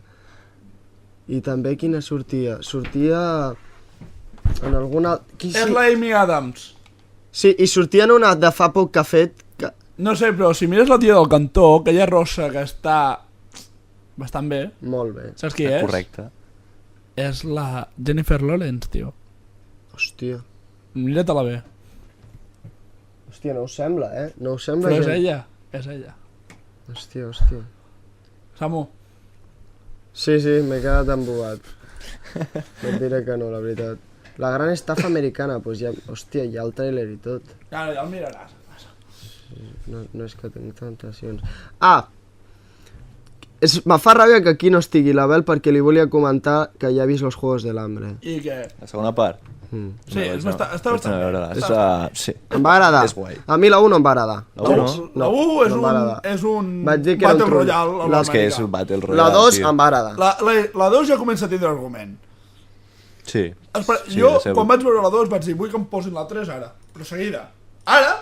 I també quina sortia? Sortia en alguna... És la Amy Adams. Sí, i sortia en una de fa poc que ha fet... No sé, però si mires la tia del cantó, aquella rossa que està bastant bé... Molt bé. Saps qui és? Correcte. És la Jennifer Lawrence, tio. Hòstia. Mira-te-la bé. Hòstia, no ho sembla, No ho sembla. Però és ella. És ella. Hòstia. Samu. Sí, m'he quedat embobat. No et diré que no, la veritat. La gran estafa americana, doncs ja... Hòstia, hi ha el tràiler i tot. Ja el miraràs. No és que tinc tentacions. Me fa ràbia que aquí no estigui l'Abel perquè li volia comentar que ja ha vist Los Juegos del Hambre. I què? La segona part? Sí, està bastant bé. Sí. Em va agradar. És guai. A mi la 1 no em va agradar. La 1 és un Battle Royale. És que és un Battle Royale. La 2 em va agradar. La 2 ja comença a tindre argument. Sí. Jo, quan vaig veure la 2, vaig dir, vull que em posin la 3 ara. Però seguida. Ara...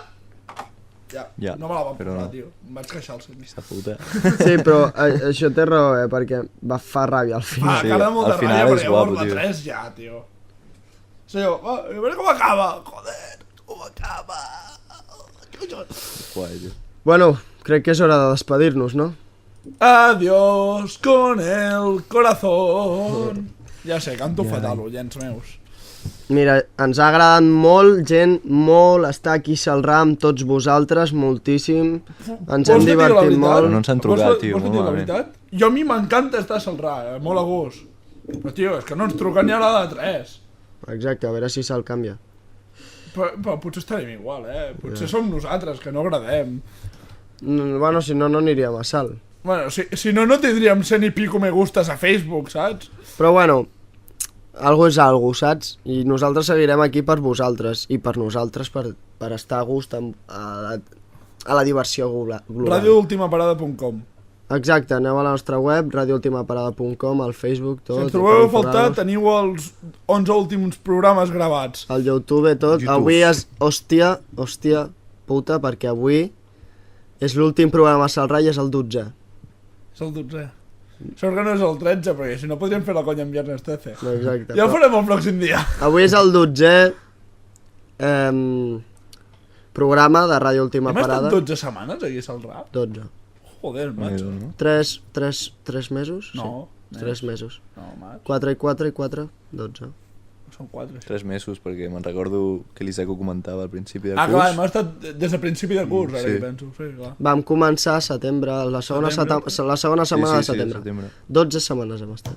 Ja, no me la van posar, tio. Em vaig queixar al cine. Aquesta puta. Sí, però això té raó, perquè va fa ràbia al final. Fa cara de molta ràbia, perquè llavors la 3 ja, tio. Sí, a veure com acaba. Joder, com acaba. Guai, tio. Bueno, crec que és hora de despedir-nos, no? Adiós con el corazón. Ja sé, canto fatal, oients meus. Mira, ens ha agradat molt, gent, molt, estar aquí a Celrà amb tots vosaltres, moltíssim. Ens hem divertit molt. No ens han trucat, tio, molt malament. Jo a mi m'encanta estar a Celrà, molt a gust. Però, tio, és que no ens truquen ni a la de 3. Exacte, a veure si se'l canvia. Però potser estarem igual, Potser som nosaltres, que no agradem. Bueno, si no, no aniríem a Sal. Bueno, si no, no tindríem 100 i pico me gustes a Facebook, saps? Però bueno, algo és algo, saps? I nosaltres seguirem aquí per vosaltres i per nosaltres per estar a gust a la diversió global. radioultimaparada.com. Exacte, aneu a la nostra web, radioultimaparada.com, al Facebook, tot. Si ens trobeu a faltar, teniu els 11 últims programes gravats. Al YouTube, tot. Avui és, hòstia, puta, perquè avui és l'últim programa a Celrà i és el 12è. És el 12è. Sort que no és el 13, perquè si no podríem fer la conya en viernes 13. No, exacte. Ja ho farem el pròxim dia. Avui és el 12è. programa de Ràdio Última Hem estat Parada. 12 setmanes aquí a Salrà? 12. Joder, macho. No? 3 mesos? No, Sí. 3 mesos. No, macho. 4 i 4 i 4, 12. Són 4. 3 mesos, perquè me'n recordo que l'Isaac ho comentava al principi del Ah, curs. clar, hem estat des de principi de curs, ara Sí. que penso. Sí, clar. Vam començar a setembre, la segona setmana de setembre. 12 setmanes hem estat.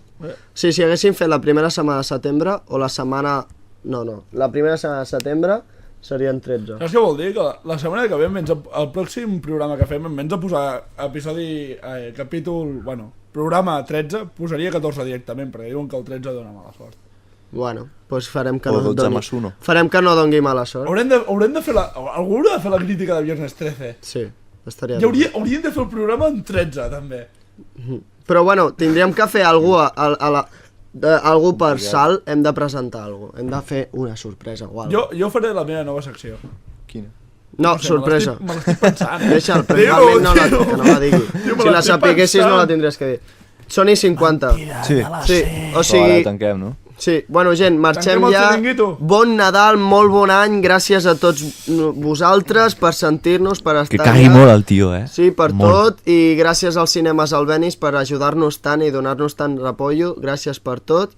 Sí, si haguéssim fet la primera setmana de setembre o la setmana... No, la primera setmana de setembre serien 13. Saps què vol dir? Que la setmana que ve, el pròxim programa que fem, en vez de posar capítol, programa 13, posaria 14 directament, perquè diuen que el 13 dona mala sort. Bueno, doncs farem que O no 12 més 1. Farem que no dongui mala sort. Haurem de fer algú haurà de fer la crítica de Viernes 13. Sí, estaria I hauríem de fer el programa en 13, també. Però bueno, tindríem que fer algú per salt, hem de presentar algú. Hem de fer una sorpresa o alguna cosa. Jo faré la meva nova secció. Quina? No, sé, sorpresa. Me l'estic pensant. Deixa'l, principalment que no la digui. Si la sapiguessis no la tindries que dir. Són i 50. Sí. Sí, o Però ara sigui... tanquem, no? Sí, bueno, gent, marxem Tanquem el ja. xiringuito. Bon Nadal, molt bon any, gràcies a tots vosaltres per sentir-nos, per estar Que cagui molt el tio, Sí, per molt. tot, i gràcies als cinemes Albenis per ajudar-nos tant i donar-nos tant repollo, gràcies per tot.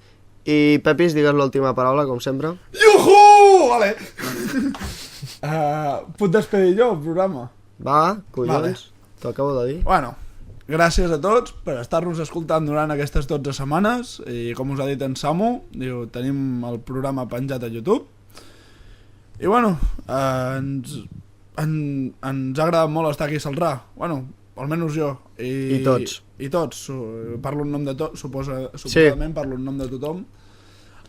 I Pepis, digues l'última paraula, com sempre. Iuhu! Vale. Puc despedir jo el programa? Va, collons, t'ho acabo de dir. Bueno, gràcies a tots per estar-nos escoltant durant aquestes 12 setmanes i com us ha dit en Samu, diu, tenim el programa penjat a YouTube i bueno, ens ha agradat molt estar aquí a Salrà, bueno, almenys jo I tots. i tots, parlo en nom de tots, suposadament parlo en nom de tothom.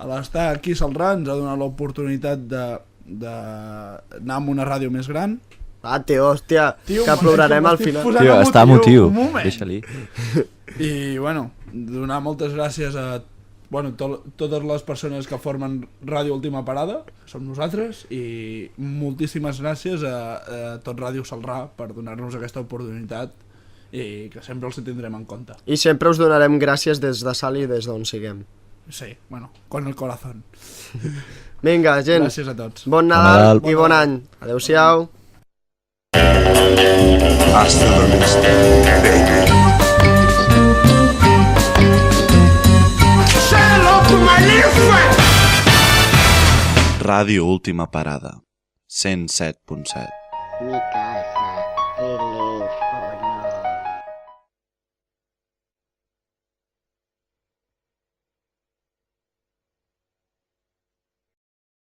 A l'estar aquí a Salrà ens ha donat l'oportunitat d'anar amb una ràdio més gran. Ah, tio, hòstia, Tio, que plorarem al final. Tio, està emotiu, deixa-li. I, bueno, donar moltes gràcies a totes les persones que formen Ràdio Última Parada, que som nosaltres, i moltíssimes gràcies a tot Ràdio Salrà per donar-nos aquesta oportunitat i que sempre els tindrem en compte. I sempre us donarem gràcies des de Salt i des d'on siguem. Sí, bueno, con el corazón. Vinga, gent, Gràcies a tots. bon Nadal i bon any. Adéu-siau. Hasta la vista, baby. Say hello to my little friend. Ràdio Última Parada, 107.7. Mi casa.